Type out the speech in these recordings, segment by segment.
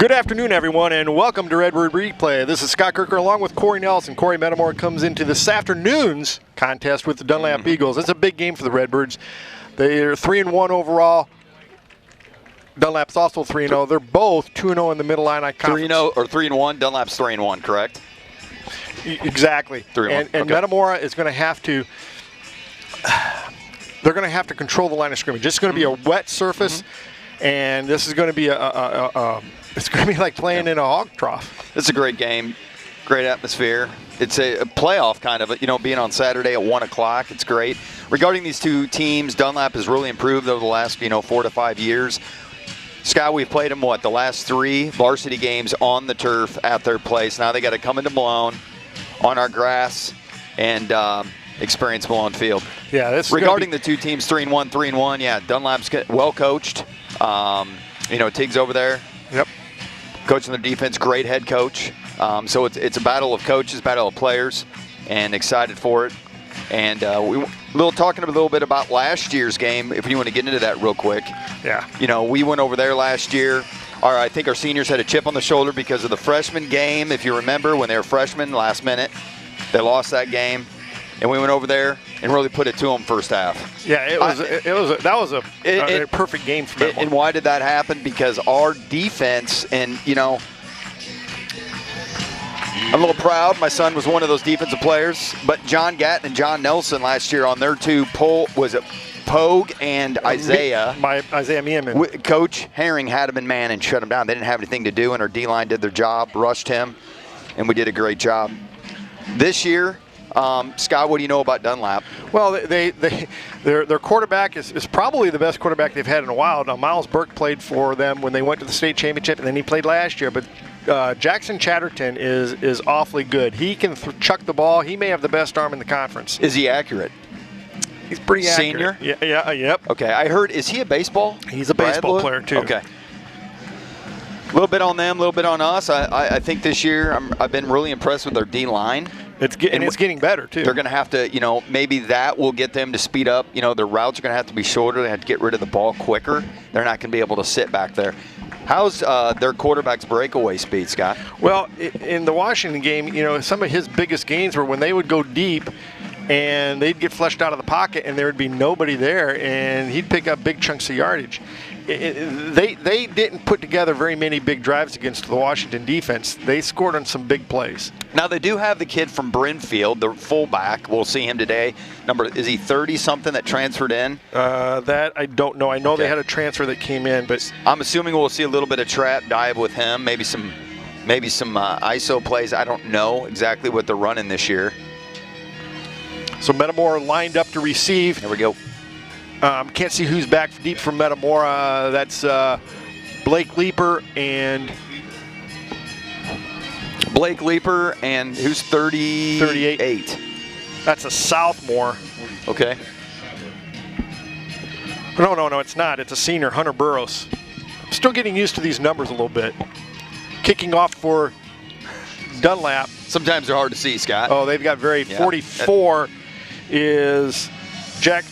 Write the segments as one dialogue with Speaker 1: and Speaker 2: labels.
Speaker 1: Good afternoon, everyone, and welcome to Redbird Replay. This is Scott Kirker along with Corey Nelson. Corey Metamora comes into this afternoon's contest with the Dunlap Eagles. It's a big game for the Redbirds. They're 3-1 overall. Dunlap's also 3-0. They're both 2-0 in the Middle-Illini Conference.
Speaker 2: 3-0 or 3-1. Dunlap's 3-1, correct?
Speaker 1: Exactly.
Speaker 2: 3-1.
Speaker 1: And
Speaker 2: okay.
Speaker 1: Metamora is going to have to. They're going to have to control the line of scrimmage. It's going to be a wet surface, and this is going to be it's going to be like playing in a hog trough.
Speaker 2: It's a great game, great atmosphere. It's a playoff kind of, being on Saturday at 1 o'clock. It's great. Regarding these two teams, Dunlap has really improved over the last, 4 to 5 years. Scott, we've played them, the last 3 varsity games on the turf at their place. Now they got to come into Malone on our grass and experience Malone Field.
Speaker 1: Yeah, this
Speaker 2: regarding the two teams, 3-1, yeah, Dunlap's well coached. Tig's over there.
Speaker 1: Yep.
Speaker 2: Coaching their defense, great head coach. So it's a battle of coaches, battle of players, and excited for it. And talking a little bit about last year's game, if you want to get into that real quick.
Speaker 1: Yeah.
Speaker 2: We went over there last year. I think our seniors had a chip on the shoulder because of the freshman game. If you remember, when they were freshmen last minute, they lost that game. And we went over there and really put it to them first half.
Speaker 1: Yeah, that was a perfect game for them.
Speaker 2: And why did that happen? Because our defense, and I'm a little proud. My son was one of those defensive players. But John Gatton and John Nelson last year on their two Pogue and Isaiah.
Speaker 1: Isaiah Meehan.
Speaker 2: Coach Herring had him in man and shut him down. They didn't have anything to do, and our D-line did their job, rushed him, and we did a great job. This year, Scott, what do you know about Dunlap?
Speaker 1: Well, their quarterback is probably the best quarterback they've had in a while. Now, Miles Burke played for them when they went to the state championship, and then he played last year. But Jackson Chatterton is awfully good. He can chuck the ball. He may have the best arm in the conference.
Speaker 2: Is he accurate?
Speaker 1: He's pretty accurate.
Speaker 2: Senior?
Speaker 1: Yeah, yep.
Speaker 2: Okay, I heard, is he a baseball?
Speaker 1: He's a baseball player, too.
Speaker 2: Okay. A little bit on them, a little bit on us. I think this year I've been really impressed with their D-line.
Speaker 1: It's getting better, too.
Speaker 2: They're going to have to, maybe that will get them to speed up. Their routes are going to have to be shorter. They have to get rid of the ball quicker. They're not going to be able to sit back there. How's their quarterback's breakaway speed, Scott?
Speaker 1: Well, in the Washington game, some of his biggest gains were when they would go deep and they'd get flushed out of the pocket and there would be nobody there, and he'd pick up big chunks of yardage. They didn't put together very many big drives against the Washington defense. They scored on some big plays. Now,
Speaker 2: they do have the kid from Brinfield, the fullback. We'll see him today. Is he 30-something that transferred in?
Speaker 1: That I don't know. I know they had a transfer that came in, but
Speaker 2: I'm assuming we'll see a little bit of trap dive with him, maybe some ISO plays. I don't know exactly what they're running this year.
Speaker 1: So Metamora lined up to receive.
Speaker 2: There we go.
Speaker 1: Can't see who's back deep from Metamora. That's Blake Leeper and who's 38. That's a sophomore.
Speaker 2: Okay.
Speaker 1: No, it's not. It's a senior, Hunter Burrows. I'm still getting used to these numbers a little bit. Kicking off for Dunlap.
Speaker 2: Sometimes they're hard to see, Scott.
Speaker 1: Oh, they've got 44 is Jack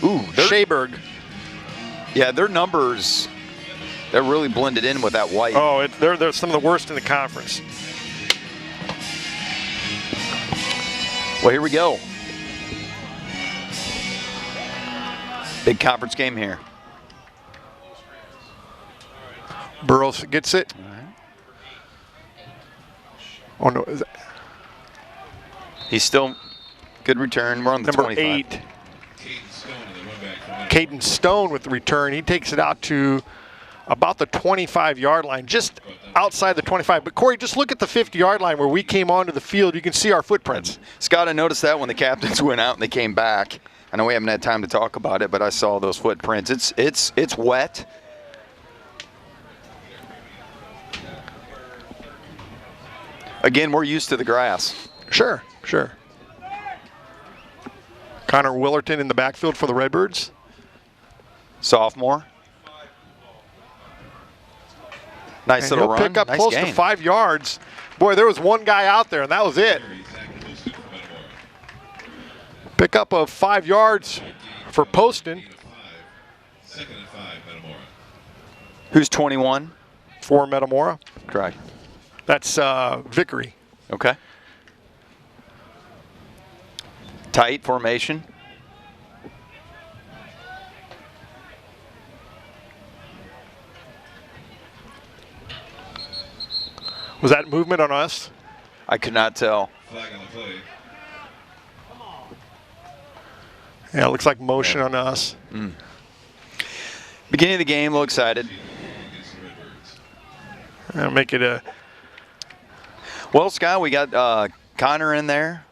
Speaker 1: Shaberg.
Speaker 2: Yeah, their numbers, they're really blended in with that white.
Speaker 1: Oh, they're some of the worst in the conference.
Speaker 2: Well, here we go. Big conference game here.
Speaker 1: Burrows gets it.
Speaker 2: All right.
Speaker 1: Oh, no.
Speaker 2: He's still good return. We're on the
Speaker 1: number
Speaker 2: 25.
Speaker 1: 8. Caden Stone with the return. He takes it out to about the 25-yard line, just outside the 25. But, Corey, just look at the 50-yard line where we came onto the field. You can see our footprints.
Speaker 2: Scott, I noticed that when the captains went out and they came back. I know we haven't had time to talk about it, but I saw those footprints. It's wet. Again, we're used to the grass.
Speaker 1: Sure. Connor Willerton in the backfield for the Redbirds.
Speaker 2: Sophomore. Nice little run.
Speaker 1: He'll pick up
Speaker 2: nice
Speaker 1: close
Speaker 2: gain.
Speaker 1: to 5 yards. Boy, there was one guy out there, and that was it. Pick up of 5 yards for Poston.
Speaker 2: Who's 21?
Speaker 1: for Metamora.
Speaker 2: Correct.
Speaker 1: That's Vickery.
Speaker 2: Okay. Tight formation.
Speaker 1: Was that movement on us?
Speaker 2: I could not tell.
Speaker 3: Flag on the play.
Speaker 1: Yeah, it looks like motion on us.
Speaker 2: Beginning of the game, a little excited.
Speaker 1: I'll make it a...
Speaker 2: Well, Scott, we got Connor in there.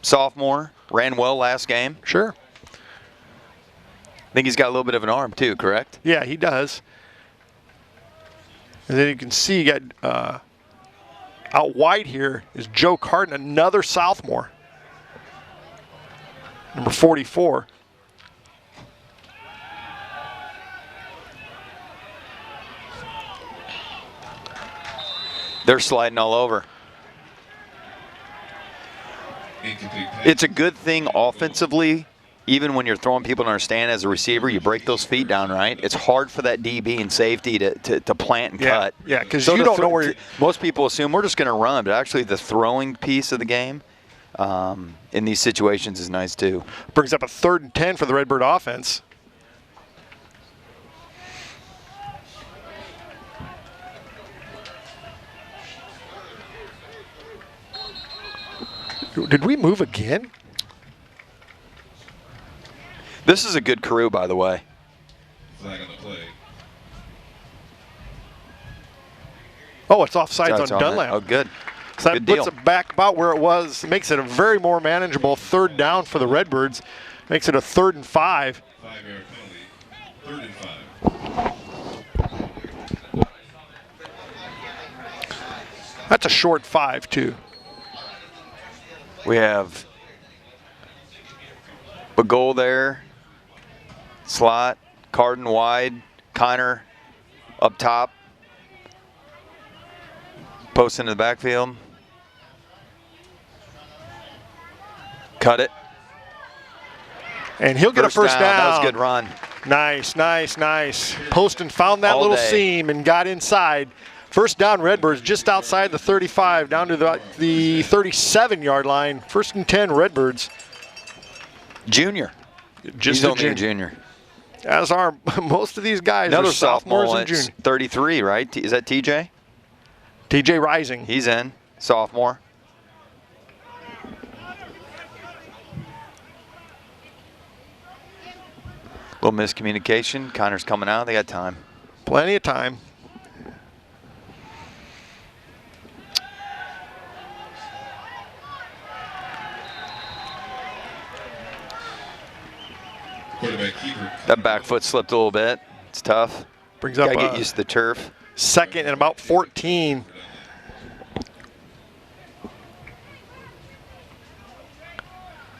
Speaker 2: Sophomore. Ran well last game.
Speaker 1: Sure.
Speaker 2: I think he's got a little bit of an arm, too, correct?
Speaker 1: Yeah, he does. And then you can see you got out wide here is Joe Carden, another sophomore. Number 44.
Speaker 2: They're sliding all over. It's a good thing offensively, even when you're throwing people in our stand as a receiver, you break those feet down, right? It's hard for that DB and safety to plant and cut.
Speaker 1: Yeah, because you don't know where you're...
Speaker 2: Most people assume we're just going to run, but actually the throwing piece of the game in these situations is nice too.
Speaker 1: Brings up a 3rd and 10 for the Redbird offense. Did we move again?
Speaker 2: This is a good crew, by the way.
Speaker 3: Flag on the play.
Speaker 1: Oh, it's offsides
Speaker 2: It's
Speaker 1: on Dunlap.
Speaker 2: Oh, good.
Speaker 1: So that
Speaker 2: Good
Speaker 1: puts
Speaker 2: deal.
Speaker 1: it back about where it was. It makes it a very more manageable 3rd down for the Redbirds. Makes it a 3rd and 5.
Speaker 3: 5-yard penalty. 3rd and 5.
Speaker 1: That's a short 5, too.
Speaker 2: We have a goal there. Slot. Carden wide. Connor up top. Post into the backfield. Cut it.
Speaker 1: And he'll get a first down.
Speaker 2: That was a good run.
Speaker 1: Nice, nice, nice. Poston found that
Speaker 2: All
Speaker 1: little
Speaker 2: day.
Speaker 1: seam and got inside. First down, Redbirds just outside the 35, down to the 37-yard line. 1st and 10, Redbirds.
Speaker 2: Junior.
Speaker 1: Just
Speaker 2: He's
Speaker 1: a
Speaker 2: only a junior.
Speaker 1: As are most of these guys.
Speaker 2: Another
Speaker 1: are sophomores
Speaker 2: sophomore.
Speaker 1: and
Speaker 2: It's
Speaker 1: juniors.
Speaker 2: 33, right? Is that TJ?
Speaker 1: TJ Rising.
Speaker 2: He's in. Sophomore. Little miscommunication. Connor's coming out. They got time.
Speaker 1: Plenty of time.
Speaker 3: Quarterback keeper.
Speaker 2: That back foot slipped a little bit. It's tough.
Speaker 1: Brings up
Speaker 2: Gotta
Speaker 1: a
Speaker 2: get used to the turf.
Speaker 1: 2nd and about 14.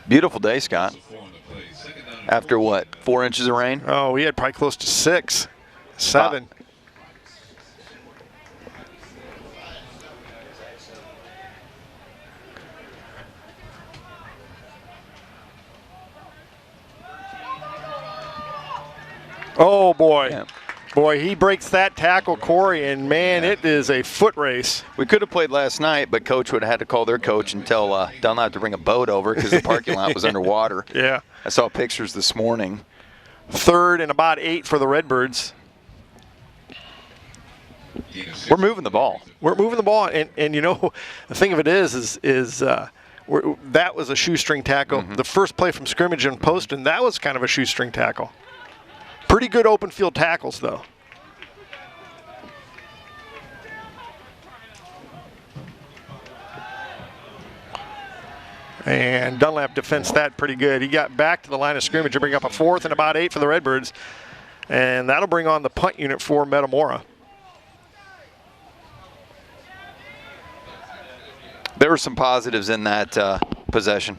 Speaker 2: Beautiful day, Scott.
Speaker 3: 4 on the play. 2nd down and
Speaker 2: After what? 4 inches of rain?
Speaker 1: Oh, we had probably close to 6, 7. Oh, boy.
Speaker 2: Yeah.
Speaker 1: Boy, he breaks that tackle, Corey, and, man, it is a foot race.
Speaker 2: We could have played last night, but Coach would have had to call their coach and tell Dunlap to bring a boat over because the parking lot was underwater.
Speaker 1: Yeah.
Speaker 2: I saw pictures this morning.
Speaker 1: 3rd and about 8 for the Redbirds.
Speaker 3: gain of 6.
Speaker 2: We're moving the ball.
Speaker 1: We're moving the ball, and you know, the thing of it is that was a shoestring tackle.
Speaker 2: Mm-hmm.
Speaker 1: The first play from scrimmage in Poston, that was kind of a shoestring tackle. Pretty good open field tackles, though. And Dunlap defends that pretty good. He got back to the line of scrimmage to bring up a 4th and about 8 for the Redbirds. And that'll bring on the punt unit for Metamora.
Speaker 2: There were some positives in that possession.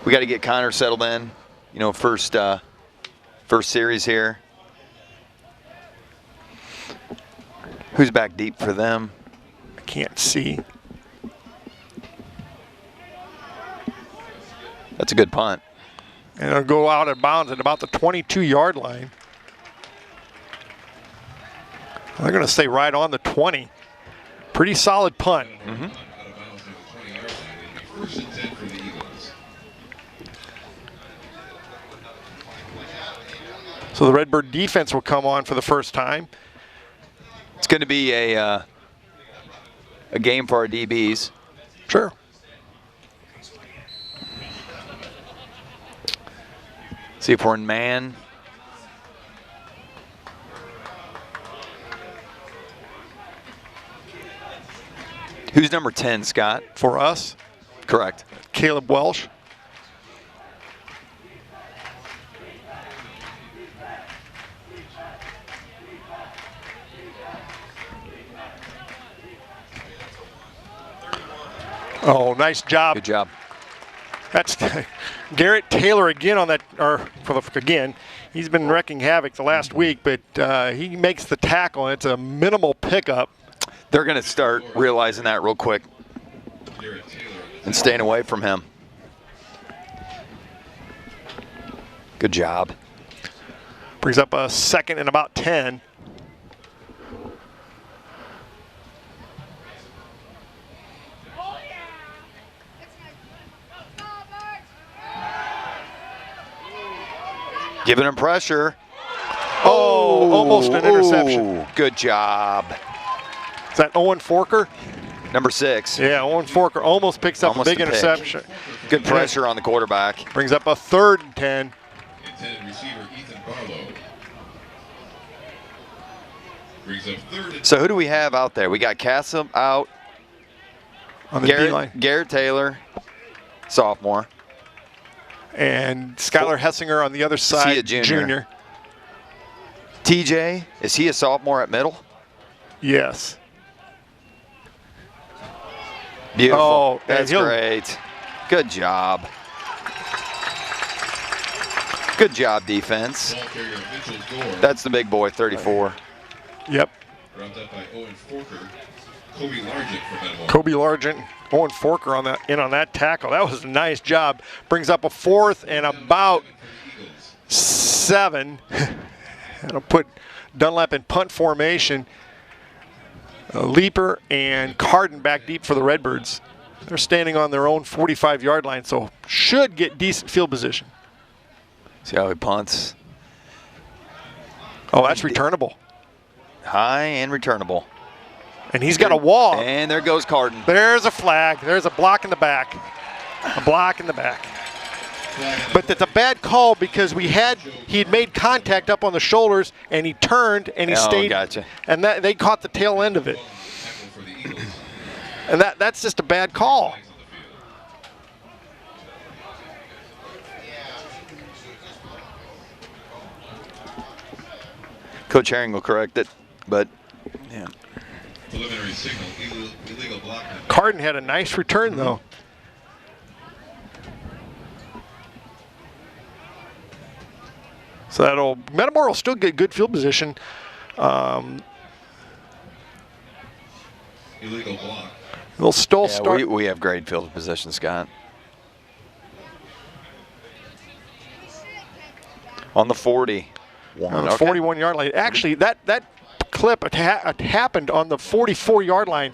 Speaker 2: We got to get Connor settled in. You know, first series here. Who's back deep for them?
Speaker 1: I can't see.
Speaker 2: That's a good punt.
Speaker 1: And it'll go out of bounds at about the 22-yard line. They're going to stay right on the 20. Pretty solid punt.
Speaker 2: Mm-hmm.
Speaker 3: Out of bounds near the 20-yard line. It'll be 1st and 10 for the Eagles.
Speaker 1: So the Redbird defense will come on for the first time.
Speaker 2: It's going to be a game for our DBs.
Speaker 1: Sure.
Speaker 2: See if we're in man. Who's number 10, Scott?
Speaker 1: For us,
Speaker 2: Correct.
Speaker 1: Caleb Welsh. Oh, nice job.
Speaker 2: Good job.
Speaker 1: That's Garrett Taylor again on that, again. He's been wrecking havoc the last week, but he makes the tackle. It's a minimal pickup.
Speaker 2: They're going to start realizing that real quick and staying away from him. Good job.
Speaker 1: Brings up a 2nd and about 10.
Speaker 2: Giving him pressure.
Speaker 1: Oh, almost an interception.
Speaker 2: Good job.
Speaker 1: Is that Owen Forker?
Speaker 2: Number 6.
Speaker 1: Yeah, Owen Forker almost picks up
Speaker 2: Almost
Speaker 1: a big
Speaker 2: a pick.
Speaker 1: interception.
Speaker 2: Good pressure on the quarterback.
Speaker 1: Brings up a 3rd and 10.
Speaker 3: Intended receiver Ethan Barlow. Brings up 3rd and
Speaker 2: So who do we have out there? We got Cassim out.
Speaker 1: On the D-line.
Speaker 2: Garrett Taylor, sophomore.
Speaker 1: And Skylar Hessinger on the other side,
Speaker 2: a junior? TJ, is he a sophomore at middle?
Speaker 1: Yes.
Speaker 2: Beautiful.
Speaker 1: Oh, and
Speaker 2: that's great. Good job. Good job, defense.
Speaker 3: ball carrier Mitchell Gore.
Speaker 2: That's the big boy, 34.
Speaker 1: Yep.
Speaker 3: Brought up by Owen Forker. Kobe Largent from Metamora.
Speaker 1: Kobe Largent, Owen Forker on that tackle. That was a nice job. Brings up a 4th and about 7. That'll put Dunlap in punt formation. Leaper and Carden back deep for the Redbirds. They're standing on their own 45-yard line, so should get decent field position.
Speaker 2: See how he punts?
Speaker 1: Oh, that's returnable.
Speaker 2: High and returnable.
Speaker 1: And he's got a wall.
Speaker 2: And there goes Carden.
Speaker 1: There's a flag. There's a block in the back. A block in the back. But that's a bad call because he'd made contact up on the shoulders and he turned and he stayed.
Speaker 2: Gotcha.
Speaker 1: And they caught the tail end of it. And that's just a bad call.
Speaker 2: Coach Herring will correct it, but yeah.
Speaker 3: Preliminary signal, illegal block.
Speaker 1: Carden had a nice return though. So Metamora will still get good field position.
Speaker 3: Illegal block.
Speaker 1: They'll still start.
Speaker 2: We have great field position, Scott. On the 40.
Speaker 1: On the 41-yard line. Actually, that clip happened on the 44-yard line.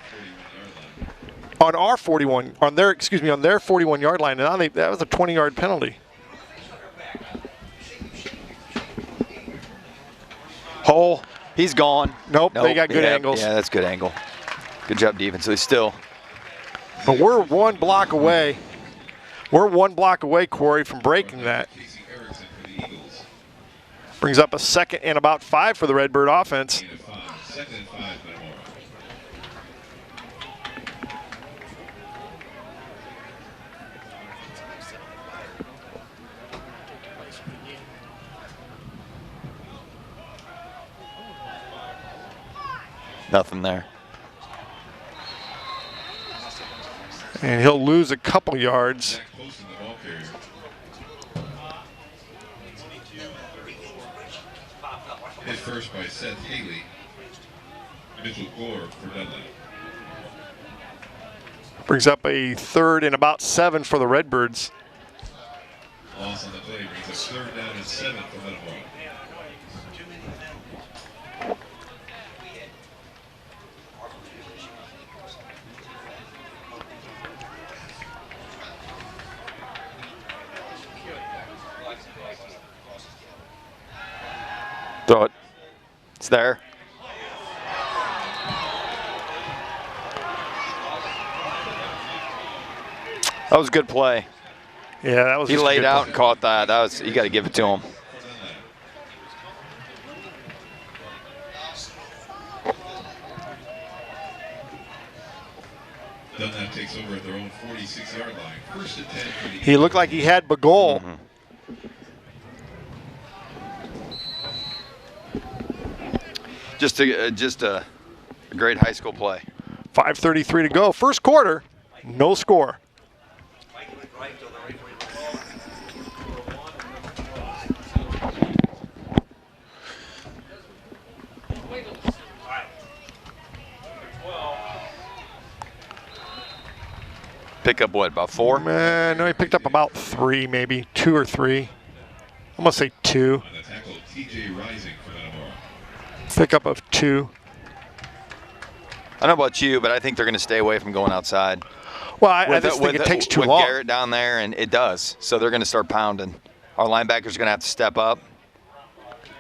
Speaker 1: On our 41, on their 41-yard line, and that was a 20-yard penalty. Hole.
Speaker 2: He's gone.
Speaker 1: Nope, they got good angles.
Speaker 2: Yeah, that's good angle. Good job, defense. So still.
Speaker 1: But we're one block away. We're one block away, Corey, from breaking that.
Speaker 3: Casey Erickson for the Eagles.
Speaker 1: Brings up a 2nd and about 5 for the Redbird offense.
Speaker 3: 2nd and 5, Metamora.
Speaker 2: Nothing there.
Speaker 1: And he'll lose a couple yards.
Speaker 3: Back posting the ball carrier. Hit first by Seth Haley. Mitchell Gore for Dunlap.
Speaker 1: Brings up a 3rd and about 7 for the Redbirds.
Speaker 3: Loss on the play brings us 3rd down and 7 for Metamora.
Speaker 2: Throw it. It's there. That was a good play.
Speaker 1: Yeah, that was.
Speaker 2: He
Speaker 1: just a
Speaker 2: laid
Speaker 1: good
Speaker 2: out
Speaker 1: play.
Speaker 2: and caught that. That was, you got to give it to him.
Speaker 3: Dunlap takes over at their own 46-yard line. 1st and 10 for the
Speaker 1: He looked like he had the goal.
Speaker 2: Just a great high school play.
Speaker 1: 5:33 to go. First quarter, no score.
Speaker 2: Pick up what, about 4?
Speaker 1: No, he picked up about 3, maybe 2 or 3. I'm gonna say 2.
Speaker 3: On the tackle, TJ Rising for Metamora.
Speaker 1: Pickup of 2.
Speaker 2: I don't know about you, but I think they're going to stay away from going outside.
Speaker 1: Well, I just think it takes too
Speaker 2: with
Speaker 1: long.
Speaker 2: Garrett down there, and it does. So they're going to start pounding. Our linebackers are going to have to step up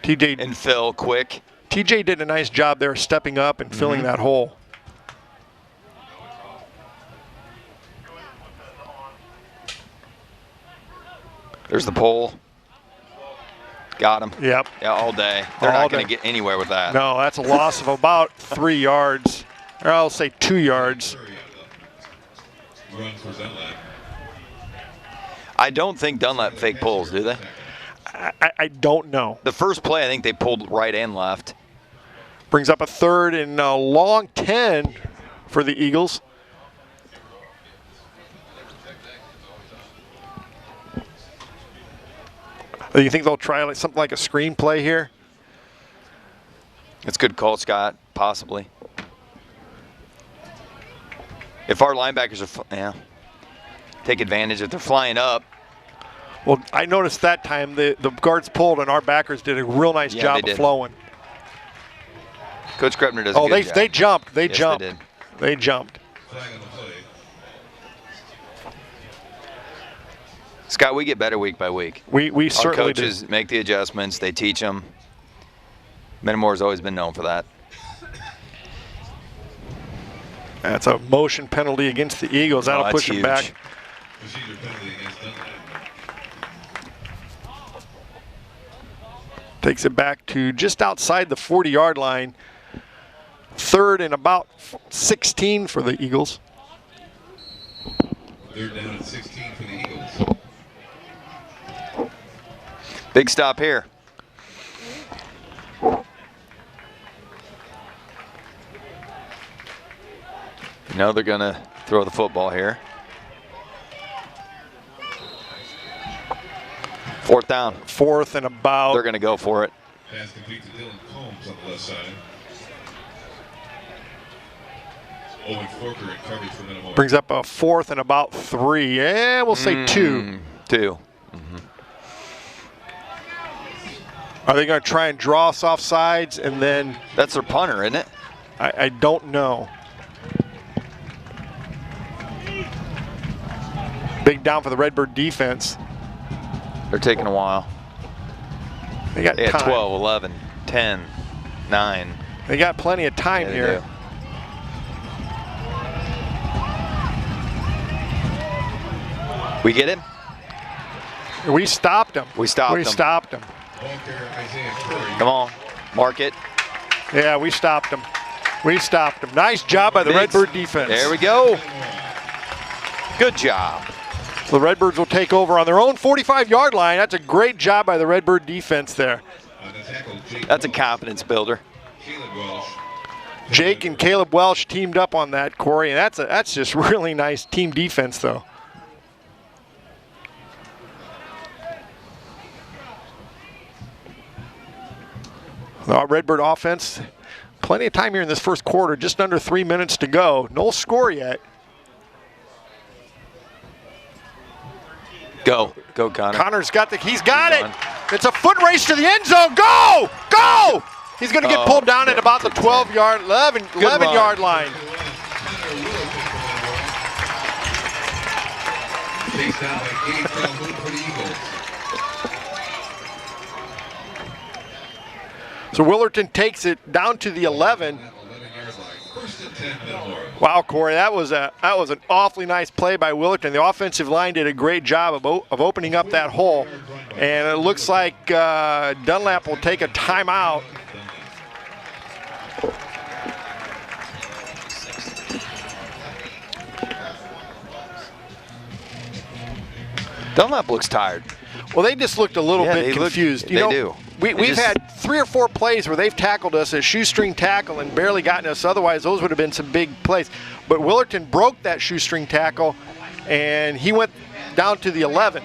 Speaker 1: TJ
Speaker 2: and fill quick.
Speaker 1: TJ did a nice job there stepping up and filling that hole.
Speaker 2: There's the pole. Got him.
Speaker 1: Yep.
Speaker 2: Yeah, all day. They're
Speaker 1: All
Speaker 2: not going to
Speaker 1: day.
Speaker 2: get anywhere with that.
Speaker 1: No, that's a loss of about 3 yards. Or I'll say 2 yards.
Speaker 3: Run for Dunlap.
Speaker 2: I don't think Dunlap fake pulls, do they?
Speaker 1: I don't know.
Speaker 2: The first play, I think they pulled right and left.
Speaker 1: Brings up a 3rd and a long 10 for the Eagles. Do you think they'll try like something like a screen play here?
Speaker 2: It's a good call, Scott, possibly. If our linebackers are, take advantage if they're flying up.
Speaker 1: Well, I noticed that time the guards pulled and our backers did a real nice job
Speaker 2: they
Speaker 1: of
Speaker 2: did.
Speaker 1: flowing.
Speaker 2: Coach Krebner does a good job.
Speaker 1: They jumped. They
Speaker 2: Yes,
Speaker 1: jumped.
Speaker 2: They did.
Speaker 1: They jumped.
Speaker 3: Flag on the play.
Speaker 2: Scott, we get better week by week.
Speaker 1: We
Speaker 2: Our
Speaker 1: certainly
Speaker 2: coaches make the adjustments. They teach them. Metamora's always been known for that.
Speaker 1: That's a motion penalty against the Eagles. That'll
Speaker 2: that's
Speaker 1: push them
Speaker 2: huge.
Speaker 1: back.
Speaker 3: Procedure penalty against Dunlap.
Speaker 1: Takes it back to just outside the 40-yard line. 3rd and about 16 for the Eagles.
Speaker 3: 3rd down and 16 for the Eagles.
Speaker 2: Big stop here. You know they're going to throw the football here. 4th down.
Speaker 1: 4th and about.
Speaker 2: They're going to go for it.
Speaker 3: Pass complete to Dylan Combs on the left side. Owen Forker in coverage for Metamora.
Speaker 1: Brings up a 4th and about 3. Yeah, we'll say 2.
Speaker 2: 2.
Speaker 1: Are they going to try and draw us off sides and then?
Speaker 2: That's their punter, isn't it?
Speaker 1: I don't know. Big down for the Redbird defense.
Speaker 2: They're taking a while.
Speaker 1: They got
Speaker 2: They had
Speaker 1: time.
Speaker 2: 12, 11, 10, 9.
Speaker 1: They got plenty of time
Speaker 2: Yeah, they
Speaker 1: here.
Speaker 2: do. We get him?
Speaker 1: We stopped him.
Speaker 2: We stopped him.
Speaker 1: stopped him.
Speaker 3: Ball carrier Isaiah Curry.
Speaker 2: Come on. Mark it.
Speaker 1: Yeah, we stopped him. We stopped him. Nice job by the
Speaker 2: Big-
Speaker 1: Redbird defense.
Speaker 2: There we go. Good job.
Speaker 1: The Redbirds will take over on their own 45-yard line. That's a great job by the Redbird defense there.
Speaker 3: On the tackle, Jake
Speaker 2: That's a
Speaker 3: Welsh.
Speaker 2: confidence builder.
Speaker 3: Caleb Welsh.
Speaker 1: Jake and Caleb Welsh teamed up on that, Corey, and that's just really nice team defense, though. The Redbird offense, plenty of time here in this first quarter, just under 3 minutes to go. No score yet.
Speaker 2: Go, Connor.
Speaker 1: Connor's got he's got it. It's a foot race to the end zone. Go! Go! He's going to get pulled down at about the 12-yard, 11-yard line.
Speaker 3: Chased down by Gabe Calhoun for the Eagles.
Speaker 1: So Willerton takes it down to the 11.
Speaker 3: 11-yard line. First and 10, Metamora.
Speaker 1: Wow, Corey, that was an awfully nice play by Willerton. The offensive line did a great job of opening up that hole, and it looks like Dunlap will take a timeout.
Speaker 2: Dunlap looks tired.
Speaker 1: Well, they just looked a little bit confused.
Speaker 2: They do.
Speaker 1: We've had 3 or 4 plays where they've tackled us as shoestring tackle and barely gotten us. Otherwise, those would have been some big plays. But Willerton broke that shoestring tackle, and he went down to the 11.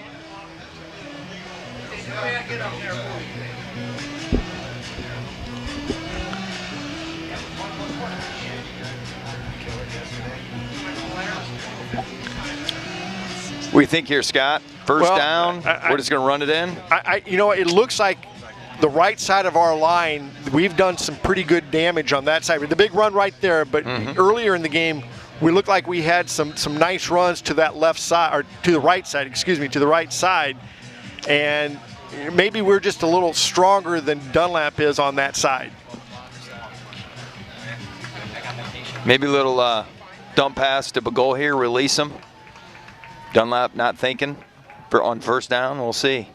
Speaker 2: What do you think here, Scott? First
Speaker 1: Well,
Speaker 2: down. We're just going to run it in.
Speaker 1: It looks like the right side of our line, we've done some pretty good damage on that side. The big run right there, but earlier in the game, we looked like we had some nice runs to that left side, or to the right side, to the right side. And maybe we're just a little stronger than Dunlap is on that side.
Speaker 2: Maybe a little dump pass to Bagol here, release him. Dunlap not thinking on first down. We'll see.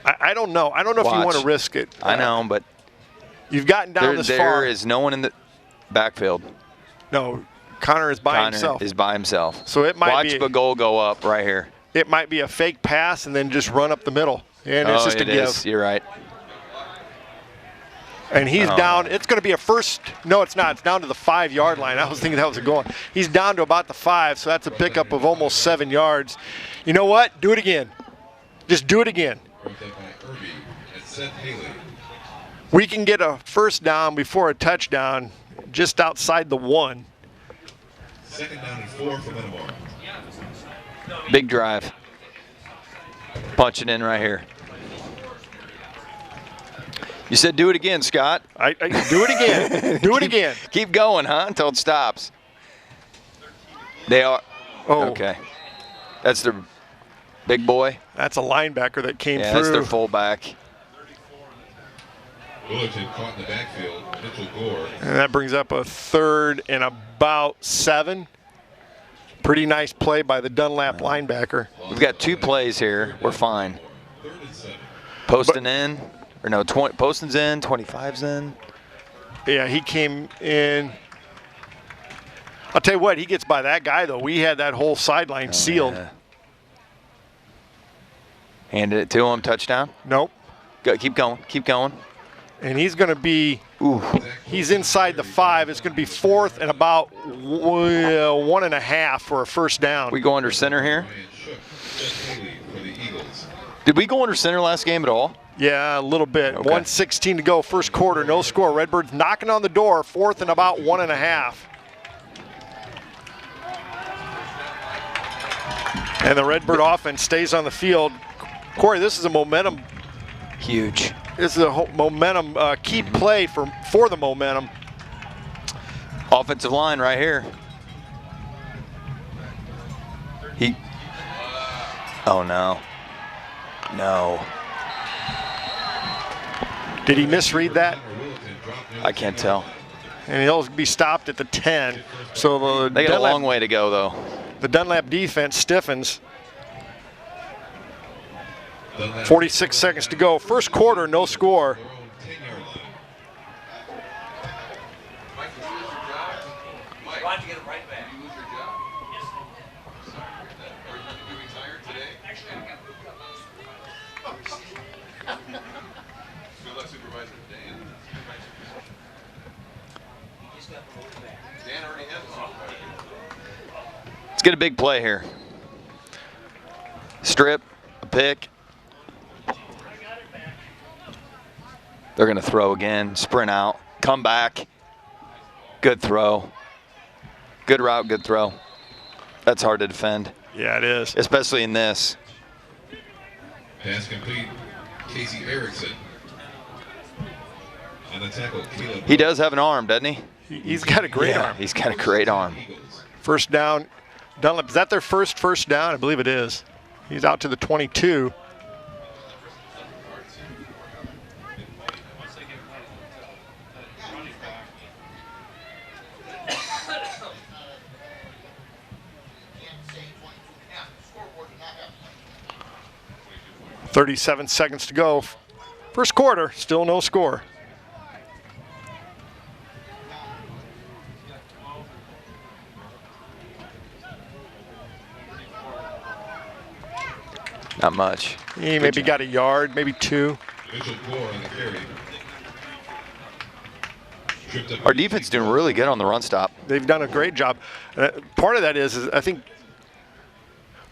Speaker 1: I don't know. I don't know if you want to risk it.
Speaker 2: I know, but
Speaker 1: you've gotten down this far.
Speaker 2: There is no one in the backfield.
Speaker 1: No, Connor is by himself.
Speaker 2: Connor is by himself.
Speaker 1: So it might
Speaker 2: watch Bagol go up right here.
Speaker 1: It might be a fake pass and then just run up the middle. And it's just a give.
Speaker 2: You're right.
Speaker 1: And he's down. It's going to be a first. No, it's not. It's down to the 5-yard line. I was thinking that was a goal. He's down to about the 5, so that's a pickup of almost 7 yards. You know what? Do it again. Just do it again. We can get a first down before a touchdown just outside the 1.
Speaker 3: Second down and 4 for Metamora.
Speaker 2: Big drive. Punching in right here. You said do it again, Scott.
Speaker 1: I do it again. Do it again.
Speaker 2: Keep going, huh? Until it stops. They are.
Speaker 1: Oh.
Speaker 2: Okay. That's their big boy.
Speaker 1: That's a linebacker that came through.
Speaker 2: That's their fullback.
Speaker 3: Willerton caught in the backfield. Mitchell Gore.
Speaker 1: And that brings up a 3rd and about 7. Pretty nice play by the Dunlap linebacker.
Speaker 2: We've got 2 plays here. We're fine.
Speaker 3: 3rd and 7.
Speaker 2: Posting in. Or no, posting's in, 25's in.
Speaker 1: Yeah, he came in. I'll tell you what, he gets by that guy, though. We had that whole sideline sealed.
Speaker 2: Yeah. Handed it to him, touchdown.
Speaker 1: Nope.
Speaker 2: Go, keep going, keep going.
Speaker 1: And he's going to be, he's inside the 5. It's going to be 4th and about 1.5 for a first down.
Speaker 2: We go under center here. Did we go under center last game at all?
Speaker 1: Yeah, a little bit.
Speaker 2: Okay.
Speaker 1: 1:16 to go, first quarter, no score. Redbirds knocking on the door, 4th and about 1.5. And the Redbird offense stays on the field. Corey, this is a momentum.
Speaker 2: Huge.
Speaker 1: This is a momentum, key play for the momentum.
Speaker 2: Offensive line right here. Oh, no. No.
Speaker 1: Did he misread that?
Speaker 2: I can't tell.
Speaker 1: And he'll be stopped at the 10. So
Speaker 2: They got a long way to go, though.
Speaker 1: The Dunlap defense stiffens. 46 seconds to go. First quarter, no score.
Speaker 4: Why'd you get it right back?
Speaker 2: Let's get a big play here. Strip, a pick. They're going to throw again, sprint out, come back. Good throw. Good route, good throw. That's hard to defend.
Speaker 1: Yeah, it is.
Speaker 2: Especially in this.
Speaker 3: Pass complete. Casey Erickson. On the tackle, Caleb.
Speaker 2: He does have an arm, doesn't he?
Speaker 1: He's got a great arm.
Speaker 2: He's got a great arm.
Speaker 3: Eagles.
Speaker 1: First down. Dunlap, is that their first down? I believe it is. He's out to the 22. .37 seconds to go. First quarter, still no score.
Speaker 2: Not much.
Speaker 1: He maybe got a yard, maybe 2.
Speaker 3: Mitchell Gore on the carry. Tripped up.
Speaker 2: Our defense doing really good on the run stop.
Speaker 1: They've done a great job. Part of that is I think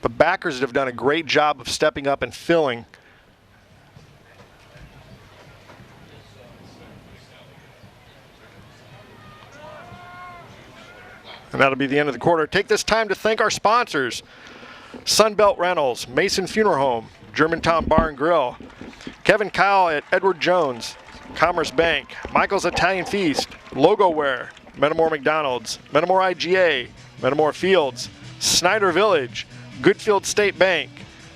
Speaker 1: the backers have done a great job of stepping up and filling. And that'll be the end of the quarter. Take this time to thank our sponsors: Sunbelt Rentals, Mason Funeral Home, Germantown Bar and Grill, Kevin Kyle at Edward Jones, Commerce Bank, Michael's Italian Feast, Logo Wear, Metamora McDonald's, Metamora IGA, Metamora Fields, Snyder Village, Goodfield State Bank,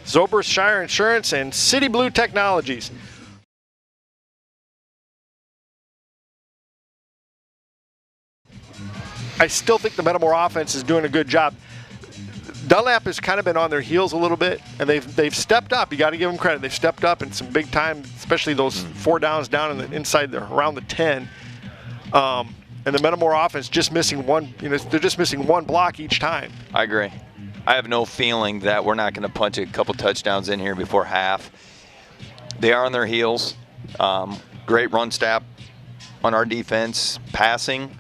Speaker 1: Zobrist Shire Insurance, and City Blue Technologies. I still think the Metamora offense is doing a good job. Dunlap has kind of been on their heels a little bit, and they've stepped up. You got to give them credit. They've stepped up in some big time, especially those 4 downs down in the inside around the 10. And the Metamora offense just missing one. They're just missing one block each time.
Speaker 2: I agree. I have no feeling that we're not going to punch a couple touchdowns in here before half. They are on their heels. Great run stop on our defense. Passing.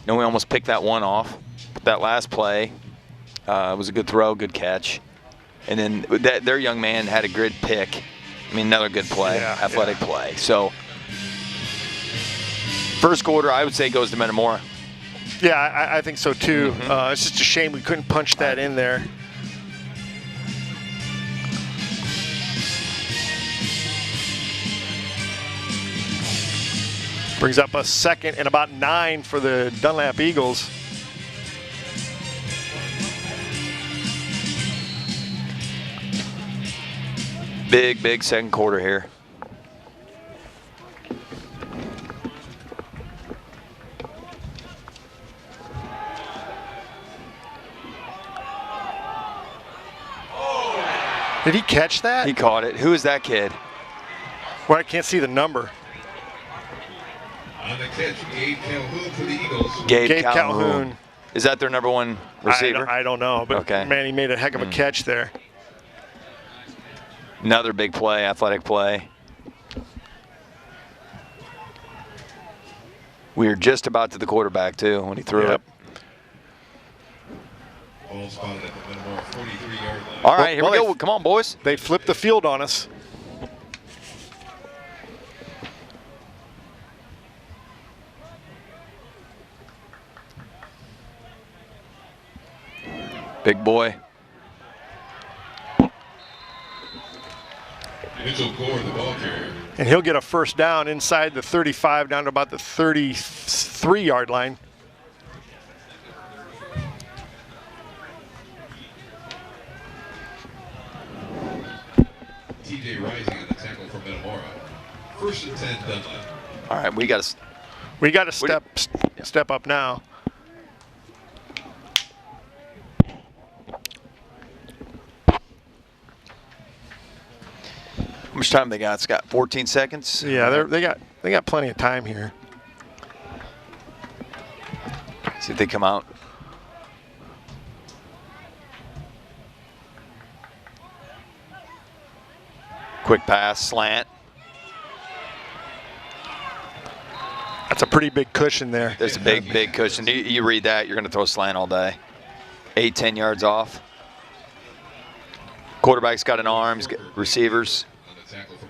Speaker 2: We almost picked that one off. But that last play was a good throw, good catch. And then their young man had a good pick. I mean, another good play, athletic play. So first quarter, I would say, goes to Metamora.
Speaker 1: Yeah, I think so too. It's just a shame we couldn't punch that in there. Brings up a 2nd and about 9 for the Dunlap Eagles.
Speaker 2: Big second quarter here.
Speaker 1: Did he catch that?
Speaker 2: He caught it. Who is that kid?
Speaker 1: Well, I can't see the number.
Speaker 3: On the catch, Gabe Calhoun for the Eagles.
Speaker 2: Gabe Calhoun. Is that their number 1 receiver?
Speaker 1: I don't know, but
Speaker 2: okay.
Speaker 1: Man, he made a heck of a catch there.
Speaker 2: Another big play, athletic play. We were just about to the quarterback, too, when he threw it.
Speaker 3: Ball spotted at the Metamora 43-yard line.
Speaker 2: All right, here we go. Come on, boys.
Speaker 1: They flipped the field on us.
Speaker 2: Big boy.
Speaker 3: Mitchell Gore, the ball carrier.
Speaker 1: And he'll get a first down inside the 35 down to about the 33-yard line.
Speaker 3: TJ Rising on the tackle for Metamora. 1st and 10, Dunlap.
Speaker 2: All right, we got to
Speaker 1: step up now.
Speaker 2: How much time they got? It's got 14 seconds.
Speaker 1: Yeah, they got plenty of time here.
Speaker 2: See if they come out. Quick pass, slant.
Speaker 1: That's a pretty big cushion there.
Speaker 2: There's a big cushion. You read that, you're going to throw slant all day. 8-10 yards off. Quarterback's got an arm. He's got receivers.
Speaker 3: On the tackle for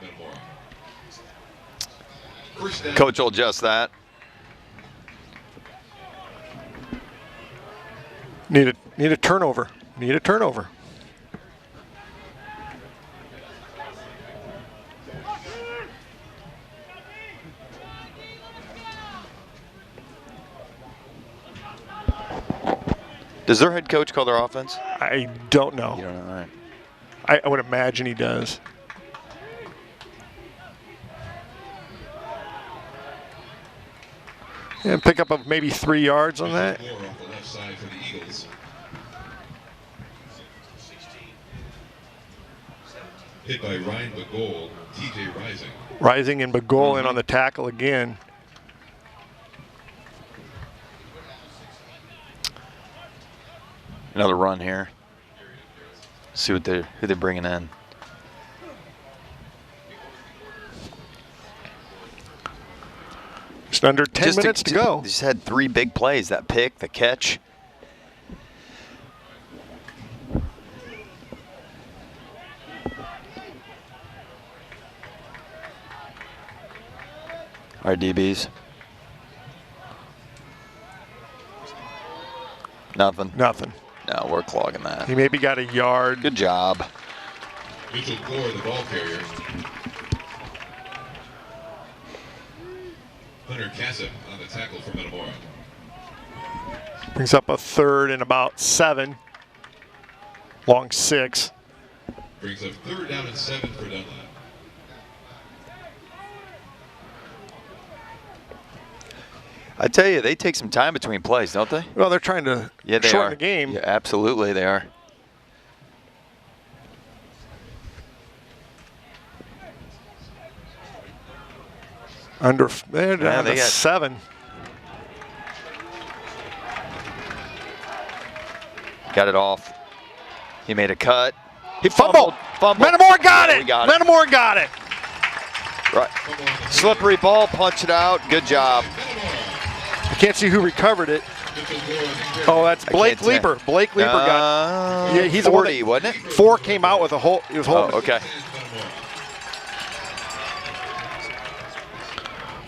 Speaker 3: Metamora.
Speaker 2: Coach will adjust that.
Speaker 1: Need a turnover. Need a turnover.
Speaker 2: Does their head coach call their offense?
Speaker 1: I don't know.
Speaker 2: You don't know, all right.
Speaker 1: I would imagine he does. And pick up of maybe 3 yards on that.
Speaker 3: More off the left side for the Eagles. Hit by Ryan Bagol, TJ Rising.
Speaker 1: Rising and Bagol in on the tackle again.
Speaker 2: Another run here. See what who they're bringing in.
Speaker 1: Just under 10 minutes to go.
Speaker 2: Just had 3 big plays. That pick, the catch. Our DBs. Nothing.
Speaker 1: Nothing.
Speaker 2: No, we're clogging that.
Speaker 1: He maybe got a yard.
Speaker 2: Good job.
Speaker 3: Mitchell Gore, the ball carrier. Hunter Cassip on the tackle for Metamora.
Speaker 1: Brings up a 3rd and about 7. Long 6.
Speaker 3: Brings up 3rd down and 7 for Dunlap.
Speaker 2: I tell you, they take some time between plays, don't they?
Speaker 1: Well, they're trying to
Speaker 2: Yeah, they
Speaker 1: shorten
Speaker 2: are.
Speaker 1: the game.
Speaker 2: Yeah, absolutely, they are.
Speaker 1: They're down
Speaker 2: they
Speaker 1: to
Speaker 2: got
Speaker 1: 7.
Speaker 2: Got it off. He made a cut.
Speaker 1: He fumbled. Metamora got it. Metamora got it.
Speaker 2: Right. Slippery ball, punch it out. Good job.
Speaker 1: I can't see who recovered it. Oh, that's Blake
Speaker 2: can't tell.
Speaker 1: Leeper. Blake Leeper got. Yeah, he's
Speaker 2: 40,
Speaker 1: the one
Speaker 2: wasn't it?
Speaker 1: 4 came out with a hole. He was holding.
Speaker 2: Oh, okay.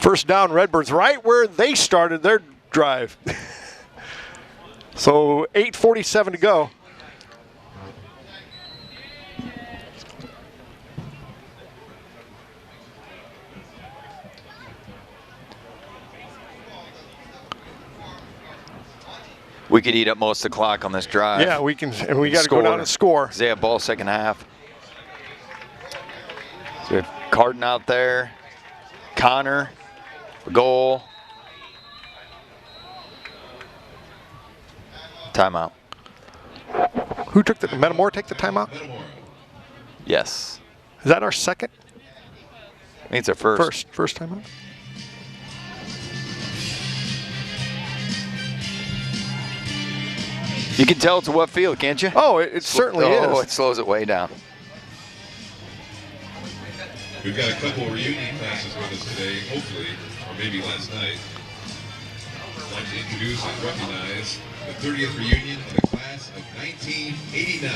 Speaker 1: First down, Redbirds, right where they started their drive. So 8:47 to go.
Speaker 2: We could eat up most of the clock on this drive.
Speaker 1: Yeah, we can, and we got to go down and score.
Speaker 2: They have ball second half. So we have Carden out there, Connor, goal. Timeout.
Speaker 1: Who took the Metamora? Take the timeout.
Speaker 2: Yes.
Speaker 1: Is that our second?
Speaker 2: I think it's our first.
Speaker 1: First timeout.
Speaker 2: You can tell it's a wet field, can't you?
Speaker 1: Oh, it certainly is.
Speaker 2: Oh, it slows it way down.
Speaker 3: We've got a couple reunion classes with us today, hopefully, or maybe last night. I'd like to introduce and recognize the 30th reunion of the class of 1989.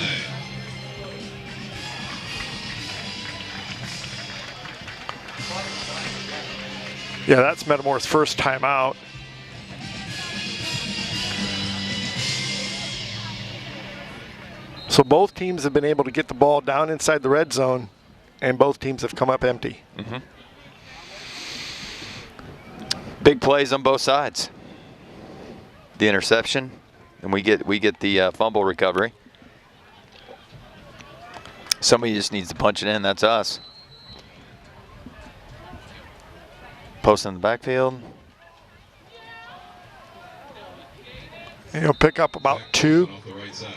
Speaker 1: Yeah, that's Metamora's first time out. So both teams have been able to get the ball down inside the red zone, and both teams have come up empty.
Speaker 2: Mm-hmm. Big plays on both sides. The interception, and we get the fumble recovery. Somebody just needs to punch it in. That's us. Post in the backfield.
Speaker 1: And he'll pick up about 2.
Speaker 3: Off the right side.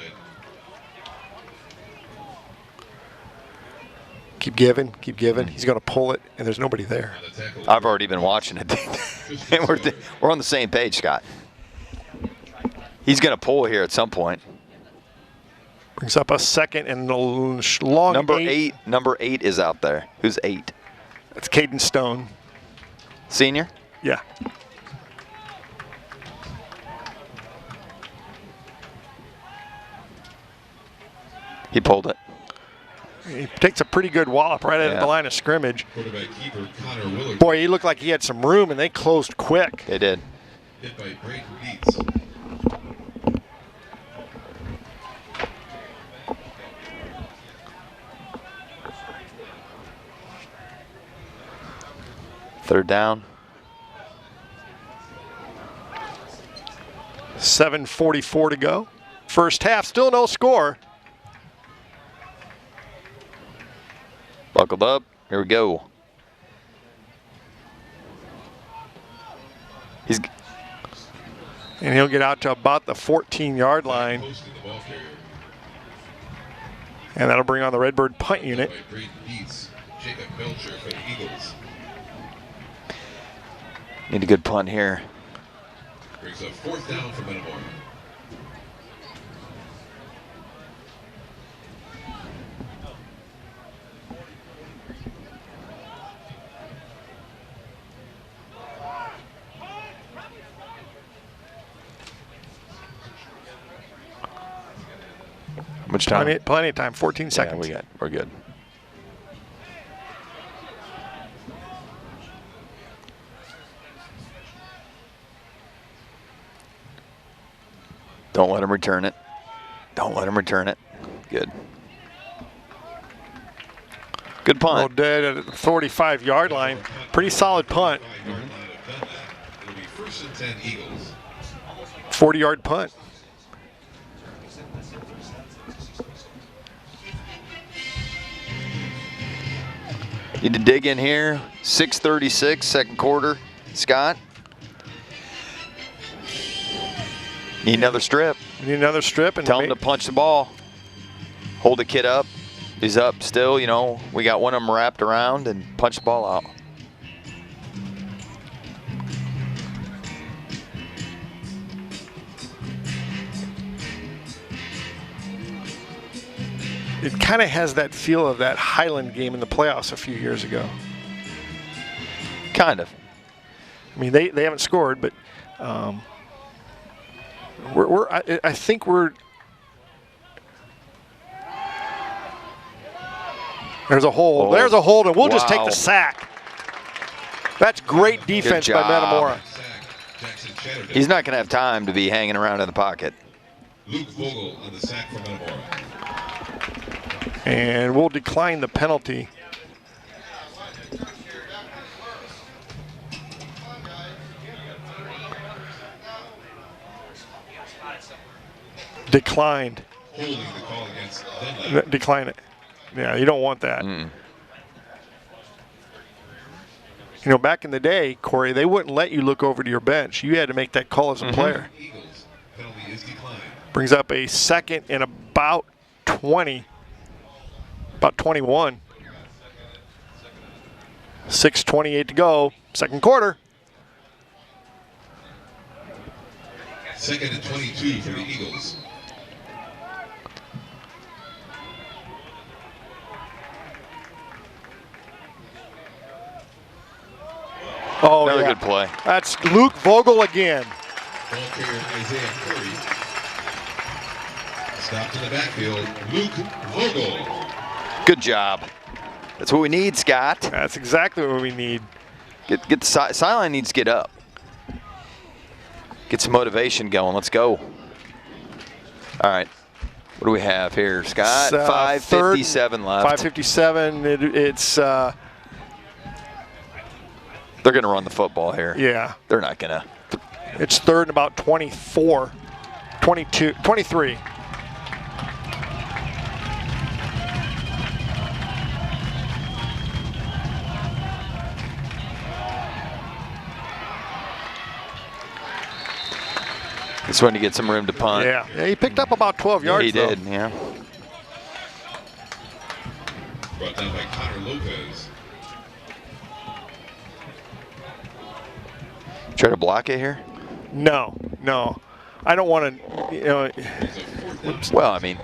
Speaker 1: Keep giving, keep giving. He's going to pull it, and there's nobody there.
Speaker 3: On the tackle.
Speaker 2: I've already been watching it. And we're on the same page, Scott. He's going to pull here at some point.
Speaker 1: Brings up a second and a long
Speaker 2: Number
Speaker 1: 8.
Speaker 2: Number 8 is out there. Who's 8?
Speaker 1: That's Caden Stone.
Speaker 2: Senior?
Speaker 1: Yeah.
Speaker 2: He pulled it.
Speaker 1: He takes a pretty good wallop right at the line of scrimmage.
Speaker 3: Quarterback keeper Connor Willard.
Speaker 1: Boy, he looked like he had some room, and they closed quick.
Speaker 2: They did.
Speaker 3: Hit by Brayton Beats.
Speaker 2: Third down.
Speaker 1: 7:44 to go. First half, still no score.
Speaker 2: Buckled up. Here we go.
Speaker 1: And he'll get out to about the 14-yard line. And that'll bring on the Redbird punt unit.
Speaker 2: Need a good punt here.
Speaker 3: Brings up 4th down for Metamora.
Speaker 2: How much time?
Speaker 1: Plenty of time, 14 seconds.
Speaker 2: Yeah, we're good. Don't let him return it. Don't let him return it. Good. Good punt.
Speaker 1: Well, dead at the 45-yard line. Pretty solid punt.
Speaker 3: It'll be 1st and 10 Eagles.
Speaker 1: 40-yard punt.
Speaker 2: Need to dig in here. 6:36, second quarter. Scott. Need another strip.
Speaker 1: Need another strip. And
Speaker 2: Tell him to punch the ball. Hold the kid up. He's up still, you know. We got one of them wrapped around and punch the ball out.
Speaker 1: It kind of has that feel of that Highland game in the playoffs a few years ago.
Speaker 2: Kind of.
Speaker 1: I mean, they haven't scored, but I think we're. There's a hold.
Speaker 2: Oh,
Speaker 1: There's a hold, and we'll just take
Speaker 2: wow.
Speaker 1: the sack. That's great defense by
Speaker 2: job.
Speaker 1: Metamora.
Speaker 2: He's not going to have time to be hanging around in the pocket.
Speaker 3: Luke Vogel on the sack for Metamora.
Speaker 1: And we'll decline the penalty. Declined.
Speaker 3: Holding the call against Dunlap.
Speaker 1: Decline it. Yeah, you don't want that.
Speaker 2: Mm.
Speaker 1: You know, back in the day, Corey, they wouldn't let you look over to your bench. You had to make that call as a player.
Speaker 3: Eagles. Penalty is declined.
Speaker 1: Brings up a second and about 20. About 21. 6:28 to go. Second quarter.
Speaker 3: 2nd and 22 for the Eagles.
Speaker 1: Oh,
Speaker 2: Another
Speaker 1: yeah.
Speaker 2: good play.
Speaker 1: That's Luke Vogel again.
Speaker 3: Ball carrier Isaiah Curry. Stopped in the backfield. Luke Vogel.
Speaker 2: Good job. That's what we need, Scott.
Speaker 1: That's exactly what we need.
Speaker 2: Get the sideline needs to get up. Get some motivation going. Let's go. All right. What do we have here, Scott? 5:57 left.
Speaker 1: 5:57. It's
Speaker 2: They're going to run the football here.
Speaker 1: yeah.
Speaker 2: They're not going to.
Speaker 1: It's third and about 24, 22, 23.
Speaker 2: This one to get some room to punt.
Speaker 1: Yeah, he picked up about 12 yards.
Speaker 2: He did, yeah.
Speaker 3: Brought down by Connor Lopez.
Speaker 2: Try to block it here?
Speaker 1: No. I don't want to, you know.
Speaker 2: Well, I mean,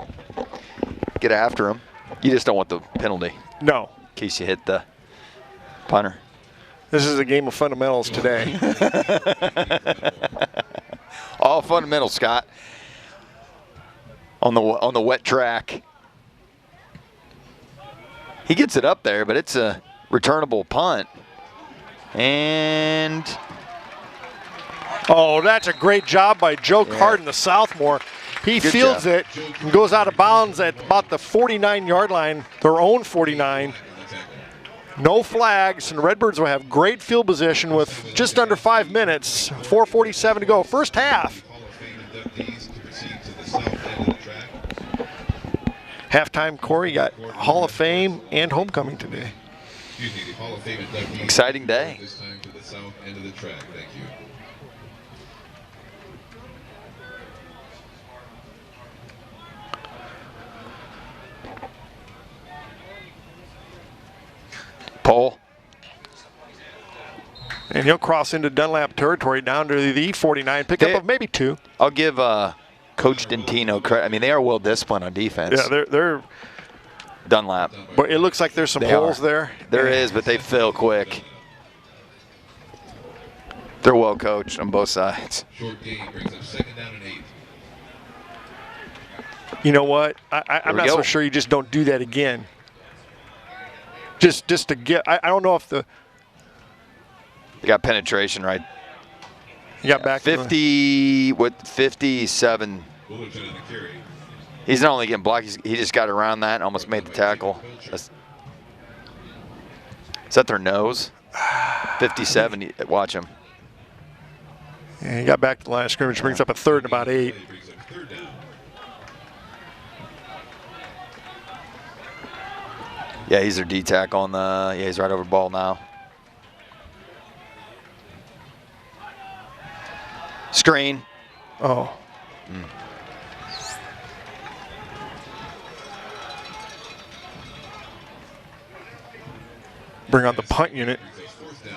Speaker 2: get after him. You just don't want the penalty
Speaker 1: No.
Speaker 2: in case you hit the punter.
Speaker 1: This is a game of fundamentals today.
Speaker 2: All fundamentals, Scott. On the wet track. He gets it up there, but it's a returnable punt. And
Speaker 1: Oh, that's a great job by Joe Carden, the sophomore. He
Speaker 2: Good
Speaker 1: fields
Speaker 2: job.
Speaker 1: it and goes out of bounds at about the 49-yard line, their own 49. No flags, and the Redbirds will have great field position with just under 5 minutes, 4:47 to go. First half.
Speaker 3: Hall of Fame inductees to proceed to the south end of
Speaker 1: Halftime, Corey, got Hall of Fame and homecoming today.
Speaker 3: Excuse me, the Hall of Fame inductees.
Speaker 2: Exciting day.
Speaker 3: This time to the south end of the track. Thank you.
Speaker 2: Pole.
Speaker 1: And he'll cross into Dunlap territory down to the 49, pickup of maybe 2.
Speaker 2: I'll give Coach Dentino credit. I mean, they are well disciplined on defense.
Speaker 1: Yeah, they're
Speaker 2: Dunlap.
Speaker 1: but it looks like there's some holes there.
Speaker 2: There is, but they fill quick. They're well coached on both sides.
Speaker 3: Short gain brings up 2nd down and 8.
Speaker 1: You know what? I'm not so sure you just don't do that again. Just to get, I don't know if
Speaker 2: They got penetration right.
Speaker 1: you got back
Speaker 2: 50 with 57.
Speaker 3: Bulletin on the carry.
Speaker 2: He's not only getting blocked, he just got around that and almost made the tackle. Is that their nose? 57, watch him.
Speaker 1: And he got back to the line of scrimmage, brings up a 3rd and about 8.
Speaker 3: Brings up 3rd down.
Speaker 2: Yeah, he's their D tackle on the. Yeah, he's right over ball now. Screen.
Speaker 1: Oh. Bring out the punt unit.
Speaker 3: Brings up 4th down.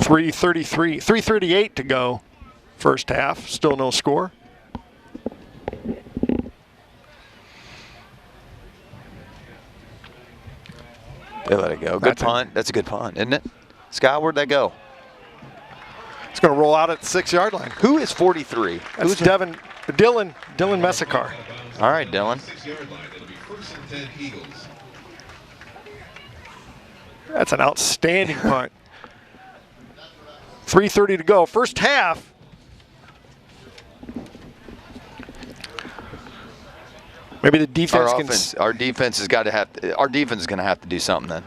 Speaker 1: .338 to go. First half, still no score.
Speaker 2: They let it go. Good punt. That's a good punt, isn't it? Scott, where'd that go?
Speaker 1: It's going to roll out at the 6-yard line.
Speaker 2: Who is 43?
Speaker 1: That's Dylan Messicar.
Speaker 2: All right, Dylan.
Speaker 3: 6-yard line. It'll be 1st and 10 Eagles.
Speaker 1: That's an outstanding punt. 3:30 to go. First half. Maybe the defense
Speaker 2: Our defense has got to have. Our defense is going to have to do something then,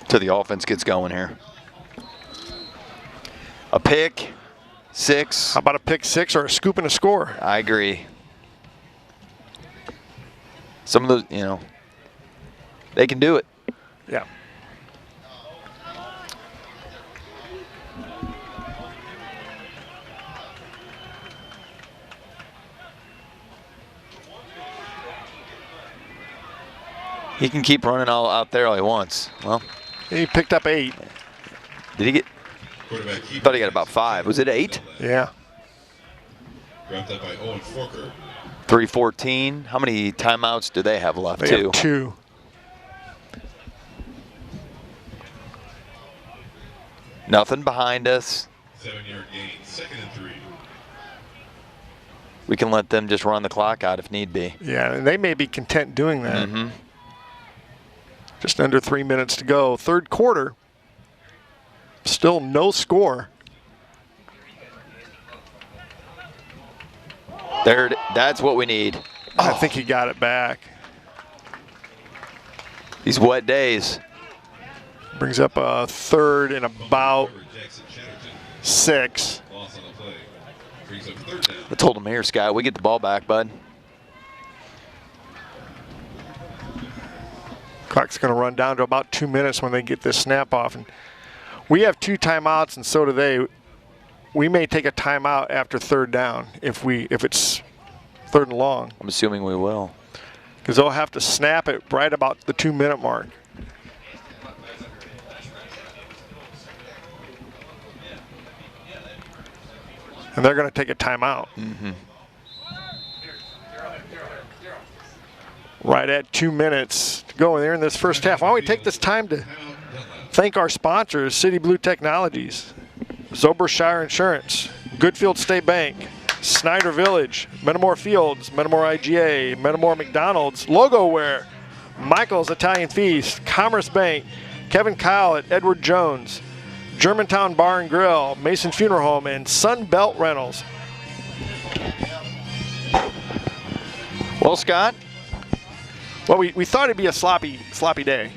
Speaker 2: till the offense gets going here. A pick, 6.
Speaker 1: How about a pick 6 or a scoop and a score?
Speaker 2: I agree. Some of those, they can do it.
Speaker 1: Yeah.
Speaker 2: He can keep running all out there all he wants. Well,
Speaker 1: he picked up 8.
Speaker 2: Did he get?
Speaker 3: Quarterback
Speaker 2: I thought he got about 5. Was it 8?
Speaker 1: Yeah.
Speaker 3: Wrapped up by Owen Forker.
Speaker 2: 3:14. How many timeouts do they have left?
Speaker 1: They have 2.
Speaker 2: Nothing behind us.
Speaker 3: 7-yard gain. 2nd and 3.
Speaker 2: We can let them just run the clock out if need be.
Speaker 1: Yeah, and they may be content doing that.
Speaker 2: Mm-hmm.
Speaker 1: Just under 3 minutes to go. Third quarter. Still no score.
Speaker 2: That's what we need.
Speaker 1: I think he got it back.
Speaker 2: These wet days.
Speaker 1: Brings up a 3rd and about 6.
Speaker 3: Loss on the play. Brings up 3rd down.
Speaker 2: I told him here, Scott, we get the ball back, bud.
Speaker 1: Clock's going to run down to about 2 minutes when they get this snap off. And we have 2 timeouts, and so do they. We may take a timeout after 3rd down if it's 3rd and long.
Speaker 2: I'm assuming we will.
Speaker 1: Because they'll have to snap it right about the 2-minute mark. And they're going to take a timeout.
Speaker 2: Mm-hmm.
Speaker 1: Right at 2 minutes to go there in this first half. Why don't we take this time to thank our sponsors, City Blue Technologies, Zobershire Insurance, Goodfield State Bank, Snyder Village, Metamora Fields, Metamora IGA, Metamora McDonald's, Logo Wear, Michael's Italian Feast, Commerce Bank, Kevin Kyle at Edward Jones, Germantown Bar and Grill, Mason Funeral Home, and Sun Belt Rentals.
Speaker 2: Well, Well, Scott,
Speaker 1: Well, we thought it'd be a sloppy day.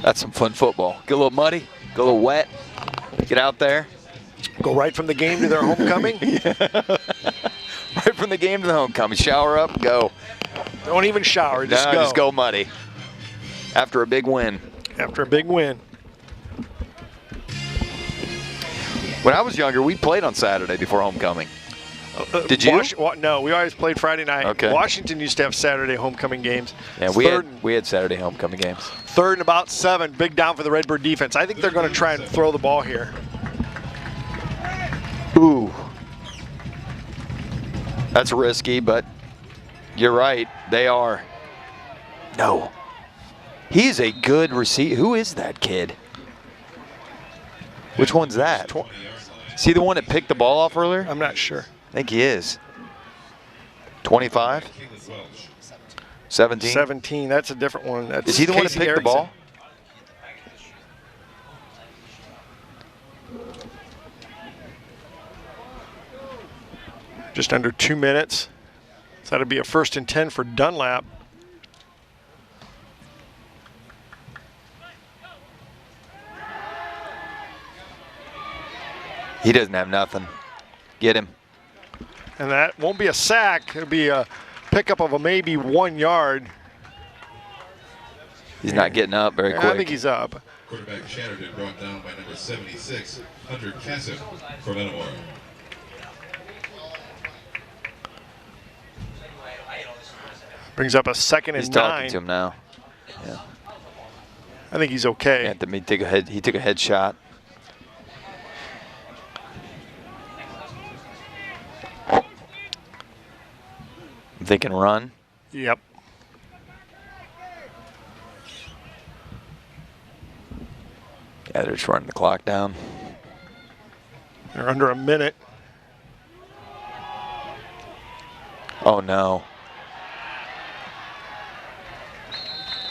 Speaker 2: that's some fun football. Get a little muddy, get a little wet, get out there.
Speaker 1: Go right from the game to their homecoming.
Speaker 2: Right from the game to the homecoming. Shower up, go.
Speaker 1: Don't even shower. Just go.
Speaker 2: Just go muddy. After a big win.
Speaker 1: After a big win.
Speaker 2: When I was younger, we played on Saturday before homecoming. Did you?
Speaker 1: No, we always played Friday night.
Speaker 2: Okay.
Speaker 1: Washington used to have Saturday homecoming games.
Speaker 2: Yeah, we had Saturday homecoming games.
Speaker 1: 3rd and about 7. Big down for the Redbird defense. I think they're going to try and throw the ball here.
Speaker 2: Ooh. That's risky, but you're right. They are. No. He's a good receiver. Who is that kid? Which one's that? Is he the one that picked the ball off earlier?
Speaker 1: I'm not sure.
Speaker 2: I think he is. 25? 17?
Speaker 1: 17. That's a different one. That's
Speaker 2: Is he the one that
Speaker 1: Casey
Speaker 2: picked the ball?
Speaker 1: Just under 2 minutes. So that'll be a 1st and 10 for Dunlap.
Speaker 2: He doesn't have nothing. Get him.
Speaker 1: And that won't be a sack. It'll be a pickup of a maybe 1 yard.
Speaker 2: He's not getting up very quick.
Speaker 1: I think he's up.
Speaker 3: Quarterback Chatterton brought down by number 76, Hunter Cassett for Metamora.
Speaker 1: Brings up a 2nd and 9.
Speaker 2: He's talking to him now. Yeah.
Speaker 1: I think he's okay.
Speaker 2: Anthony he took a head shot. I'm thinking run.
Speaker 1: Yep.
Speaker 2: Yeah, they're just running the clock down.
Speaker 1: They're under a minute.
Speaker 2: Oh, no.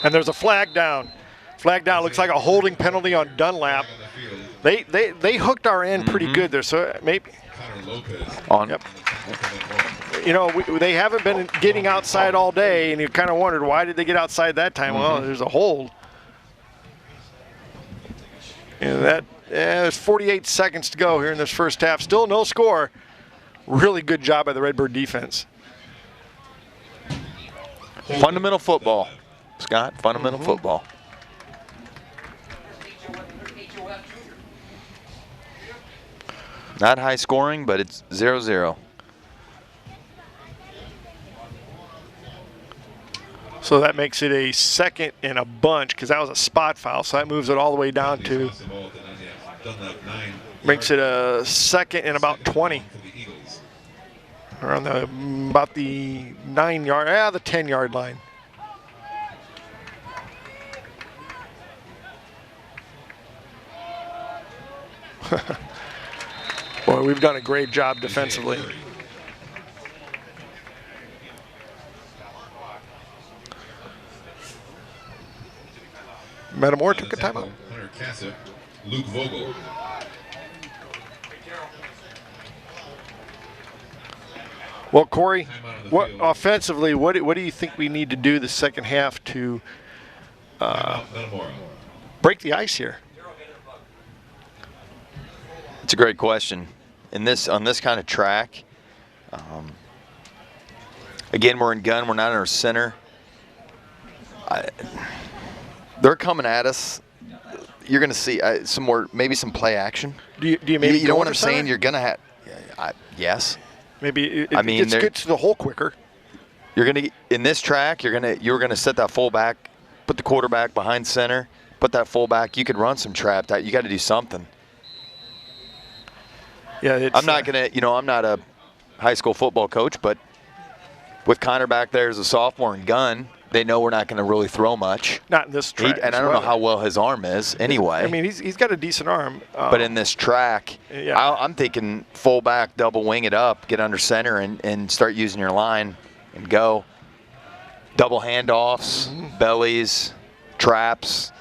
Speaker 1: And there's a flag down. Flag down. Looks like a holding penalty on Dunlap. They hooked our end pretty good there. So maybe.
Speaker 2: On.
Speaker 1: Yep. You know, they haven't been getting outside all day, and you kind of wondered why did they get outside that time? Well, there's a hold. And there's 48 seconds to go here in this first half. Still no score. Really good job by the Redbird defense.
Speaker 2: Fundamental football, Scott. Fundamental football. Not high scoring, but it's 0-0.
Speaker 1: So that makes it a 2nd and a bunch because that was a spot foul. So that moves it all the way down to, makes it a 2nd and about 20. Around about the 9 yard, the 10 yard line. Boy, we've done a great job defensively. Metamora took a timeout.
Speaker 3: Hunter Cassett, Luke Vogel.
Speaker 1: Well, Corey, offensively, what do you think we need to do the second half to break the ice here?
Speaker 2: It's a great question. On this kind of track, again, we're in gun. We're not in our center. They're coming at us. You're going to see some more, maybe some play action.
Speaker 1: Do you maybe
Speaker 2: you know what I'm saying? You're going to have, yes.
Speaker 1: Maybe it gets to the hole quicker.
Speaker 2: You're going to in this track. You're going to set that fullback, put the quarterback behind center, put that fullback. You could run some trap. You got to do something.
Speaker 1: Yeah,
Speaker 2: I'm not going to. I'm not a high school football coach, but with Connor back there as a sophomore and gun, they know we're not going to really throw much.
Speaker 1: Not in this track.
Speaker 2: And I don't know how well his arm is anyway.
Speaker 1: I mean, he's got a decent arm.
Speaker 2: But in this track,
Speaker 1: yeah.
Speaker 2: I'm thinking fullback, double wing it up, get under center, and start using your line and go. Double handoffs, bellies, traps.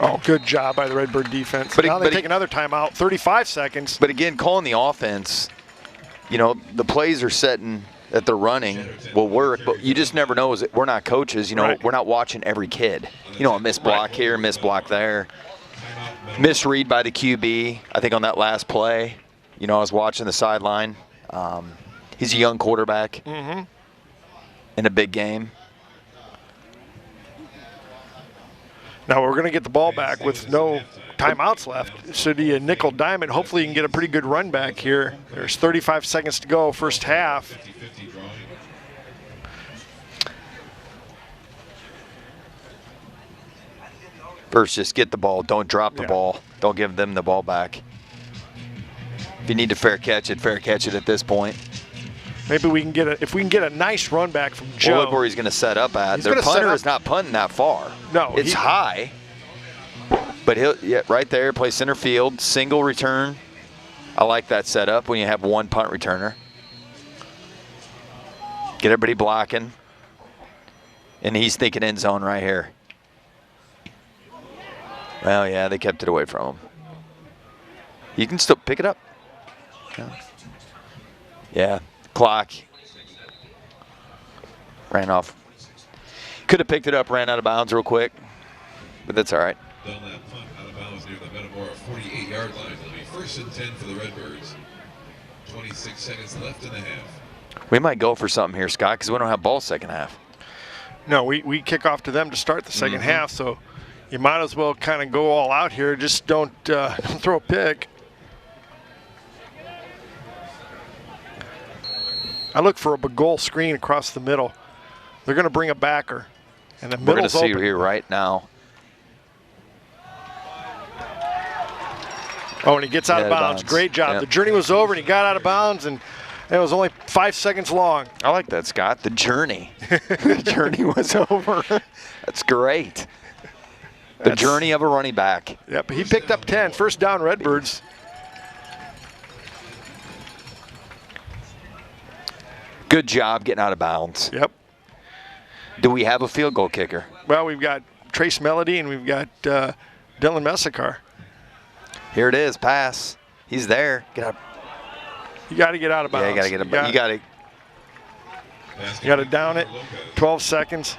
Speaker 1: Oh, good job by the Redbird defense.
Speaker 2: But
Speaker 1: now they take another timeout, 35 seconds.
Speaker 2: But again, calling the offense, you know, the plays are setting that they're running will work, but you just never know. We're not coaches, you know,
Speaker 1: Right.
Speaker 2: We're not watching every kid. You know, a miss block here, miss block there. Misread by the QB, I think on that last play. You know, I was watching the sideline. He's a young quarterback in a big game.
Speaker 1: Now we're going to get the ball back with no timeouts left. Should be a nickel diamond. Hopefully you can get a pretty good run back here. There's 35 seconds to go, first half.
Speaker 2: First, just get the ball. Don't drop the ball. Don't give them the ball back. If you need to fair catch it at this point.
Speaker 1: Maybe we can get if we can get a nice run back from Joe.
Speaker 2: Well, look where he's going to set up at.
Speaker 1: He's
Speaker 2: Their
Speaker 1: gonna set
Speaker 2: punter
Speaker 1: up-
Speaker 2: is not punting that far.
Speaker 1: No,
Speaker 2: it's high. But right there, play center field, single return. I like that setup when you have one punt returner. Get everybody blocking. And he's thinking end zone right here. Well, yeah, they kept it away from him. You can still pick it up. Yeah, clock. Ran off. Could have picked it up, ran out of bounds real quick. But that's all right.
Speaker 3: Dunlap punt out of bounds near the Metamora 48-yard line. It'll be 1st and 10 for the Redbirds. 26 seconds left in the half.
Speaker 2: We might go for something here, Scott, because we don't have ball second half.
Speaker 1: No, we kick off to them to start the second half, so you might as well kind of go all out here. Just don't throw a pick. I look for a goal screen across the middle. They're going to bring a backer, and the
Speaker 2: We're going to
Speaker 1: middle's
Speaker 2: see
Speaker 1: open.
Speaker 2: here right now.
Speaker 1: Oh, and he gets out of bounds. Great job.
Speaker 2: Yep.
Speaker 1: The journey was over, and he got out of bounds, and it was only 5 seconds long.
Speaker 2: I like that, Scott. The journey. The journey was over. That's great. The journey of a running back.
Speaker 1: Yep, he picked up 10. First down, Redbirds.
Speaker 2: Good job getting out of bounds.
Speaker 1: Yep.
Speaker 2: Do we have a field goal kicker?
Speaker 1: Well, we've got Trace Melody, and we've got Dylan Messicar.
Speaker 2: Here it is, pass. He's there. Get up.
Speaker 1: You got to get out of bounds.
Speaker 2: Yeah, you got to get up. You got to.
Speaker 1: You got to down it. 12 seconds.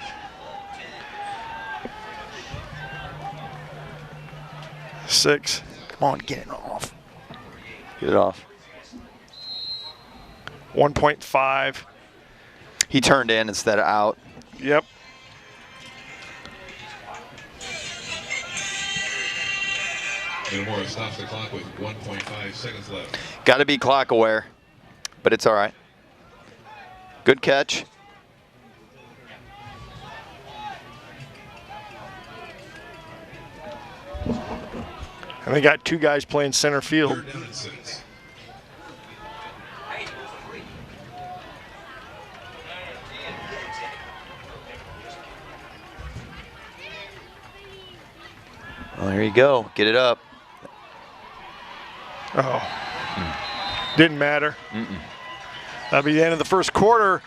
Speaker 1: Six.
Speaker 2: Come on, get it off. Get it off.
Speaker 1: 1.5.
Speaker 2: He turned in instead of out.
Speaker 1: Yep.
Speaker 3: Metamora stops the clock with 1.5 seconds left.
Speaker 2: Got to be clock aware, but it's all right. Good catch.
Speaker 1: And they got two guys playing center field.
Speaker 3: 3rd down and 6.
Speaker 2: Well, there you go. Get it up.
Speaker 1: Oh. Didn't matter. That'll be the end of the first quarter.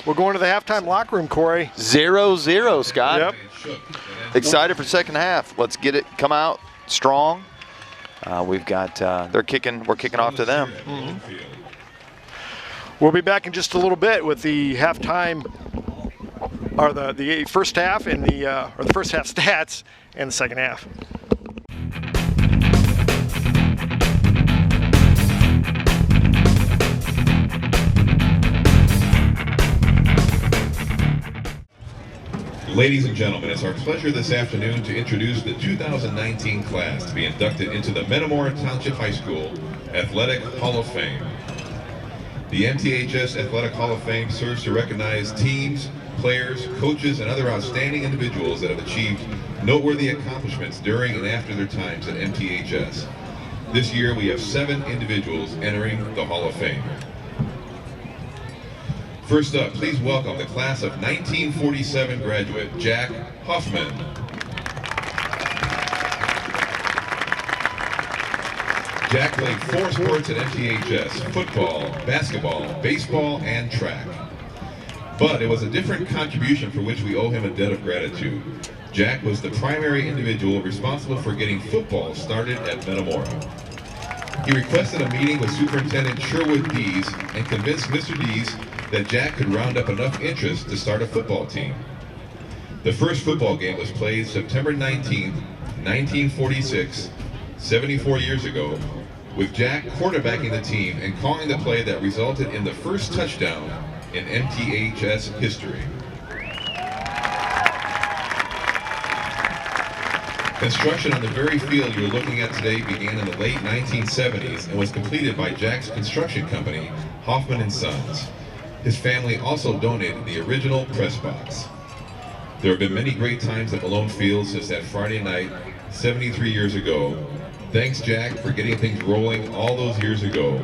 Speaker 1: We're going to the halftime locker room, Corey.
Speaker 2: 0-0, Scott.
Speaker 1: Yep.
Speaker 2: Excited for second half. Let's get it. Come out strong. We've got. We're kicking off to them.
Speaker 1: We'll be back in just a little bit with the halftime, or the first half and or the first half stats and the second half.
Speaker 3: Ladies and gentlemen, it's our pleasure this afternoon to introduce the 2019 class to be inducted into the Metamora Township High School Athletic Hall of Fame. The MTHS Athletic Hall of Fame serves to recognize teams, players, coaches, and other outstanding individuals that have achieved noteworthy accomplishments during and after their times at MTHS. This year we have 7 individuals entering the Hall of Fame. First up, please welcome the class of 1947 graduate, Jack Hoffman. Jack played 4 sports at MTHS: football, basketball, baseball, and track. But it was a different contribution for which we owe him a debt of gratitude. Jack was the primary individual responsible for getting football started at Metamora. He requested a meeting with Superintendent Sherwood Dees and convinced Mr. Dees that Jack could round up enough interest to start a football team. The first football game was played September 19, 1946, 74 years ago, with Jack quarterbacking the team and calling the play that resulted in the first touchdown in MTHS history. Construction on the very field you're looking at today began in the late 1970s and was completed by Jack's construction company, Hoffman & Sons. His family also donated the original press box. There have been many great times at Malone Field since that Friday night, 73 years ago. Thanks, Jack, for getting things rolling all those years ago.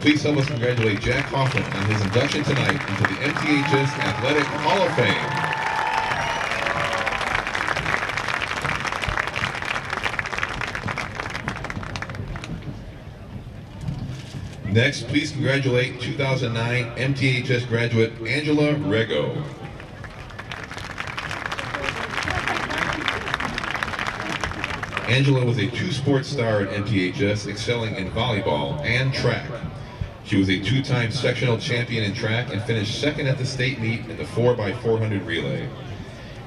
Speaker 3: Please help us congratulate Jack Hoffman on his induction tonight into the MTHS Athletic Hall of Fame. Next, please congratulate 2009 MTHS graduate Angela Rego. Angela was a two-sport star at MTHS, excelling in volleyball and track. She was a two-time sectional champion in track and finished second at the state meet in the 4x400 relay.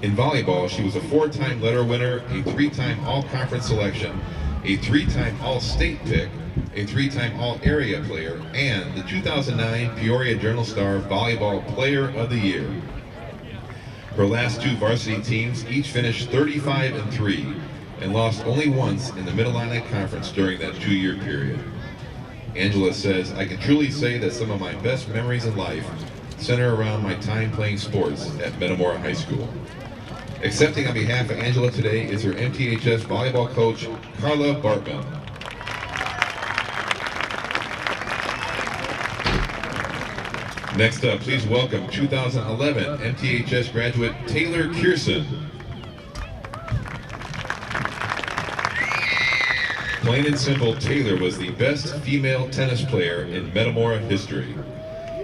Speaker 3: In volleyball, she was a four-time letter winner, a three-time all-conference selection, a three-time all-state pick, a three-time all-area player, and the 2009 Peoria Journal-Star Volleyball Player of the Year. Her last two varsity teams each finished 35-3 and lost only once in the Mid-Atlantic Conference during that two-year period. Angela says, "I can truly say that some of my best memories in life center around my time playing sports at Metamora High School." Accepting on behalf of Angela today is her MTHS volleyball coach, Carla Bartman. Next up, please welcome 2011 MTHS graduate Taylor Kierson. Plain and simple, Taylor was the best female tennis player in Metamora history.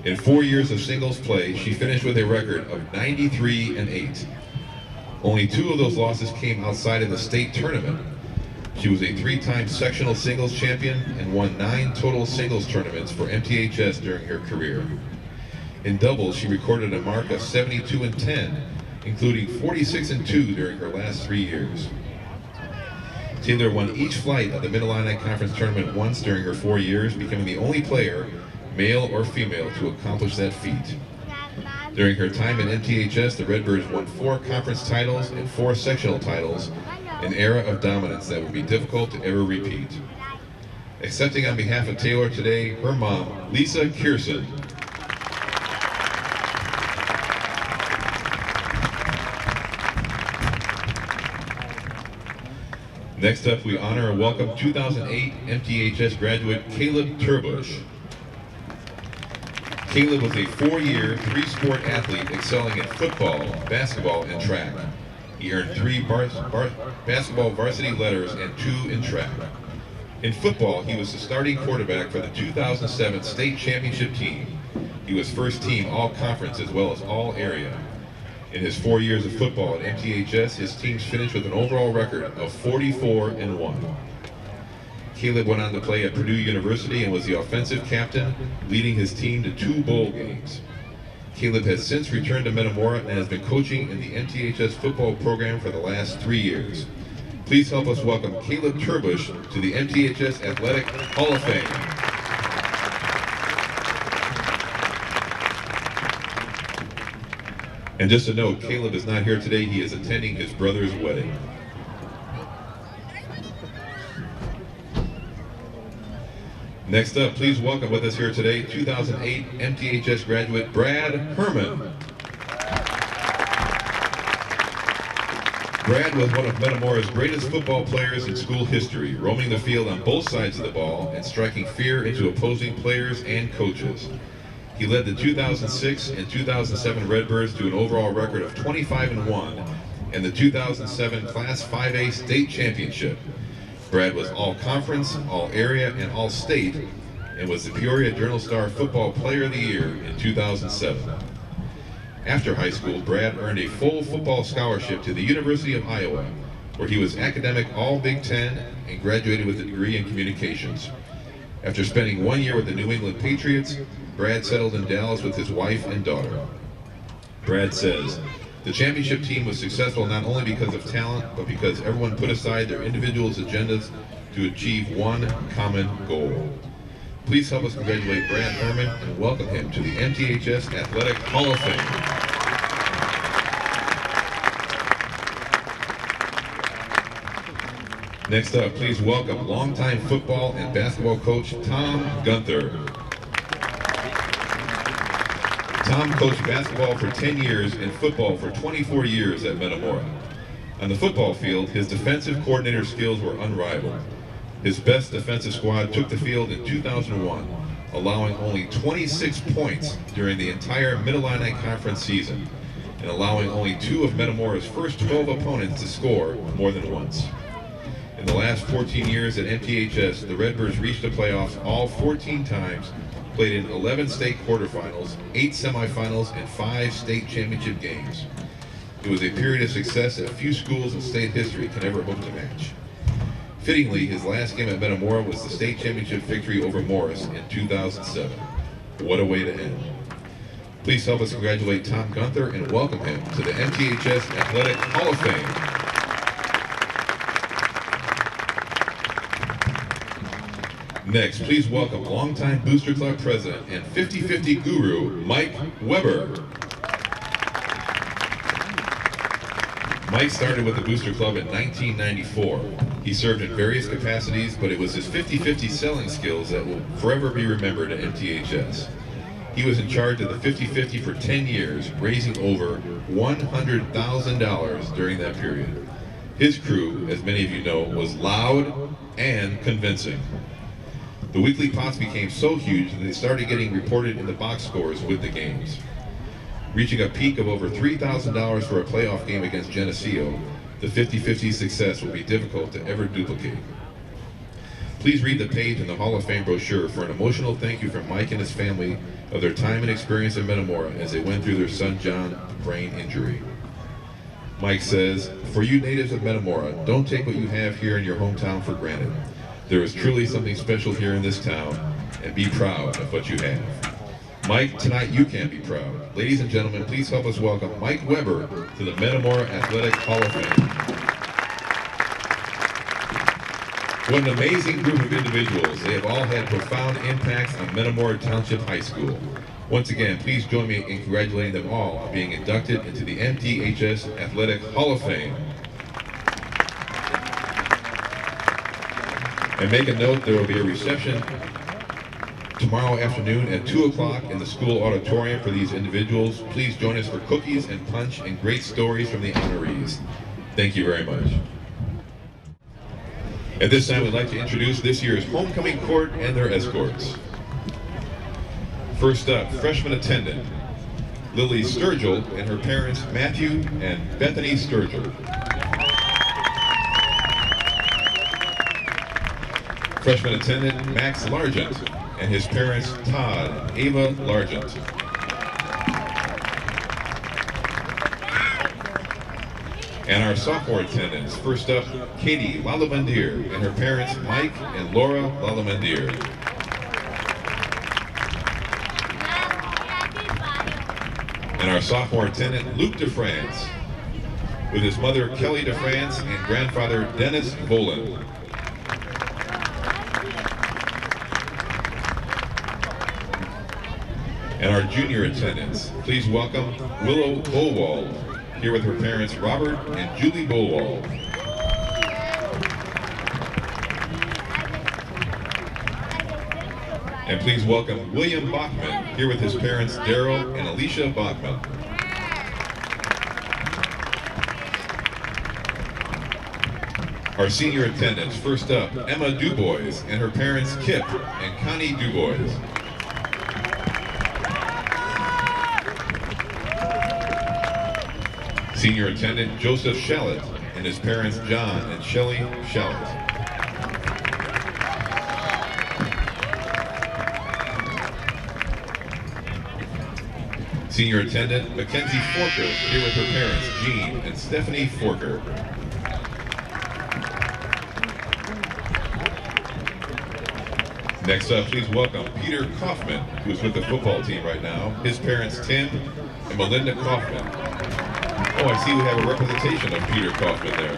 Speaker 3: In 4 years of singles play, she finished with a record of 93-8. Only two of those losses came outside of the state tournament. She was a three-time sectional singles champion and won 9 total singles tournaments for MTHS during her career. In doubles, she recorded a mark of 72-10, including 46-2 during her last 3 years. Taylor won each flight of the Mid-Atlantic Conference Tournament once during her 4 years, becoming the only player, male or female, to accomplish that feat. During her time at MTHS, the Redbirds won 4 conference titles and 4 sectional titles, an era of dominance that would be difficult to ever repeat. Accepting on behalf of Taylor today, her mom, Lisa Kierson. Next up, we honor and welcome 2008 MTHS graduate Caleb Turbush. Caleb was a 4-year, 3-sport athlete excelling in football, basketball, and track. He earned 3 basketball varsity letters and 2 in track. In football, he was the starting quarterback for the 2007 state championship team. He was first team all-conference as well as all-area. In his 4 years of football at MTHS, his teams finished with an overall record of 44-1. Caleb went on to play at Purdue University and was the offensive captain, leading his team to 2 bowl games. Caleb has since returned to Metamora and has been coaching in the MTHS football program for the last 3 years. Please help us welcome Caleb Turbush to the MTHS Athletic Hall of Fame. And just a note, Caleb is not here today. He is attending his brother's wedding. Next up, please welcome with us here today, 2008 MTHS graduate Brad Herman. Brad was one of Metamora's greatest football players in school history, roaming the field on both sides of the ball and striking fear into opposing players and coaches. He led the 2006 and 2007 Redbirds to an overall record of 25-1 and the 2007 Class 5A state championship. Brad was all-conference, all-area, and all-state, and was the Peoria Journal-Star Football Player of the Year in 2007. After high school, Brad earned a full football scholarship to the University of Iowa, where he was academic All-Big Ten and graduated with a degree in communications. After spending 1 year with the New England Patriots, Brad settled in Dallas with his wife and daughter. Brad says, "The championship team was successful not only because of talent, but because everyone put aside their individual agendas to achieve one common goal." Please help us congratulate Brad Herman and welcome him to the MTHS Athletic Hall of Fame. Next up, please welcome longtime football and basketball coach Tom Gunther. Tom coached basketball for 10 years and football for 24 years at Metamora. On the football field, his defensive coordinator skills were unrivaled. His best defensive squad took the field in 2001, allowing only 26 points during the entire Mid-Illini Conference season, and allowing only 2 of Metamora's first 12 opponents to score more than once. In the last 14 years at MTHS, the Redbirds reached the playoffs all 14 times, played in 11 state quarterfinals, 8 semifinals, and 5 state championship games. It was a period of success that few schools in state history can ever hope to match. Fittingly, his last game at Metamora was the state championship victory over Morris in 2007. What a way to end. Please help us congratulate Tom Gunther and welcome him to the MTHS Athletic Hall of Fame. Next, please welcome longtime Booster Club president and 50-50 guru, Mike Weber. Mike started with the Booster Club in 1994. He served in various capacities, but it was his 50-50 selling skills that will forever be remembered at MTHS. He was in charge of the 50-50 for 10 years, raising over $100,000 during that period. His crew, as many of you know, was loud and convincing. The weekly pots became so huge that they started getting reported in the box scores with the games. Reaching a peak of over $3,000 for a playoff game against Geneseo, the 50-50 success will be difficult to ever duplicate. Please read the page in the Hall of Fame brochure for an emotional thank you from Mike and his family of their time and experience in Metamora as they went through their son John's brain injury. Mike says, "For you natives of Metamora, don't take what you have here in your hometown for granted. There is truly something special here in this town, and be proud of what you have." Mike, tonight you can be proud. Ladies and gentlemen, please help us welcome Mike Weber to the Metamora Athletic Hall of Fame. What an amazing group of individuals. They have all had profound impacts on Metamora Township High School. Once again, please join me in congratulating them all on being inducted into the MTHS Athletic Hall of Fame. And make a note, there will be a reception tomorrow afternoon at 2 o'clock in the school auditorium for these individuals. Please join us for cookies and punch and great stories from the honorees. Thank you very much. At this time, we'd like to introduce this year's homecoming court and their escorts. First up, freshman attendant, Lily Sturgill and her parents Matthew and Bethany Sturgill. Freshman attendant Max Largent and his parents Todd and Ava Largent. And our sophomore attendants, first up, Katie Lalamandir and her parents Mike and Laura Lalamandir. And our sophomore attendant, Luke DeFrance, with his mother Kelly DeFrance and grandfather Dennis Volan. And our junior attendants, please welcome Willow Bowald, here with her parents Robert and Julie Bowald. And please welcome William Bachman, here with his parents Daryl and Alicia Bachman. Our senior attendants, first up, Emma Dubois and her parents Kip and Connie Dubois. Senior attendant Joseph Shallett and his parents John and Shelley Shallett. Senior attendant Mackenzie Forker, here with her parents, Jean and Stephanie Forker. Next up, please welcome Peter Kaufman, who is with the football team right now. His parents, Tim and Melinda Kaufman. Oh, I see we have a representation of Peter Kaufman there.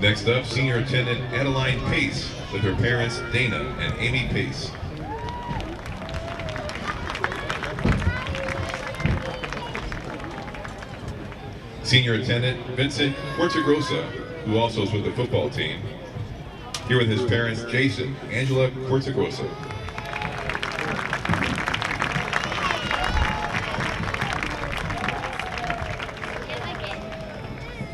Speaker 3: Next up, senior attendant Adeline Pace, with her parents, Dana and Amy Pace. Senior attendant Vincent Quartagrosa, who also is with the football team, here with his parents Jason, Angela Quartagrosa.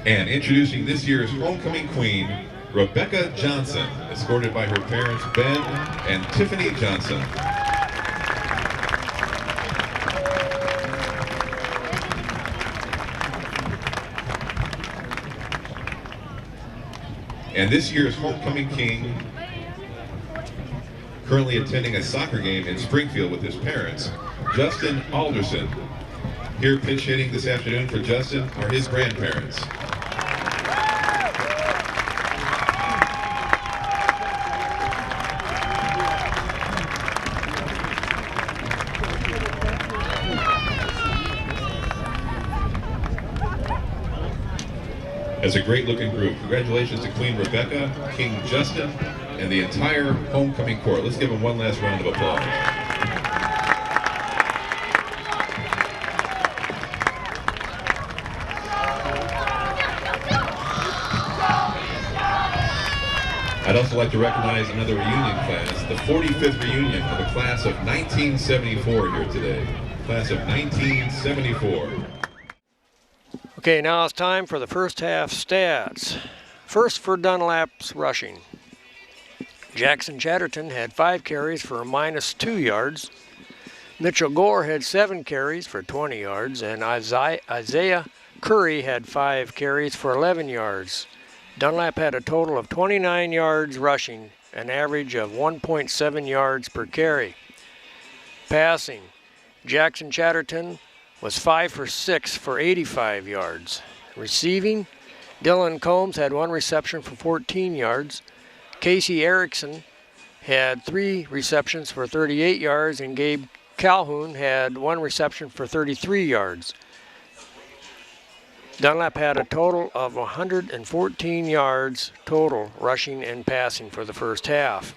Speaker 3: And introducing this year's homecoming queen, Rebecca Johnson, escorted by her parents Ben and Tiffany Johnson. And this year's homecoming king, currently attending a soccer game in Springfield with his parents, Justin Alderson. Here pitch hitting this afternoon for Justin are his grandparents. It's a great looking group. Congratulations to Queen Rebecca, King Justin, and the entire homecoming court. Let's give them one last round of applause. I'd also like to recognize another reunion class, the 45th reunion of the class of 1974 here today. Class of 1974.
Speaker 5: Okay, now it's time for the first half stats. First for Dunlap's rushing. Jackson Chatterton had 5 carries for a -2 yards. Mitchell Gore had 7 carries for 20 yards, and Isaiah Curry had 5 carries for 11 yards. Dunlap had a total of 29 yards rushing, an average of 1.7 yards per carry. Passing, Jackson Chatterton was 5 for 6 for 85 yards. Receiving, Dylan Combs had 1 reception for 14 yards. Casey Erickson had 3 receptions for 38 yards, and Gabe Calhoun had 1 reception for 33 yards. Dunlap had a total of 114 yards total rushing and passing for the first half.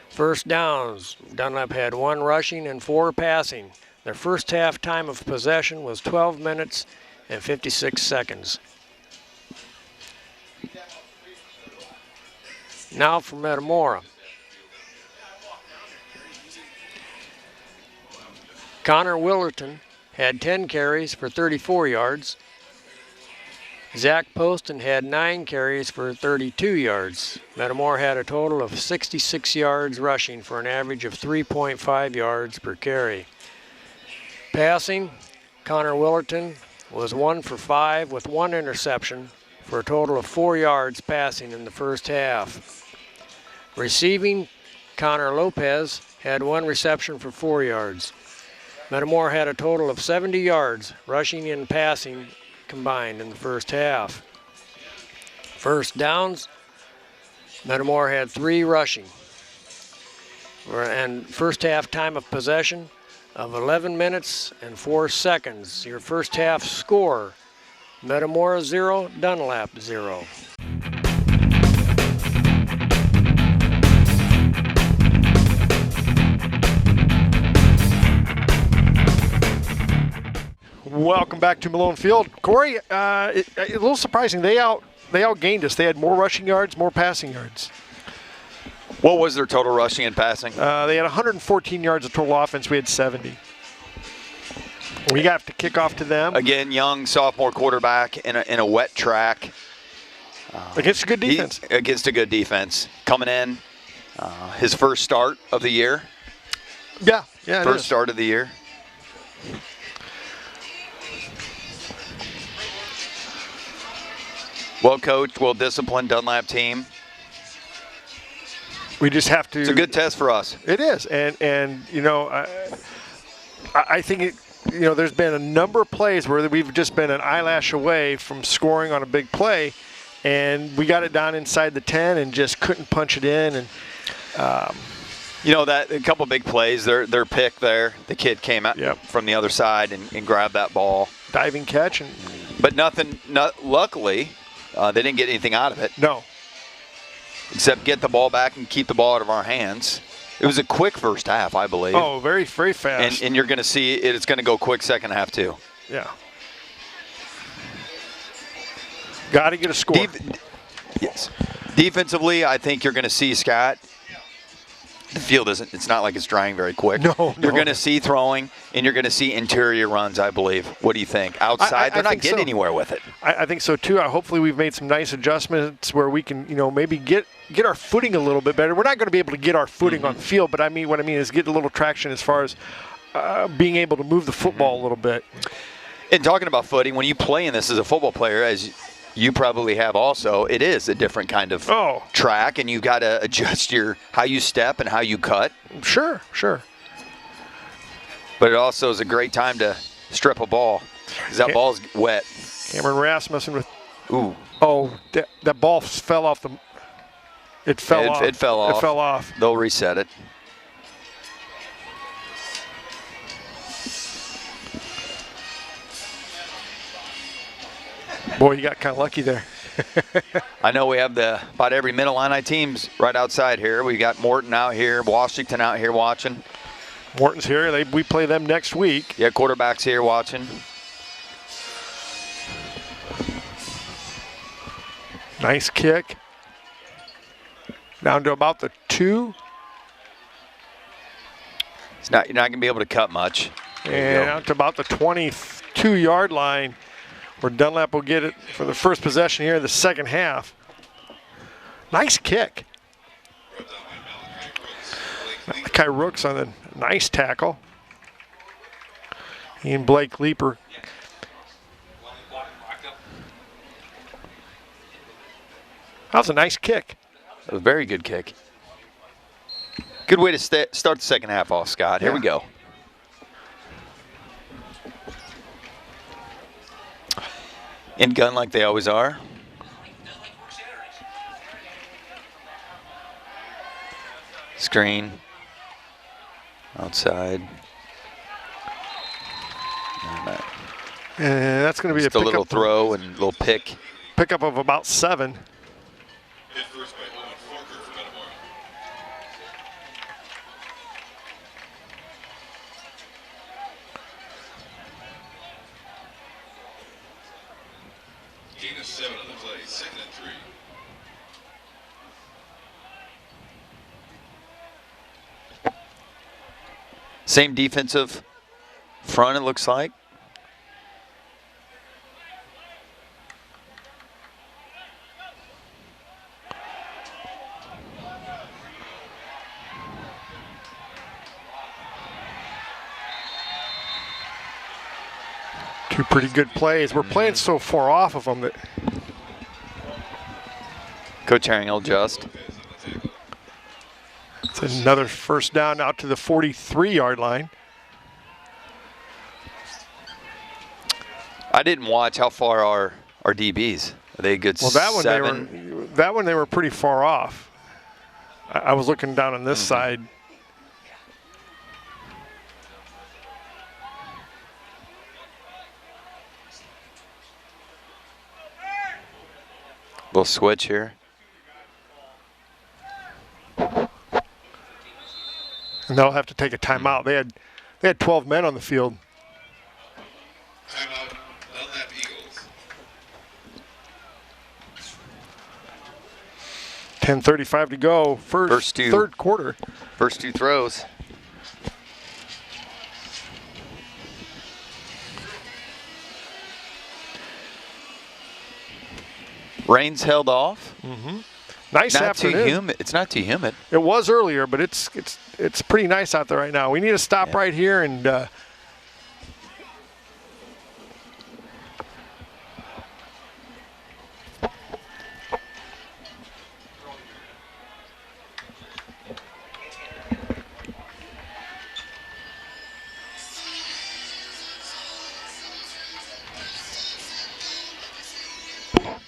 Speaker 5: First downs, Dunlap had 1 rushing and 4 passing. Their first half time of possession was 12 minutes and 56 seconds. Now for Metamora. Connor Willerton had 10 carries for 34 yards. Zach Poston had 9 carries for 32 yards. Metamora had a total of 66 yards rushing for an average of 3.5 yards per carry. Passing, Connor Willerton was 1 for 5 with 1 interception for a total of 4 yards passing in the first half. Receiving, Connor Lopez had 1 reception for 4 yards. Metamora had a total of 70 yards rushing and passing combined in the first half. First downs, Metamora had 3 rushing. And first half time of possession of 11 minutes and 4 seconds. Your first half score, Metamora 0, Dunlap 0.
Speaker 1: Welcome back to Malone Field. Corey, a little surprising. They outgained us. They had more rushing yards, more passing yards.
Speaker 2: What was their total rushing and passing?
Speaker 1: They had 114 yards of total offense. We had 70. We got to kick off to them.
Speaker 2: Again, young sophomore quarterback in a wet track.
Speaker 1: Against a good defense.
Speaker 2: Against a good defense. Coming in, his first start of the year.
Speaker 1: Yeah,
Speaker 2: First start of the year. Well coached, well disciplined Dunlap team.
Speaker 1: We just have to.
Speaker 2: It's a good test for us.
Speaker 1: It is, and you know, I think it. You know, there's been a number of plays where we've just been an eyelash away from scoring on a big play, and we got it down inside the 10 and just couldn't punch it in. And
Speaker 2: you know, that a couple big plays, their pick there, the kid came out from the other side and grabbed that ball.
Speaker 1: Diving catch.
Speaker 2: But luckily, they didn't get anything out of it.
Speaker 1: No.
Speaker 2: Except get the ball back and keep the ball out of our hands. It was a quick first half, I believe.
Speaker 1: Oh, very, very fast.
Speaker 2: And you're going to see it's going to go quick second half, too.
Speaker 1: Yeah. Got to get a score.
Speaker 2: Yes. Defensively, I think you're going to see Scott. The field isn't, it's not like it's drying very quick.
Speaker 1: No.
Speaker 2: You're going to see throwing, and you're going to see interior runs, I believe. What do you think? Outside, they're not getting anywhere with it.
Speaker 1: I think so, too. Hopefully we've made some nice adjustments where we can, you know, maybe get our footing a little bit better. We're not going to be able to get our footing on the field, but what I mean is get a little traction as far as being able to move the football a little bit.
Speaker 2: And talking about footing, when you play in this as a football player, as you probably have also, it is a different kind of track, and you got to adjust how you step and how you cut.
Speaker 1: Sure.
Speaker 2: But it also is a great time to strip a ball because that ball's wet.
Speaker 1: Cameron Rasmussen with.
Speaker 2: Ooh.
Speaker 1: Oh, that ball fell off the. It fell off.
Speaker 2: It fell off.
Speaker 1: It fell off.
Speaker 2: They'll reset it.
Speaker 1: Boy, you got kind of lucky there.
Speaker 2: I know we have about every Mid-Illini teams right outside here. We got Morton out here, Washington out here watching.
Speaker 1: Morton's here. We play them next week.
Speaker 2: Yeah, quarterback's here watching.
Speaker 1: Nice kick. Down to about the 2.
Speaker 2: You're not going to be able to cut much.
Speaker 1: And out to about the 22-yard line, where Dunlap will get it for the first possession here in the second half. Nice kick. Kai Rooks on a nice tackle. He and Blake Leeper. That was a nice kick.
Speaker 2: That was a very good kick. Good way to start the second half off, Scott. Here we go. In gun like they always are. Screen. Outside.
Speaker 1: And that's going to be
Speaker 2: just a little throw and a little pick.
Speaker 1: Pickup of about 7.
Speaker 3: Hit first by Owen Forker for Metamora. Gain of 7 on the play, 2nd and 3.
Speaker 2: Same defensive front, it looks like.
Speaker 1: Two pretty good plays. We're playing so far off of them that.
Speaker 2: Coach Herring will adjust.
Speaker 1: It's another first down out to the 43-yard line.
Speaker 2: I didn't watch how far are our DBs. Are they a good 7?
Speaker 1: That one they were pretty far off. I was looking down on this side.
Speaker 2: Little switch here.
Speaker 1: And they'll have to take a timeout. They had 12 men on the field.
Speaker 3: Timeout, Dunlap Eagles.
Speaker 1: 10:35 to go. Third quarter.
Speaker 2: First 2 throws. Rain's held off.
Speaker 1: Nice
Speaker 2: not
Speaker 1: afternoon.
Speaker 2: Too humid. It's not too humid.
Speaker 1: It was earlier, but it's pretty nice out there right now. We need to stop right here and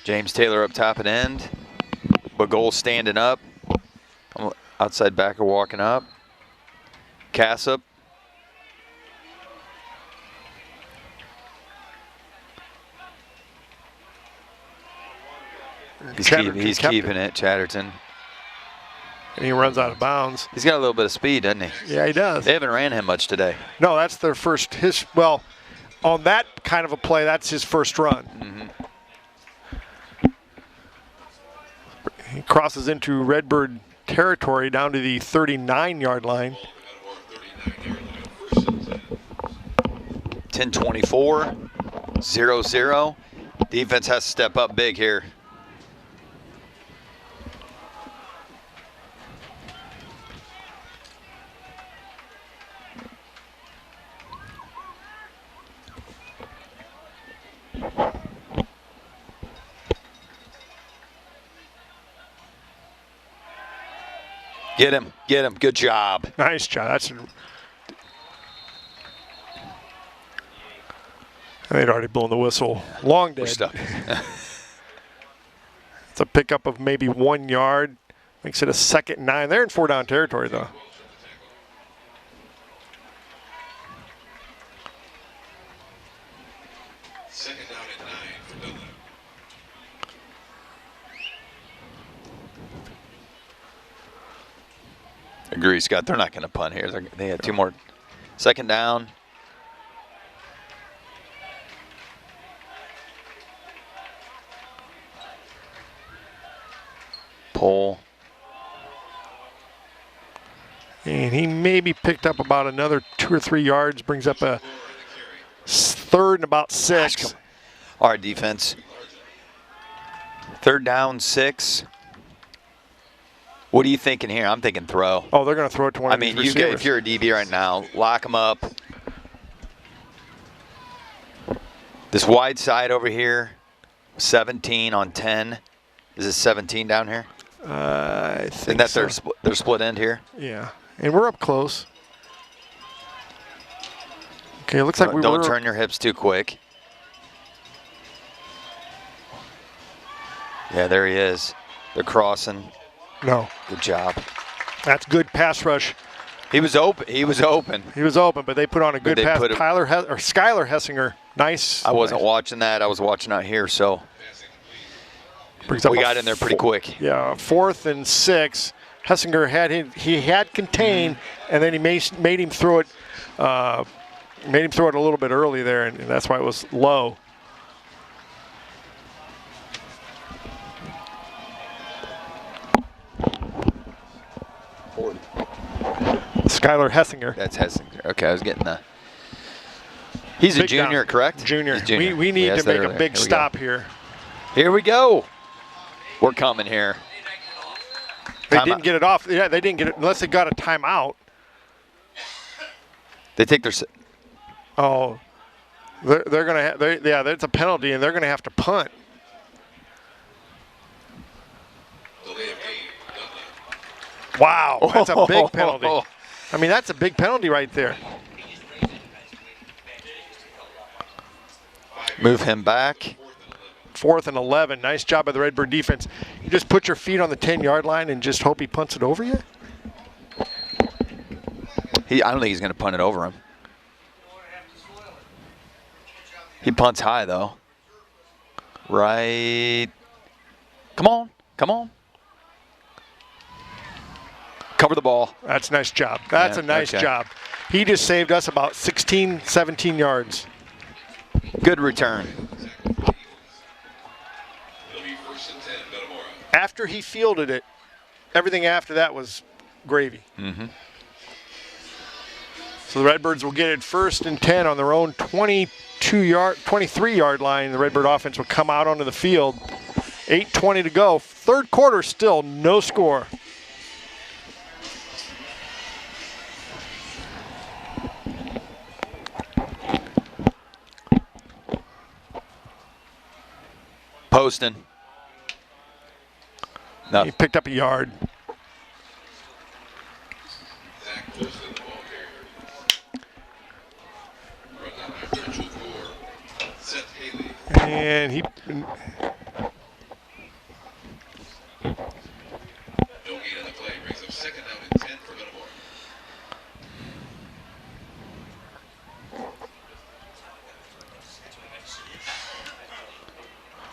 Speaker 2: James Taylor up top and end. Bagol standing up. Outside backer walking up. Cassup. He's keeping it, Chatterton.
Speaker 1: And he runs out of bounds.
Speaker 2: He's got a little bit of speed, doesn't he?
Speaker 1: Yeah, he does.
Speaker 2: They haven't ran him much today.
Speaker 1: No, that's their first. Well, on that kind of a play, that's his first run. He crosses into Redbird territory down to the 39-yard line.
Speaker 2: 10-24, 0-0. Defense has to step up big here. Get him, good job.
Speaker 1: Nice job. They'd already blown the whistle. Long dead.
Speaker 2: We're stuck.
Speaker 1: It's a pickup of maybe 1 yard. Makes it a 2nd and 9. They're in 4-down territory, though.
Speaker 3: Second down at 9 for Dunlap.
Speaker 2: Agree, Scott. They're not going to punt here. They had 2 more. 2nd down. Pull.
Speaker 1: And he maybe picked up about another 2 or 3 yards, brings up a 3rd and about 6.
Speaker 2: All right, defense. 3rd down, 6. What are you thinking here? I'm thinking throw.
Speaker 1: Oh, they're going to throw it to one
Speaker 2: I
Speaker 1: of these
Speaker 2: mean,
Speaker 1: receivers.
Speaker 2: if you're a DB right now, lock them up. This wide side over here, 17 on 10. Is it 17 down here?
Speaker 1: I think
Speaker 2: Isn't that
Speaker 1: so.
Speaker 2: their split end here?
Speaker 1: Yeah, and we're up close. Okay, it looks like
Speaker 2: Don't turn your hips too quick. Yeah, there he is. They're crossing.
Speaker 1: No.
Speaker 2: Good job.
Speaker 1: That's good pass rush.
Speaker 2: He was open. He was open.
Speaker 1: He was open, but they put on a good
Speaker 2: they
Speaker 1: pass.
Speaker 2: put him-
Speaker 1: Skylar Hessinger, nice.
Speaker 2: I wasn't watching that. I was watching out here, so
Speaker 1: Brings up
Speaker 2: we
Speaker 1: a
Speaker 2: got in there pretty quick.
Speaker 1: Yeah, 4th and 6. Hessinger had contained, and then he made him throw it. Made him throw it a little bit early there, and that's why it was low. Skylar Hessinger.
Speaker 2: That's Hessinger. Okay, I was getting the. He's a
Speaker 1: Big
Speaker 2: junior,
Speaker 1: down.
Speaker 2: correct?
Speaker 1: Junior.
Speaker 2: He's junior.
Speaker 1: We need to make a big stop here.
Speaker 2: Here we go. We're coming here.
Speaker 1: They didn't get it off. Yeah, they didn't get it unless they got a timeout.
Speaker 2: They take their.
Speaker 1: Oh, they're gonna. Yeah, that's a penalty, and they're gonna have to punt.
Speaker 3: Delay of game. Dunlap.
Speaker 1: Wow, that's a big penalty. I mean, that's a big penalty right there.
Speaker 2: Move him back.
Speaker 1: 4th and 11. Nice job by the Redbird defense. You just put your feet on the 10-yard line and just hope he punts it over you?
Speaker 2: I don't think he's going to punt it over him. He punts high, though. Right. Come on. Come on. Cover the ball.
Speaker 1: That's a nice job. That's a nice job. He just saved us about 16, 17 yards.
Speaker 2: Good return.
Speaker 3: It'll be 1st and 10, Metamora.
Speaker 1: After he fielded it, everything after that was gravy. So the Redbirds will get it 1st and 10 on their own 23-yard line. The Redbird offense will come out onto the field. 8:20 to go. 3rd quarter, still no score.
Speaker 2: Poston. No.
Speaker 1: He picked up a yard.
Speaker 3: Zach Poston, the ball carrier. Run down by 32-4. Seth Haley.
Speaker 1: And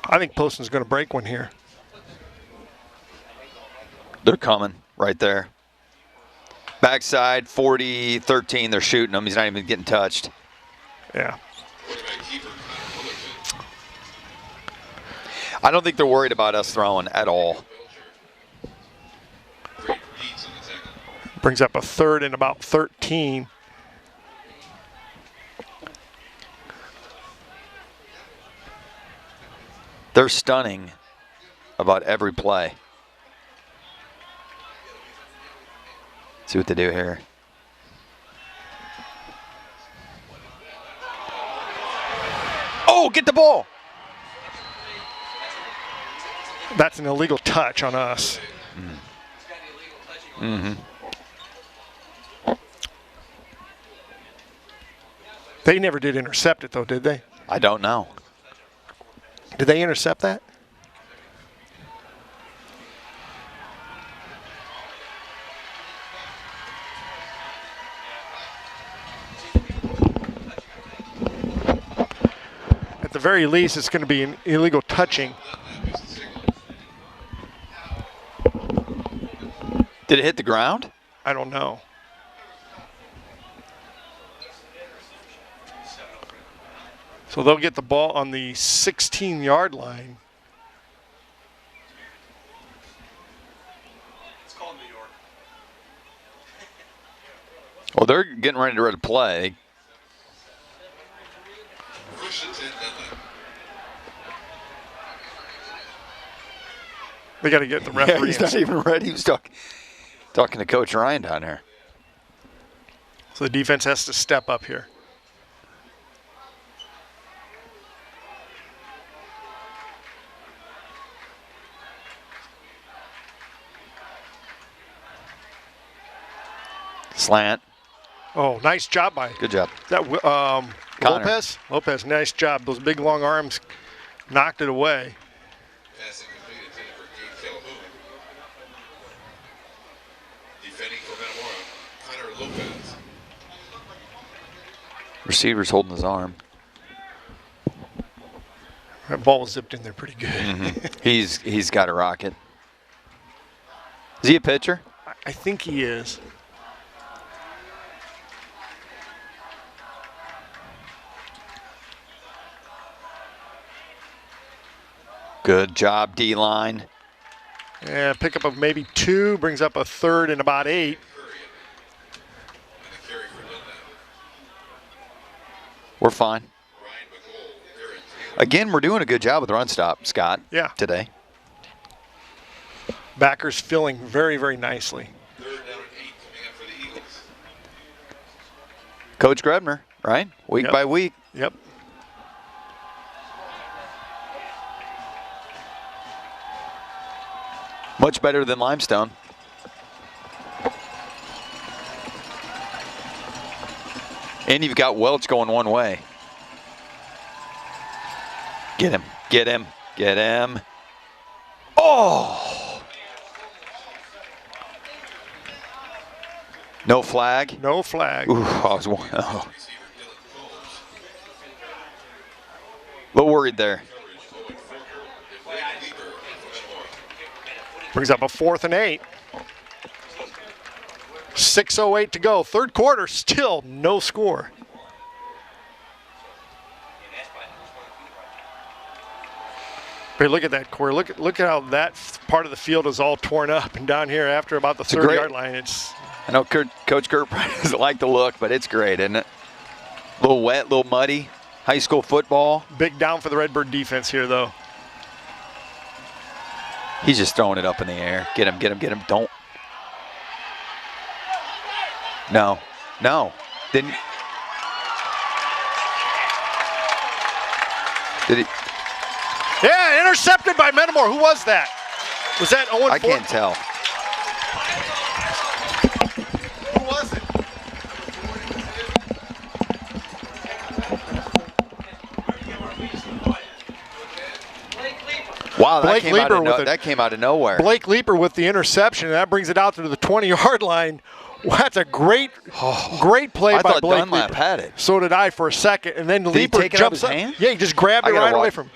Speaker 1: I think Poston's going to break one here.
Speaker 2: They're coming right there. Backside, 40-13. They're shooting him. He's not even getting touched.
Speaker 1: Yeah.
Speaker 2: I don't think they're worried about us throwing at all.
Speaker 1: Brings up a third and about 13.
Speaker 2: They're stunning about every play. See what they do here. Oh, get the ball.
Speaker 1: That's an illegal touch on us.
Speaker 2: Mm-hmm.
Speaker 1: They never did intercept it, though, did they?
Speaker 2: I don't know.
Speaker 1: Did they intercept that? At the very least, it's going to be an illegal touching.
Speaker 2: Did it hit the ground?
Speaker 1: I don't know. So they'll get the ball on the 16-yard line.
Speaker 4: It's called New York.
Speaker 2: Well, they're getting ready to play.
Speaker 1: They got to get the
Speaker 2: Yeah,
Speaker 1: referee.
Speaker 2: he's not even ready. He was talking to Coach Ryan down here.
Speaker 1: So the defense has to step up here.
Speaker 2: Slant.
Speaker 1: Oh, nice job by
Speaker 2: Good job.
Speaker 1: that
Speaker 2: Connor.
Speaker 1: Lopez. Lopez, nice job. Those big long arms knocked it away.
Speaker 3: Passing complete intended for Gabe Calhoun. Defending for Metamora, Connor Lopez.
Speaker 2: Receiver's holding his arm.
Speaker 1: That ball was zipped in there pretty good.
Speaker 2: Mm-hmm. He's got a rocket. Is he a pitcher?
Speaker 1: I think he is.
Speaker 2: Good job, D-line.
Speaker 1: Yeah, pickup of maybe 2, brings up a third and about 8.
Speaker 2: We're fine. Again, we're doing a good job with the run stop, Scott.
Speaker 1: Yeah.
Speaker 2: Today.
Speaker 1: Backers filling very, very nicely.
Speaker 3: Third down and 8 coming up for the Eagles.
Speaker 2: Coach Grebner, right? Week
Speaker 1: Yep.
Speaker 2: by week.
Speaker 1: Yep.
Speaker 2: Much better than Limestone. And you've got Welch going one way. Get him. Get him. Get him. Oh! No flag.
Speaker 1: No flag.
Speaker 2: Ooh, I was a little worried there.
Speaker 1: Brings up a 4th and 8. 6:08 to go. Third quarter, still no score. But look at that, Corey. Look at how that part of the field is all torn up. And down here, after about the 30-yard line, it's.
Speaker 2: I know Coach Kurt doesn't like the look, but it's great, isn't it? A little wet, a little muddy. High school football.
Speaker 1: Big down for the Redbird defense here, though.
Speaker 2: He's just throwing it up in the air. Get him, get him, get him. Don't. No. No. Didn't. Did he?
Speaker 1: Yeah, intercepted by Metamora. Who was that? Was that Owen
Speaker 2: I
Speaker 1: Ford?
Speaker 2: can't tell.
Speaker 1: Who was it?
Speaker 2: Wow,
Speaker 1: Blake Leeper with
Speaker 2: that came out of nowhere.
Speaker 1: Blake Leeper with the interception, and that brings it out to the 20-yard line. Well, that's a great play
Speaker 2: I
Speaker 1: by
Speaker 2: thought
Speaker 1: Blake
Speaker 2: Dunlap
Speaker 1: Leeper.
Speaker 2: had it.
Speaker 1: So did I for a second, and then
Speaker 2: he
Speaker 1: Leeper
Speaker 2: take it out of
Speaker 1: jumps
Speaker 2: his
Speaker 1: up.
Speaker 2: hand?
Speaker 1: Yeah, he just grabbed
Speaker 2: I
Speaker 1: it
Speaker 2: gotta
Speaker 1: right away
Speaker 2: watch.
Speaker 1: from him.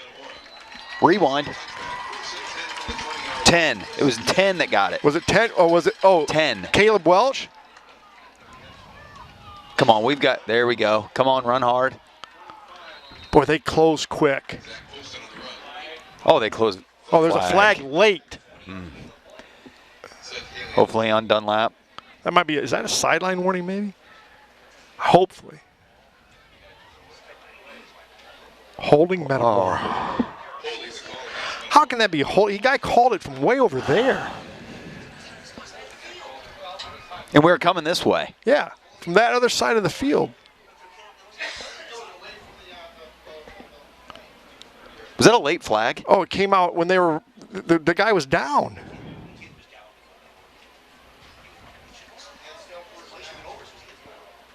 Speaker 2: Rewind. 10. It was 10 that got it.
Speaker 1: Was it 10? Or was it? Oh,
Speaker 2: 10.
Speaker 1: Caleb Welch?
Speaker 2: Come on, we've got, there we go. Come on, run hard.
Speaker 1: Boy, they closed quick.
Speaker 2: Oh, they closed.
Speaker 1: Oh, there's a flag late.
Speaker 2: Hopefully on Dunlap.
Speaker 1: That might be, is that a sideline warning maybe? Hopefully. Holding Metamora. How can that be holding? The guy called it from way over there.
Speaker 2: And we're coming this way.
Speaker 1: Yeah, from that other side of the field.
Speaker 2: Was that a late flag?
Speaker 1: Oh, it came out when they were, the guy was down.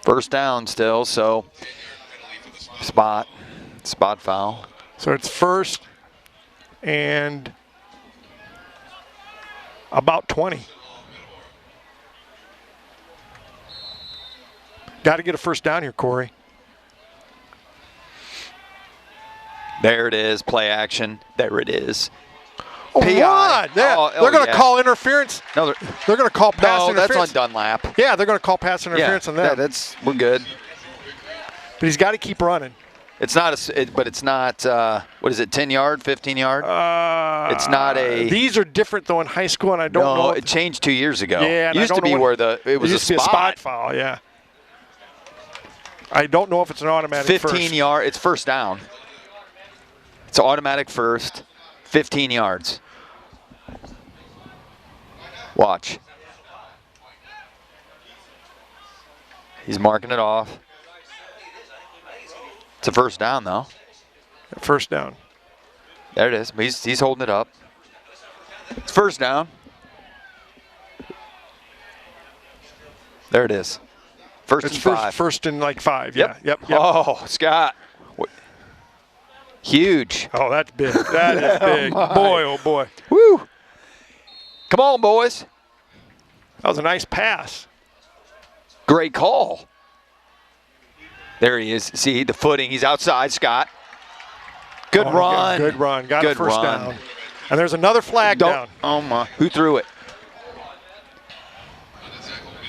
Speaker 2: First down still, so spot foul.
Speaker 1: So it's first and about 20. Got to get a first down here, Corey.
Speaker 2: There it is, play action. There it is.
Speaker 1: Oh,
Speaker 2: PI.
Speaker 1: run! Yeah.
Speaker 2: Oh,
Speaker 1: they're going to
Speaker 2: yeah.
Speaker 1: call interference.
Speaker 2: No,
Speaker 1: They're going to call pass
Speaker 2: that's
Speaker 1: interference.
Speaker 2: on Dunlap.
Speaker 1: Yeah, they're going to call pass interference on that.
Speaker 2: We're good.
Speaker 1: But he's got to keep running.
Speaker 2: It's not but it's not. What is it? 10 yard, 15 yard? It's not a.
Speaker 1: These are different though in high school, and I don't know.
Speaker 2: No, it changed 2 years ago.
Speaker 1: Yeah, and
Speaker 2: it used
Speaker 1: I
Speaker 2: to
Speaker 1: don't know
Speaker 2: be
Speaker 1: what-
Speaker 2: where it was
Speaker 1: used
Speaker 2: a
Speaker 1: to be a
Speaker 2: spot.
Speaker 1: spot foul. Yeah. I don't know if it's an automatic
Speaker 2: 15
Speaker 1: first.
Speaker 2: yard. It's first down. It's automatic first. 15 yards. Watch. He's marking it off. It's a first down, though.
Speaker 1: First down.
Speaker 2: There it is. He's holding it up. It's first down. There it is. First
Speaker 1: It's
Speaker 2: and
Speaker 1: first,
Speaker 2: 5.
Speaker 1: first and like 5.
Speaker 2: Yep.
Speaker 1: Yeah. Yep.
Speaker 2: Oh, Scott. Huge.
Speaker 1: Oh, that's big. That is big. Boy, oh boy.
Speaker 2: Woo. Come on, boys.
Speaker 1: That was a nice pass.
Speaker 2: Great call. There he is. See the footing. He's outside, Scott. Good run.
Speaker 1: Good run. Got
Speaker 2: Good
Speaker 1: a first
Speaker 2: run.
Speaker 1: down. And there's another flag down.
Speaker 2: Oh, my. Who threw it?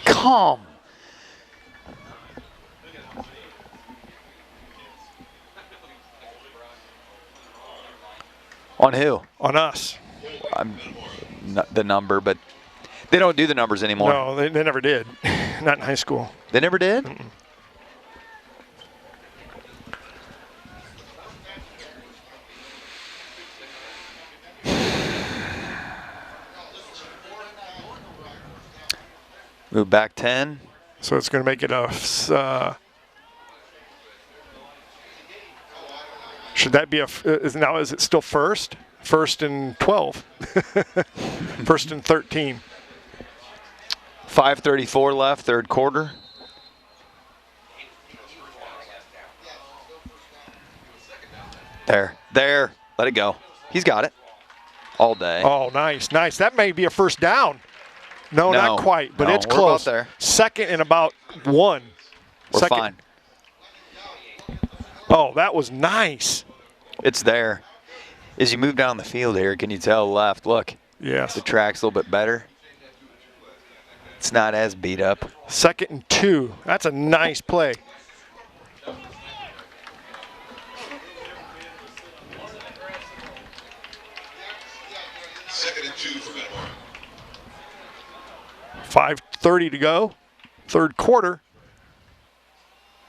Speaker 2: Come. On who?
Speaker 1: On us.
Speaker 2: I'm not the number, but they don't do the numbers anymore.
Speaker 1: No, they never did. Not in high school.
Speaker 2: They never did?
Speaker 1: Mm-mm.
Speaker 2: Move back 10.
Speaker 1: So it's going to make it a. Should that be a? Is it still first? First and 12. First and 13.
Speaker 2: 5:34 left, third quarter. There. Let it go. He's got it. All day.
Speaker 1: Oh, nice. That may be a first down. No, not quite, but
Speaker 2: No,
Speaker 1: it's
Speaker 2: we're
Speaker 1: close.
Speaker 2: about there.
Speaker 1: Second and about 1.
Speaker 2: We're
Speaker 1: Second.
Speaker 2: fine.
Speaker 1: Oh, that was nice.
Speaker 2: It's there. As you move down the field here, can you tell left? Look,
Speaker 1: Yes.
Speaker 2: the track's a little bit better. It's not as beat up.
Speaker 1: Second and 2. That's a nice play.
Speaker 3: Second and 2 for Metamora.
Speaker 1: 5:30 to go. Third quarter.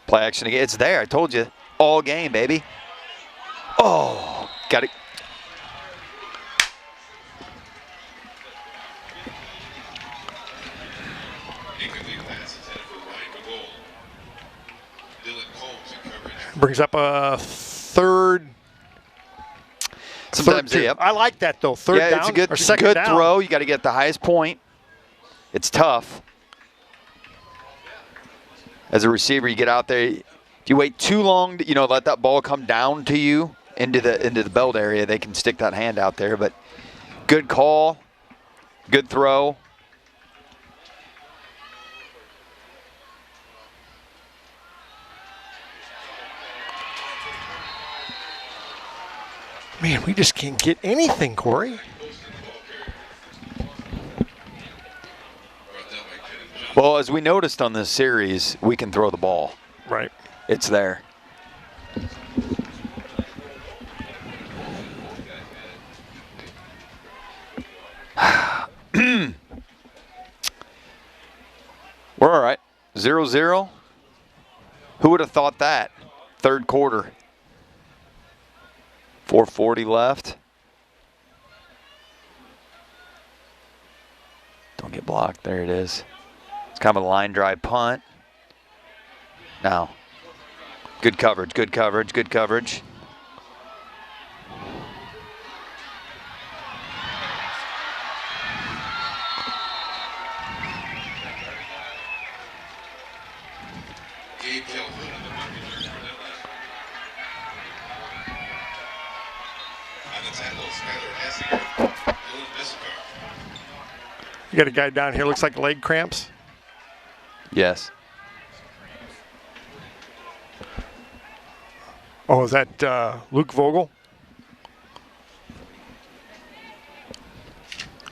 Speaker 2: Play action again. It's there. I told you. All game, baby. Oh, got it.
Speaker 3: Incomplete pass intended for Ryan McGold. Dylan Combs in coverage.
Speaker 1: Brings up a third.
Speaker 2: Sometimes,
Speaker 1: third,
Speaker 2: yep.
Speaker 1: I like that though. Third
Speaker 2: Yeah,
Speaker 1: down
Speaker 2: it's a good,
Speaker 1: or second
Speaker 2: good
Speaker 1: down.
Speaker 2: throw. You got to get the highest point. It's tough. As a receiver, you get out there. If you wait too long, to, let that ball come down to you into the belt area, they can stick that hand out there. But good call, good throw.
Speaker 1: Man, we just can't get anything, Corey.
Speaker 2: Well, as we noticed on this series, we can throw the ball.
Speaker 1: Right.
Speaker 2: It's there. We're all right. 0-0. Who would have thought that? Third quarter. 4:40 left. Don't get blocked. There it is. It's kind of a line drive punt. Now. Good coverage, good coverage, good coverage.
Speaker 1: You got a guy down here, looks like leg cramps.
Speaker 2: Yes.
Speaker 1: Oh, is that Luke Vogel?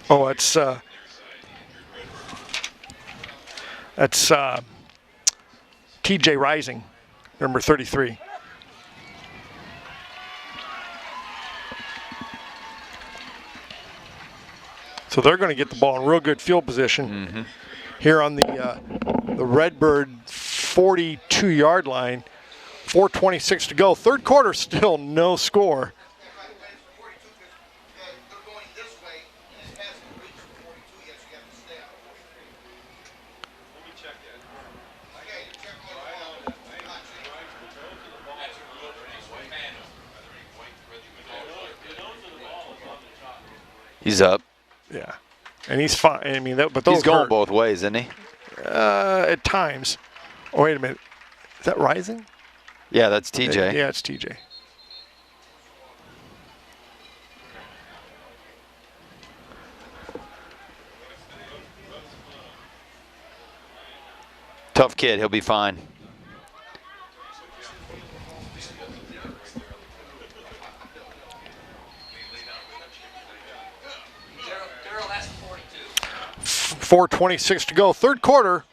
Speaker 1: Oh, that's TJ Rising, number 33. So they're going to get the ball in real good field position here on the Redbird 42-yard line. 4:26 to go. Third quarter, still no score.
Speaker 2: He's up.
Speaker 1: Yeah, and he's fine. I mean, but those
Speaker 2: He's going
Speaker 1: hurt.
Speaker 2: both ways, isn't he?
Speaker 1: At times. Oh, wait a minute. Is that Rising?
Speaker 2: Yeah, that's TJ.
Speaker 1: Yeah, it's TJ.
Speaker 2: Tough kid. He'll be fine.
Speaker 4: Daryl, that's 42.
Speaker 1: 4:26 to go. Third quarter.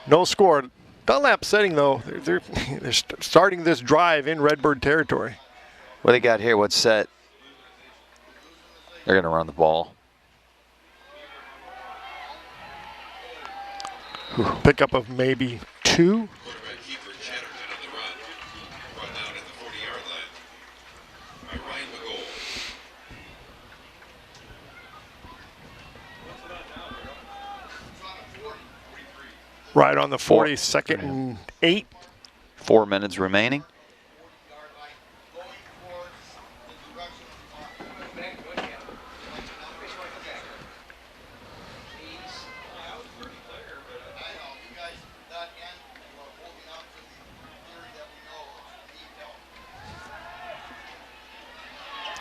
Speaker 1: No score. Dunlap setting, though. They're starting this drive in Redbird territory.
Speaker 2: What they got here? What's set? They're going to run the ball.
Speaker 1: Pickup of maybe 2.
Speaker 3: Quarterback keeper Chatterton on the run. Brought down at the 40-yard line by Ryan McGold.
Speaker 1: Right on the 40, second and 8.
Speaker 2: 4 minutes remaining.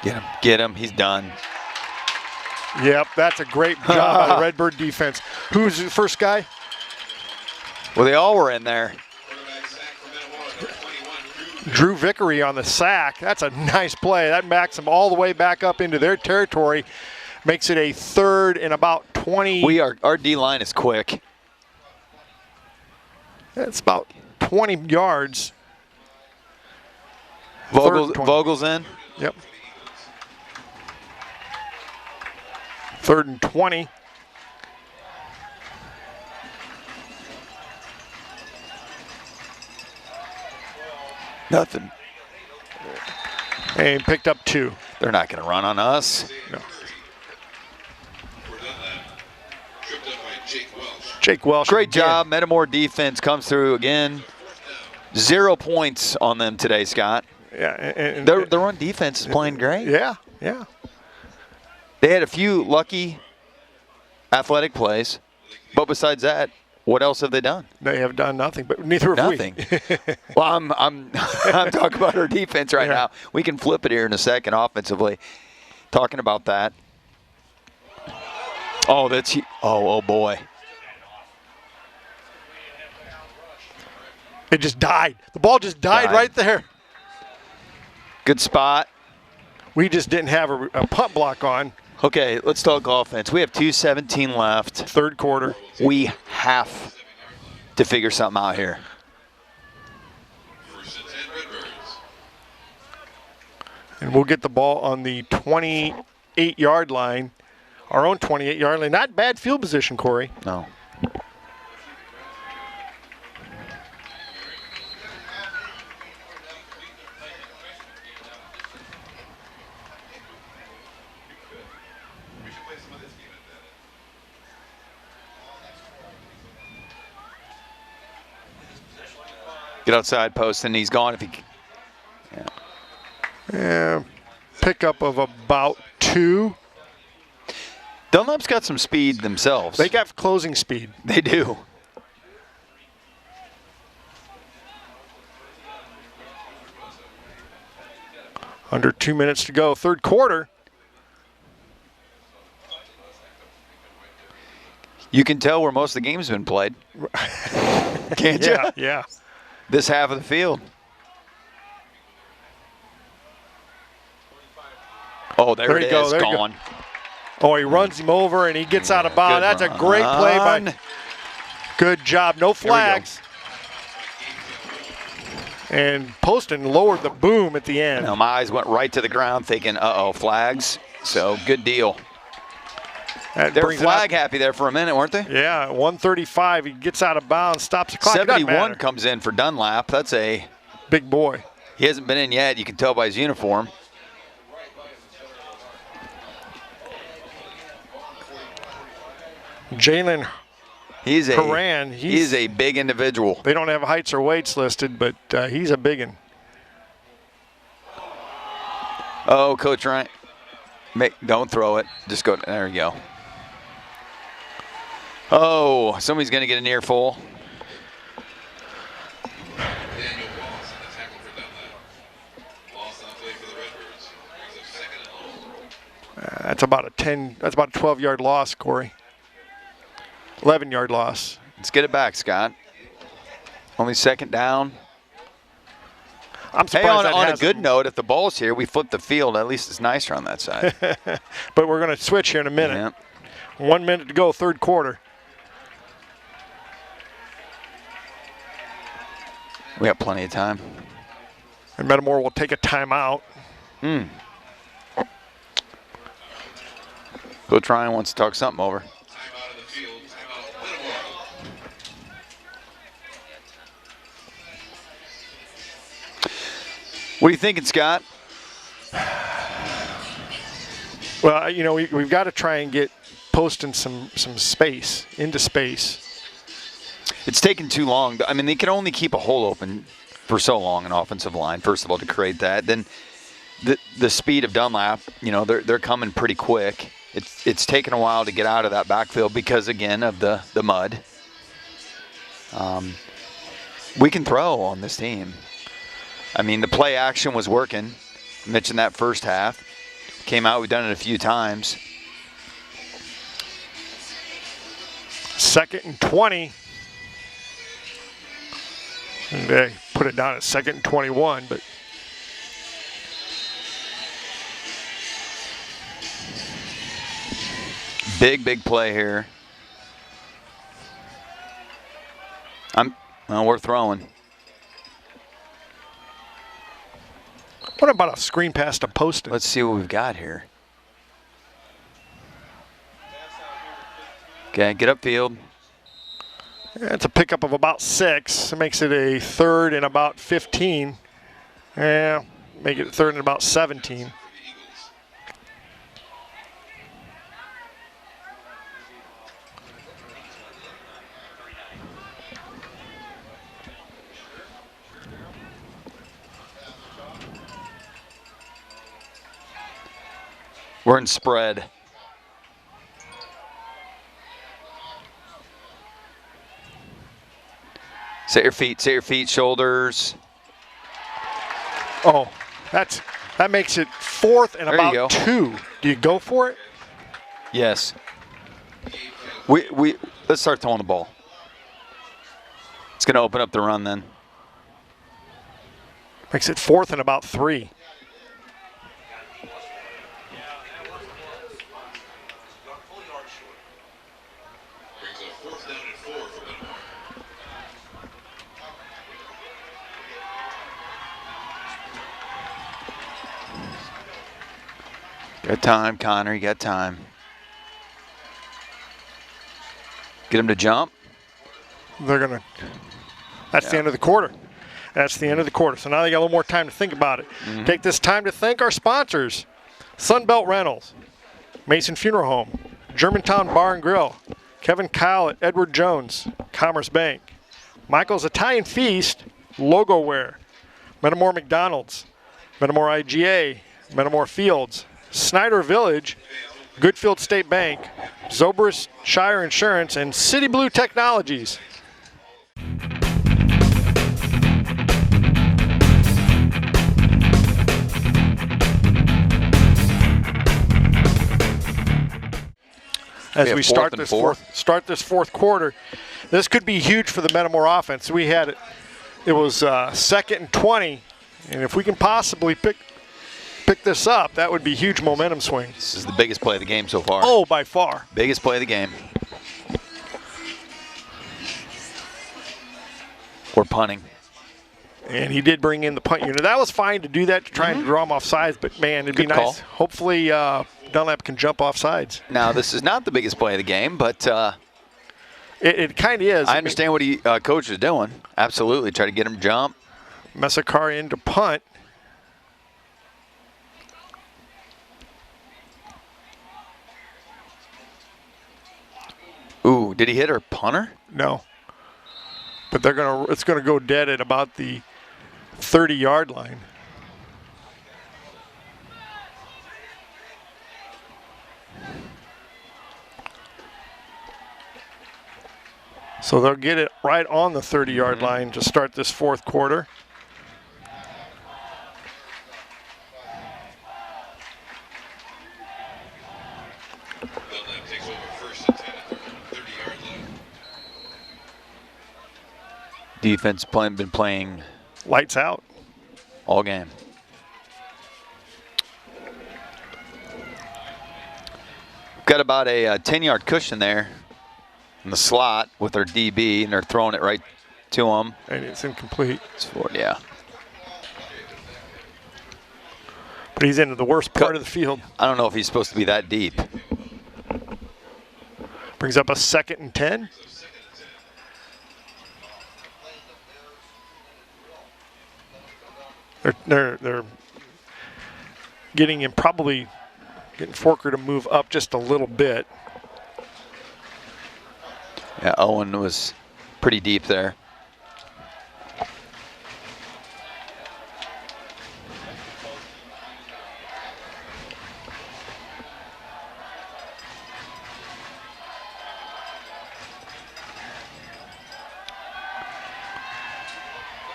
Speaker 2: Get him. Get him. He's done.
Speaker 1: Yep, that's a great job by the Redbird defense. Who's the first guy?
Speaker 2: Well, they all were in there.
Speaker 3: Quarterback sack for Metamora, number 21,
Speaker 1: Drew Vickery on the sack. That's a nice play. That backs them all the way back up into their territory. Makes it a third and about 20.
Speaker 2: Our D-line is quick.
Speaker 1: That's about 20 yards.
Speaker 2: Vogel's in.
Speaker 1: Yep. Third and 20.
Speaker 2: Nothing.
Speaker 1: And picked up 2.
Speaker 2: They're not going to run on us.
Speaker 1: No.
Speaker 3: for Dunlap. Tripped up by Jake Welsh.
Speaker 1: Jake Welsh.
Speaker 2: Great
Speaker 1: again.
Speaker 2: job. Metamora defense comes through again. 0 points on them today, Scott.
Speaker 1: Yeah. And
Speaker 2: Their run defense is playing great.
Speaker 1: Yeah, yeah.
Speaker 2: They had a few lucky athletic plays, but besides that, what else have they done?
Speaker 1: They have done nothing, but neither have
Speaker 2: Nothing.
Speaker 1: we.
Speaker 2: Well, I'm talking about our defense right
Speaker 1: Yeah.
Speaker 2: now. We can flip it here in a second offensively. Talking about that. Oh, oh boy.
Speaker 1: It just died. The ball just died
Speaker 2: Died.
Speaker 1: right there.
Speaker 2: Good spot.
Speaker 1: We just didn't have a punt block on.
Speaker 2: Okay, let's talk offense. We have 2:17 left.
Speaker 1: Third quarter.
Speaker 2: We have to figure something out here.
Speaker 3: First and 10 Redbirds.
Speaker 1: And we'll get the ball on the 28-yard line. Our own 28-yard line. Not bad field position, Corey.
Speaker 2: No. Get outside post, and he's gone if he.
Speaker 1: Yeah. Pickup of about 2.
Speaker 2: Dunlap's got some speed themselves.
Speaker 1: They got closing speed.
Speaker 2: They do.
Speaker 1: Under 2 minutes to go. Third quarter.
Speaker 2: You can tell where most of the game's been played. Can't you?
Speaker 1: Yeah.
Speaker 2: This half of the field. Oh, there it
Speaker 1: you go,
Speaker 2: is.
Speaker 1: there you go.
Speaker 2: Gone.
Speaker 1: Oh, he runs him over and he gets out of bounds. That's a great play by. Good job. No flags. And Poston lowered the boom at the end.
Speaker 2: Now, my eyes went right to the ground thinking, uh-oh, flags. So, good deal. They're flag happy there for a minute, weren't they?
Speaker 1: Yeah, 135. He gets out of bounds, stops the clock.
Speaker 2: 71 comes in for Dunlap. That's a
Speaker 1: big boy.
Speaker 2: He hasn't been in yet. You can tell by his uniform.
Speaker 1: Jalen Haran.
Speaker 2: He's a big individual.
Speaker 1: They don't have heights or weights listed, but he's a big one.
Speaker 2: Oh, Coach Ryan. Don't throw it. Just go. There you go. Oh, somebody's going to get an earful.
Speaker 3: Daniel Wallace on the tackle for Dunlap. Wallace on play for the Redbirds. Brings up second and long.
Speaker 1: That's about a 10. That's about a 12-yard loss, Corey. 11-yard loss.
Speaker 2: Let's get it back, Scott. Only second down.
Speaker 1: I'm surprised
Speaker 2: on a good note, if the ball's here, we flip the field. At least it's nicer on that side.
Speaker 1: But we're going to switch here in a minute. Yeah. 1 minute to go, third quarter.
Speaker 2: We have plenty of time.
Speaker 1: And Metamora will take a timeout.
Speaker 2: Coach Ryan wants to talk something over.
Speaker 3: Timeout in the field. Timeout Metamora.
Speaker 2: What are you thinking, Scott?
Speaker 1: Well, you know, we've got to try and get Poston some space, into space.
Speaker 2: It's taken too long. I mean, they can only keep a hole open for so long, an offensive line, first of all, to create that. Then the speed of Dunlap, you know, they're coming pretty quick. It's taken a while to get out of that backfield because, again, of the mud. We can throw on this team. I mean, the play action was working. I mentioned that first half. Came out, we've done it a few times.
Speaker 1: 2nd and 20. And they put it down at 2nd and 21, but
Speaker 2: big play here. We're throwing.
Speaker 1: what about a screen pass to Poston?
Speaker 2: Let's see what we've got here. Okay, get upfield.
Speaker 1: It's a pickup of about 6. It makes it a 3rd and about 15. Yeah, make it 3rd and about 17.
Speaker 2: We're in spread. Set your feet, shoulders.
Speaker 1: Oh, that makes it 4th and
Speaker 2: There you go.
Speaker 1: about 2. Do you go for it?
Speaker 2: Yes. Let's start throwing the ball. It's going to open up the run then.
Speaker 1: Makes it 4th and about 3.
Speaker 2: Got time, Connor. You got time. Get him to jump.
Speaker 1: They're going to – that's the end of the quarter. That's the end of the quarter. So now they got a little more time to think about it. Take this time to thank our sponsors. Sunbelt Rentals, Mason Funeral Home, Germantown Bar and Grill, Kevin Kyle at Edward Jones, Commerce Bank, Michael's Italian Feast, Logo Wear, Metamora McDonald's, Metamora IGA, Metamora Fields, Snyder Village, Goodfield State Bank, Zobrist Shire Insurance, and City Blue Technologies. As we start this fourth quarter, this could be huge for the Metamora offense. We had it was 2nd and 20, and if we can possibly pick this up, that would be a huge momentum swing.
Speaker 2: This is the biggest play of the game so far.
Speaker 1: Oh, by far.
Speaker 2: Biggest play of the game. We're punting.
Speaker 1: And he did bring in the punt unit. That was fine to do that, to try and draw him off sides, but man, it'd be
Speaker 2: Good call.
Speaker 1: nice. Hopefully Dunlap can jump off sides.
Speaker 2: Now, this is not the biggest play of the game, but
Speaker 1: It kind of is.
Speaker 2: I understand what coach is doing. Absolutely. Try to get him to jump.
Speaker 1: Messakari into punt.
Speaker 2: Ooh, did he hit our punter?
Speaker 1: No. But it's gonna go dead at about the 30-yard line. So they'll get it right on the 30-yard line to start this fourth quarter.
Speaker 3: Dunlap takes over 1st and 10 at the 30-yard line.
Speaker 2: Defense been playing
Speaker 1: Lights out.
Speaker 2: all game. Got about a 10-yard cushion there in the slot with their DB, and they're throwing it right to him.
Speaker 1: And it's incomplete.
Speaker 2: It's for, yeah.
Speaker 1: But he's into the worst part of the field.
Speaker 2: I don't know if he's supposed to be that deep.
Speaker 1: Brings up a 2nd and 10. They're getting him, probably getting Forker to move up just a little bit.
Speaker 2: Yeah, Owen was pretty deep there.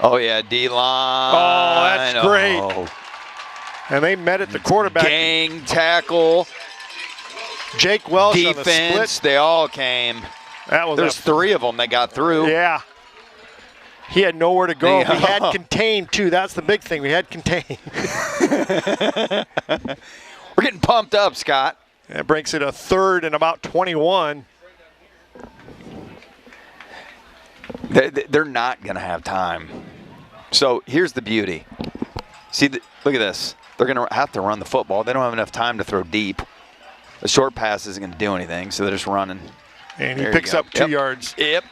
Speaker 2: Oh, yeah, D-line.
Speaker 1: Oh, that's great.
Speaker 2: Oh.
Speaker 1: And they met at the quarterback.
Speaker 2: Gang tackle.
Speaker 1: Jake Welsh on the
Speaker 2: Defense,
Speaker 1: split.
Speaker 2: they all came. There's 3 of them that got through.
Speaker 1: Yeah. He had nowhere to go.
Speaker 2: Yeah.
Speaker 1: We had contained, too. That's the big thing. We had contained.
Speaker 2: We're getting pumped up, Scott.
Speaker 1: That brings it a 3rd and about 21.
Speaker 2: They're not going to have time. So here's the beauty. See, look at this. They're going to have to run the football. They don't have enough time to throw deep. The short pass isn't going to do anything, so they're just running.
Speaker 1: And he
Speaker 2: There
Speaker 1: picks
Speaker 2: you go.
Speaker 1: up 2 yards.
Speaker 2: Yep.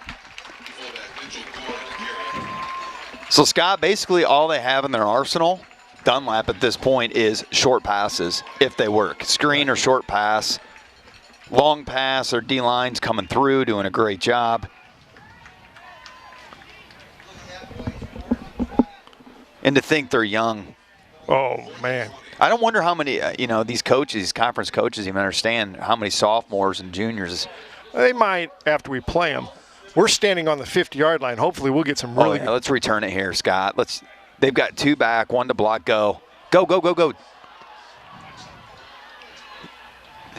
Speaker 2: So, Scott, basically all they have in their arsenal, Dunlap at this point, is short passes, if they work. Screen or short pass. Long pass or D-line's coming through, doing a great job. And to think they're young.
Speaker 1: Oh, man.
Speaker 2: I don't wonder how many, these coaches, these conference coaches, even understand how many sophomores and juniors.
Speaker 1: They might after we play them. We're standing on the 50-yard line. Hopefully we'll get some really good.
Speaker 2: Let's return it here, Scott. They've got 2 back, 1 to block. Go. Go, go, go, go.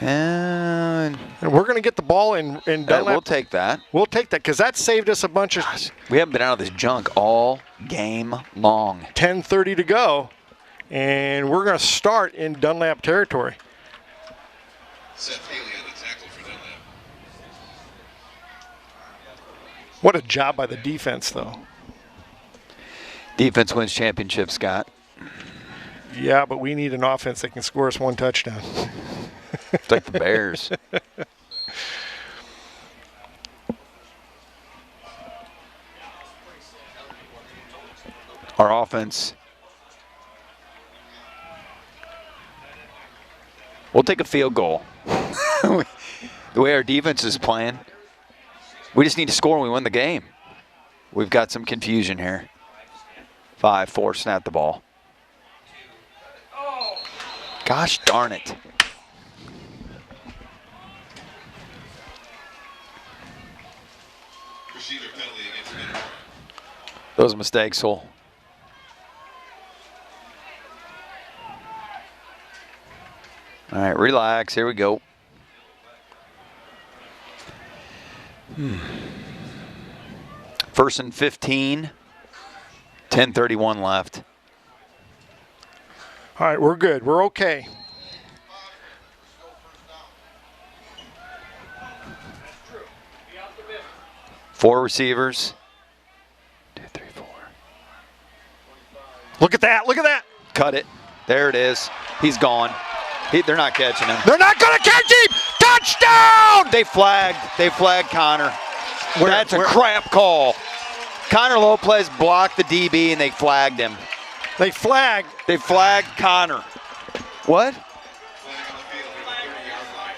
Speaker 2: And
Speaker 1: we're going to get the ball in Dunlap.
Speaker 2: we'll take that.
Speaker 1: We'll take that because that saved us a bunch of.
Speaker 2: We haven't been out of this junk all game long.
Speaker 1: 10:30 to go, and we're going to start in Dunlap territory.
Speaker 3: Seth Haley on the tackle for Dunlap.
Speaker 1: What a job by the defense, though.
Speaker 2: Defense wins championship, Scott.
Speaker 1: Yeah, but we need an offense that can score us one touchdown.
Speaker 2: It's like the Bears. Our offense. We'll take a field goal. The way our defense is playing, we just need to score and we win the game. We've got some confusion here. 5-4, snap the ball. Gosh darn it.
Speaker 3: Receiver penalty against Metamora.
Speaker 2: Those mistakes will. All right, relax. Here we go. First and 15. 10:31 left.
Speaker 1: All right, we're good. We're okay.
Speaker 2: Four receivers. 2, 3, 4.
Speaker 1: Look at that. Look at that.
Speaker 2: Cut it. There it is. He's gone. They're not catching him.
Speaker 1: They're not going to catch him. Touchdown!
Speaker 2: They flagged Connor. That's a crap call. Connor Lopez blocked the DB and they flagged him.
Speaker 1: They flagged
Speaker 2: Connor. What?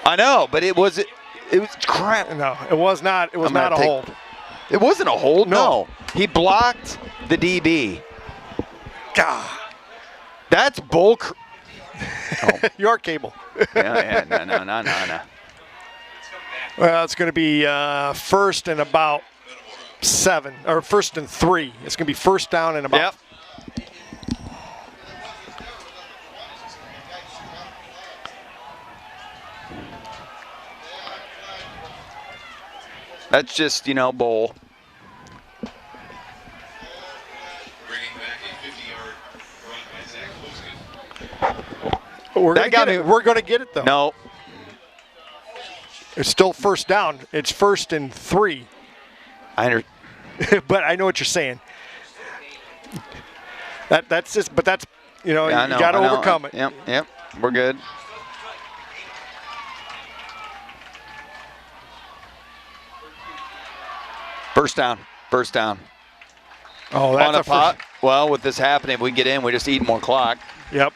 Speaker 2: I know, but it was crap.
Speaker 1: No, it was not. It was not a hold.
Speaker 2: It wasn't a hold.
Speaker 1: No.
Speaker 2: He blocked the DB.
Speaker 1: God.
Speaker 2: That's bull.
Speaker 1: Your cable.
Speaker 2: Yeah, no.
Speaker 1: Well, it's going to be first and about 7, or first and 3. It's going to be first down and about.
Speaker 2: Yep. That's just, bowl.
Speaker 3: Bringing back a 50-yard run by Zach Poston.
Speaker 1: We're going to get it, though.
Speaker 2: No.
Speaker 1: It's still first down. It's first and 3. But I know what you're saying. That's just, but that's, you got to overcome it.
Speaker 2: Yep. We're good. First down.
Speaker 1: Oh, that's
Speaker 2: on a pot. Well, with this happening, if we get in, we just eat more clock.
Speaker 1: Yep.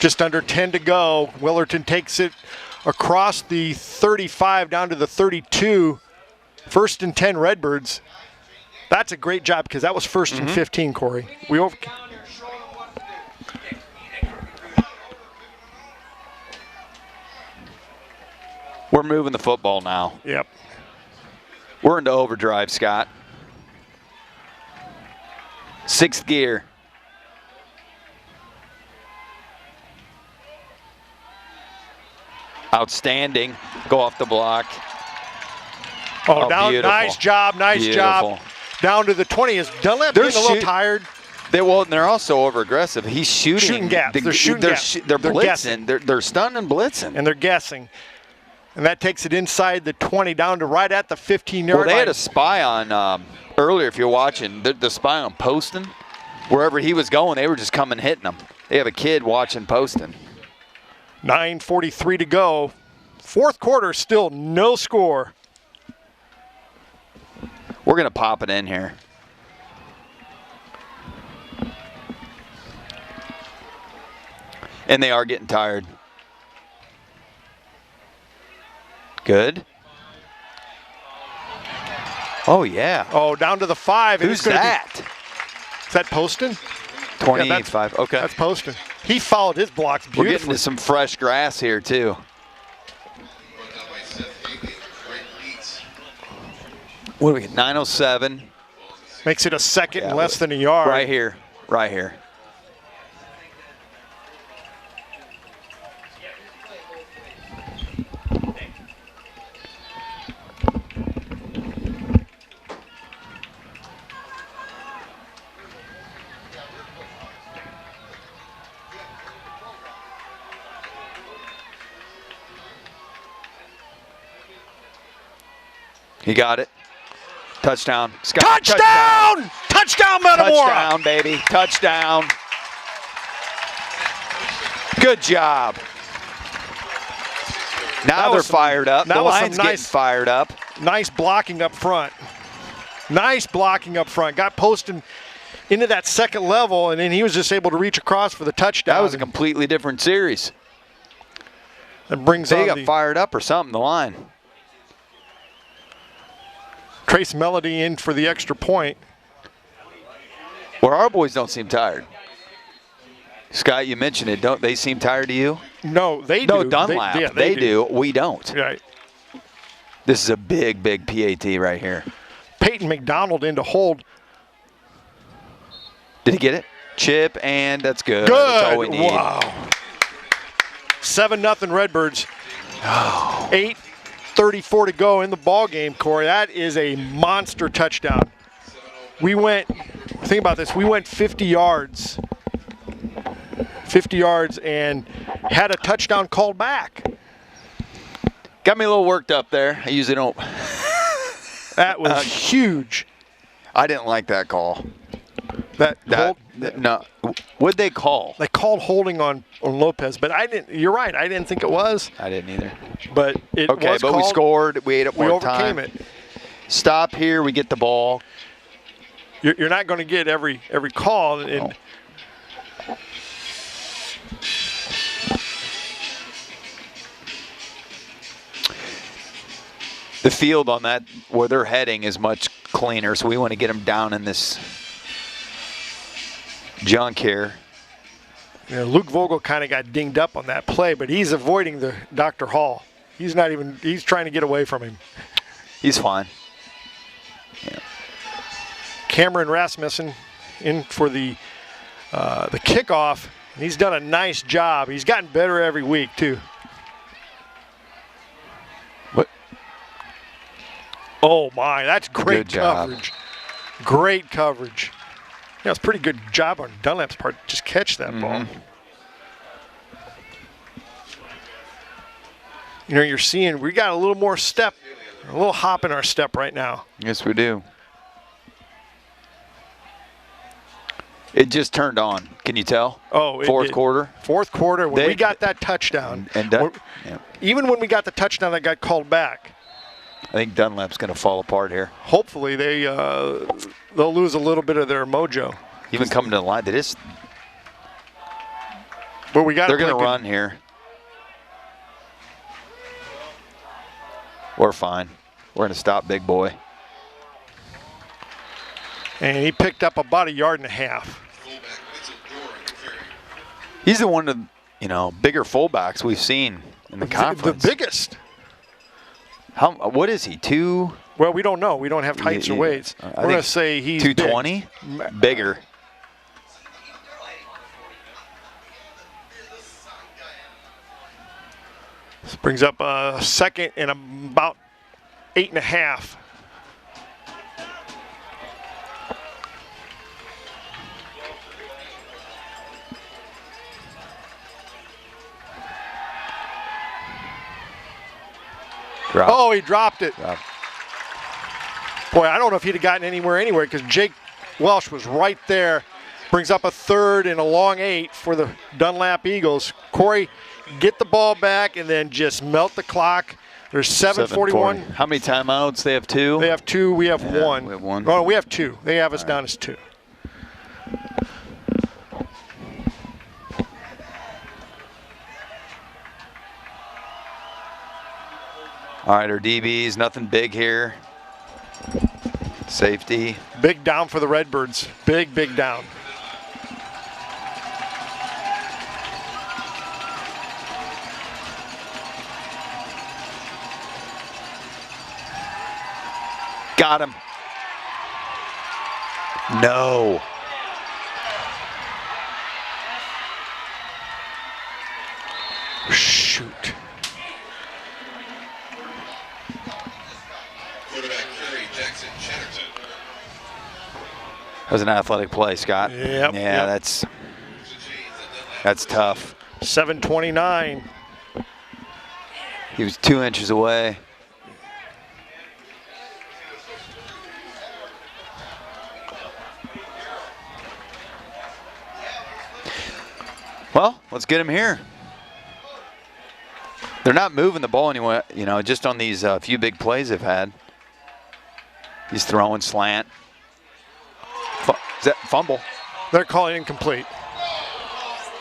Speaker 1: Just under 10 to go. Willerton takes it across the 35 down to the 32. First and 10 Redbirds. That's a great job because that was first and 15, Corey.
Speaker 2: We're moving the football now.
Speaker 1: Yep.
Speaker 2: We're into overdrive, Scott. 6th gear. Outstanding. Go off the block.
Speaker 1: Oh, down.
Speaker 2: Beautiful.
Speaker 1: Nice job. Job. Down to the 20 is Dunlap getting a little tired.
Speaker 2: They're also over aggressive. He's shooting
Speaker 1: gaps. They're shooting gaps.
Speaker 2: They're blitzing. They're stunning and blitzing.
Speaker 1: And they're guessing. And that takes it inside the 20 down to right at the 15-yard line.
Speaker 2: Well, they had a spy on earlier, if you're watching, the spy on Poston. Wherever he was going, they were just coming hitting him. They have a kid watching Poston.
Speaker 1: 9:43 to go. Fourth quarter, still no score.
Speaker 2: We're going to pop it in here. And they are getting tired. Good. Oh, yeah.
Speaker 1: Oh, down to the 5.
Speaker 2: Who's that?
Speaker 1: Is that Poston?
Speaker 2: 25.
Speaker 1: Yeah,
Speaker 2: okay.
Speaker 1: That's Poston. He followed his blocks beautifully.
Speaker 2: We're getting to some fresh grass here, too. What do we get? 9:07.
Speaker 1: Makes it a second and less than a yard.
Speaker 2: Right here. He got it. Touchdown. Scott,
Speaker 1: Touchdown! Touchdown, Metamora!
Speaker 2: Touchdown, baby. Touchdown. Good job. Now they're fired up. The line's getting fired up.
Speaker 1: Nice blocking up front. Nice blocking up front. Got posted into that second level, and then he was just able to reach across for the touchdown.
Speaker 2: That was a completely different series.
Speaker 1: That brings
Speaker 2: They
Speaker 1: on
Speaker 2: got fired up or something, the line.
Speaker 1: Trace Melody in for the extra point.
Speaker 2: Well, our boys don't seem tired. Scott, you mentioned it. Don't they seem tired to you?
Speaker 1: No, they do.
Speaker 2: No, Dunlap. They do. We don't.
Speaker 1: Right.
Speaker 2: This is a big, big PAT right here.
Speaker 1: Peyton McDonald in to hold.
Speaker 2: Did he get it? Chip, and that's good.
Speaker 1: Good.
Speaker 2: That's all we need.
Speaker 1: Wow. 7-0 Redbirds. 8:34 to go in the ball game, Corey. That is a monster touchdown. We went, think about this, we went 50 yards. 50 yards and had a touchdown called back.
Speaker 2: Got me a little worked up there. I usually don't.
Speaker 1: That was huge.
Speaker 2: I didn't like that call. No. What'd they call?
Speaker 1: They called holding on Lopez, but I didn't. You're right. I didn't think it was.
Speaker 2: I didn't either.
Speaker 1: But it
Speaker 2: okay,
Speaker 1: was
Speaker 2: but
Speaker 1: called.
Speaker 2: We scored. We ate up more time.
Speaker 1: We overcame it.
Speaker 2: Stop here. We get the ball.
Speaker 1: You're not going to get every call. And
Speaker 2: the field on that where they're heading is much cleaner, so we want to get them down in this junk here.
Speaker 1: You know, Luke Vogel kind of got dinged up on that play, but he's avoiding the Dr. Hall. He's trying to get away from him.
Speaker 2: He's fine. Yeah.
Speaker 1: Cameron Rasmussen in for the kickoff. And he's done a nice job. He's gotten better every week, too.
Speaker 2: What?
Speaker 1: Oh, my. That's great coverage. Great coverage. Yeah, it's a pretty good job on Dunlap's part. Just catch that ball. You know, you're seeing we got a little more step, a little hop in our step right now.
Speaker 2: Yes, we do. It just turned on. Can you tell?
Speaker 1: Oh,
Speaker 2: fourth quarter.
Speaker 1: Fourth quarter when we got that touchdown. Even when we got the touchdown that got called back.
Speaker 2: I think Dunlap's going to fall apart here.
Speaker 1: Hopefully they'll lose a little bit of their mojo.
Speaker 2: Even coming to the line, they're
Speaker 1: going
Speaker 2: to run here. We're fine. We're going to stop Big Boy.
Speaker 1: And he picked up about 1.5 yards.
Speaker 2: He's the one of bigger fullbacks we've seen in the conference.
Speaker 1: The biggest.
Speaker 2: What is he? 2?
Speaker 1: Well, we don't know. We don't have heights or weights. We're going to say he's
Speaker 2: 220. Bigger.
Speaker 1: This brings up a second and about 8.5. Oh, he dropped it. Boy, I don't know if he'd have gotten anywhere because Jake Welsh was right there. Brings up a 3rd and a long 8 for the Dunlap Eagles. Corey, get the ball back and then just melt the clock. There's 7:41.
Speaker 2: How many timeouts? They have 2?
Speaker 1: They have 2. We have 1.
Speaker 2: We have 1.
Speaker 1: No, we have 2. They have us down as 2.
Speaker 2: All right, our DBs, nothing big here. Safety.
Speaker 1: Big down for the Redbirds. Big down.
Speaker 2: Got him. No.
Speaker 1: Shoot.
Speaker 2: That was an athletic play, Scott.
Speaker 1: Yep.
Speaker 2: Yeah, that's tough.
Speaker 1: 7:29.
Speaker 2: He was 2 inches away. Well, let's get him here. They're not moving the ball anyway, you know, just on these few big plays they've had. He's throwing slant. Is that fumble?
Speaker 1: They're calling incomplete.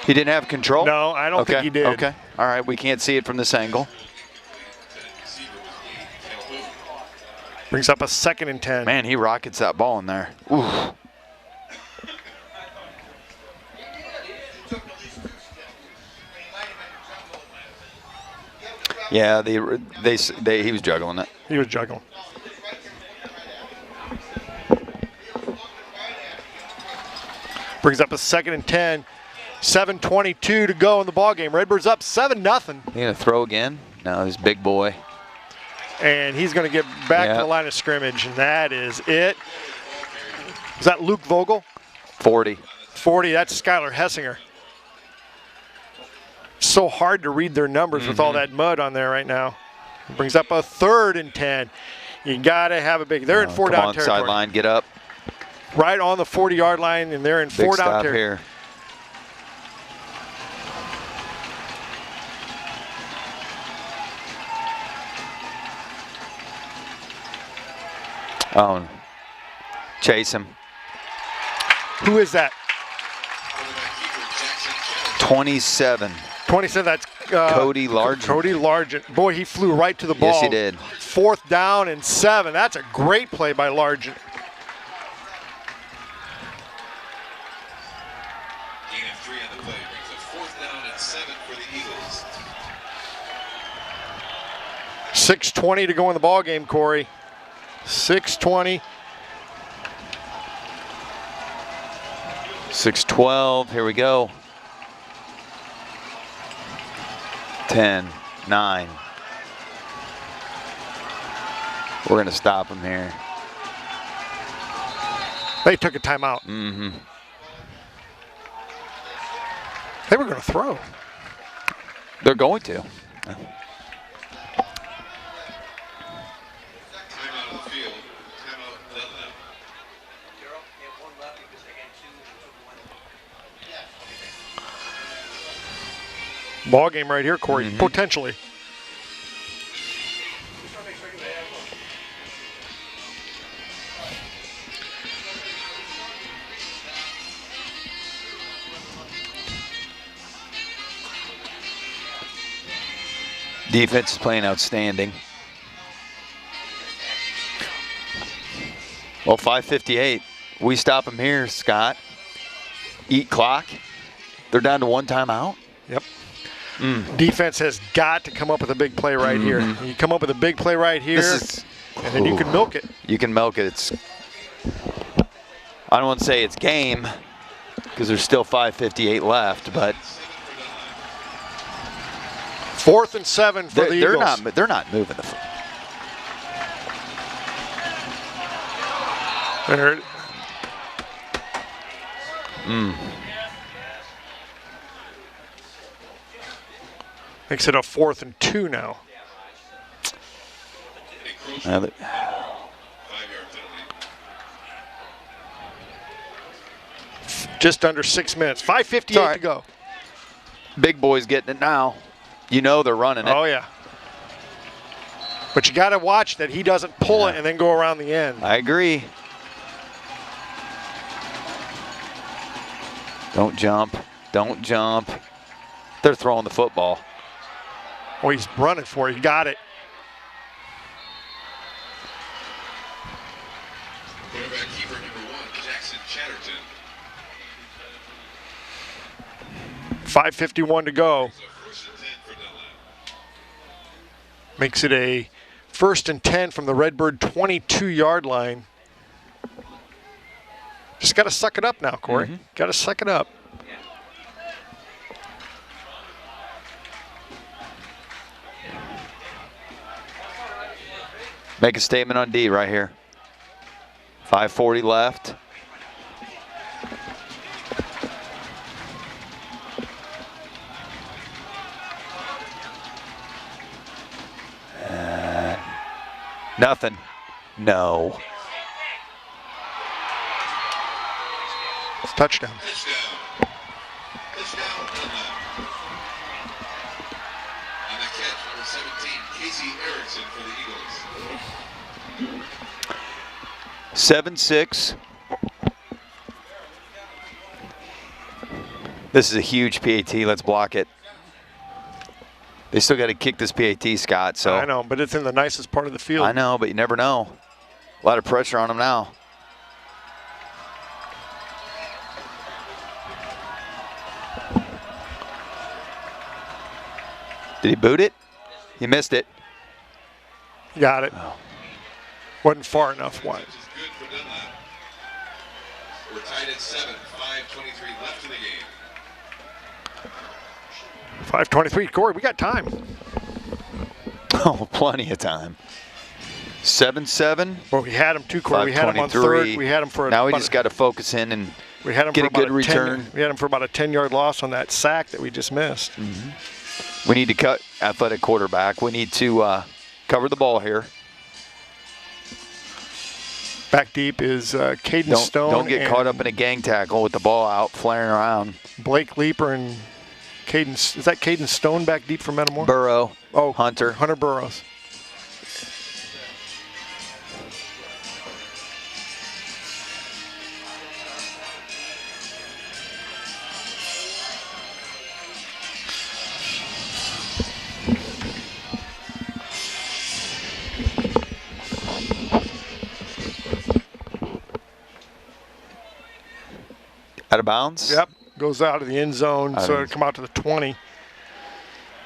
Speaker 2: He didn't have control?
Speaker 1: No, I don't think he did.
Speaker 2: Okay. All right, we can't see it from this angle.
Speaker 1: Brings up a 2nd and 10.
Speaker 2: Man, he rockets that ball in there. Ooh. Yeah, he was juggling it.
Speaker 1: He was juggling. Brings up a 2nd and 10. 7:22 to go in the ballgame. Redbirds up 7-0.
Speaker 2: He gonna throw again? No, he's big boy.
Speaker 1: And he's going to get back to the line of scrimmage, and that is it. Is that Luke Vogel?
Speaker 2: 40.
Speaker 1: 40, that's Skylar Hessinger. So hard to read their numbers with all that mud on there right now. Brings up a 3rd and 10. You got to have a big, they're in 4-down territory.
Speaker 2: Sideline, get up.
Speaker 1: Right on the 40-yard line, and they're in 4-down territory.
Speaker 2: Here. Oh, chase him.
Speaker 1: Who is that?
Speaker 2: 27.
Speaker 1: 27, that's
Speaker 2: Cody Largent.
Speaker 1: Cody Largent. Boy, he flew right to the ball.
Speaker 2: Yes, he did.
Speaker 1: 4th down and 7. That's a great play by Largent.
Speaker 3: Gain of 3 on the play brings a 4th down and 7 for the Eagles.
Speaker 1: 6:20 to go in the ball game, Corey. 6:20.
Speaker 2: 6-12. Here we go. 10, 9. We're going to stop him here.
Speaker 1: They took a timeout.
Speaker 2: Mm-hmm.
Speaker 1: They were going to throw.
Speaker 2: They're going to.
Speaker 3: Timeout on the field. Timeout Dunlap.
Speaker 1: Ball game right here, Corey, potentially.
Speaker 2: Defense is playing outstanding. Well, 5:58. We stop them here, Scott. Eat clock. They're down to 1 timeout.
Speaker 1: Yep. Defense has got to come up with a big play right here. You come up with a big play right here, and then you can milk it.
Speaker 2: You can milk it. I don't want to say it's game because there's still 5:58 left, but
Speaker 1: 4th and 7 for the Eagles.
Speaker 2: They're not moving the foot.
Speaker 1: There. Makes it a 4th and 2 now.
Speaker 3: 5-yard penalty.
Speaker 1: Just under 6 minutes. 5:58 to go.
Speaker 2: Big boy's getting it now. You know they're running it.
Speaker 1: Oh, yeah. But you got to watch that he doesn't pull it and then go around the end.
Speaker 2: I agree. Don't jump. Don't jump. They're throwing the football.
Speaker 1: Oh, he's running for it. He got it.
Speaker 3: Quarterback keeper number 1, Jackson Chatterton.
Speaker 1: 5:51 to go.
Speaker 3: So 1st and 10 for Dunlap.
Speaker 1: Makes it a 1st and 10 from the Redbird 22-yard line. Just got to suck it up now, Corey. Got to suck it up.
Speaker 2: Make a statement on D right here. 5:40 left. Nothing. No.
Speaker 1: It's touchdown.
Speaker 3: Touchdown. Touchdown, Dunlap. On the catch, number 17, Casey Erickson for the Eagles.
Speaker 2: 7-6. This is a huge PAT. Let's block it. They still got to kick this PAT, Scott. So
Speaker 1: I know, but it's in the nicest part of the field.
Speaker 2: I know, but you never know. A lot of pressure on them now. Did he boot it? He missed it.
Speaker 1: Got it.
Speaker 2: Oh.
Speaker 1: Wasn't far enough. Why?
Speaker 3: Which is good for Dunlap. We're tied at 7, 5:23 left in the game.
Speaker 1: 5:23. Corey, we got time.
Speaker 2: Oh, plenty of time. 7-7.
Speaker 1: Well, we had him too, Corey. We had him on
Speaker 2: 5:23.
Speaker 1: third. We had him for
Speaker 2: Now we
Speaker 1: about
Speaker 2: just got to focus in and
Speaker 1: we had him
Speaker 2: get
Speaker 1: for
Speaker 2: a good
Speaker 1: about
Speaker 2: return.
Speaker 1: We had him for about a 10-yard loss on that sack that we just missed.
Speaker 2: We need to cut athletic quarterback. We need to cover the ball here.
Speaker 1: Back deep is Caden Stone.
Speaker 2: Don't get caught
Speaker 1: and
Speaker 2: up in a gang tackle with the ball out, flaring around.
Speaker 1: Blake Leaper and Caden. Is that Caden Stone back deep for Metamora?
Speaker 2: Burrow, Hunter.
Speaker 1: Hunter Burrows.
Speaker 2: Out of bounds?
Speaker 1: Yep. Goes out of the end zone, so it'll come out to the 20.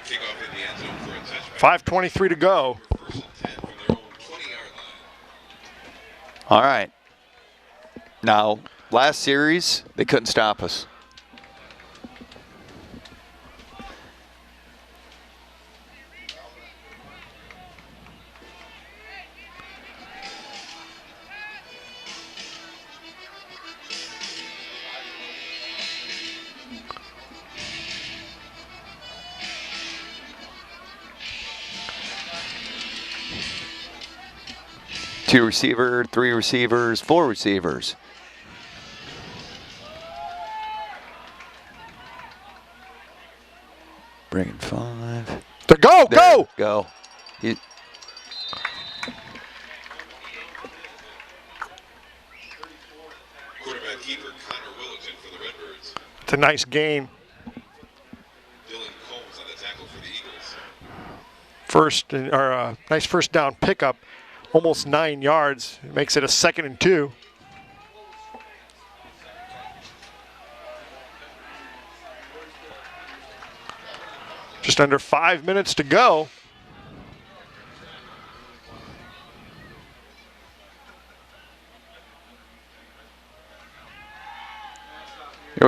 Speaker 3: Kickoff in the end zone for a touchback.
Speaker 1: 5:23 to go.
Speaker 3: First and 10 from their own 20-yard line.
Speaker 2: All right. Now, last series, they couldn't stop us. Two receiver, three receivers, four receivers. Bringing 5.
Speaker 1: To go,
Speaker 2: There,
Speaker 1: go!
Speaker 2: Go. He,
Speaker 3: Quarterback keeper Connor Willington for the Redbirds.
Speaker 1: It's a nice game.
Speaker 3: Dylan Combs on the tackle for the Eagles.
Speaker 1: Nice first down pickup, almost 9 yards. It makes it a 2nd and 2. Just under 5 minutes to go.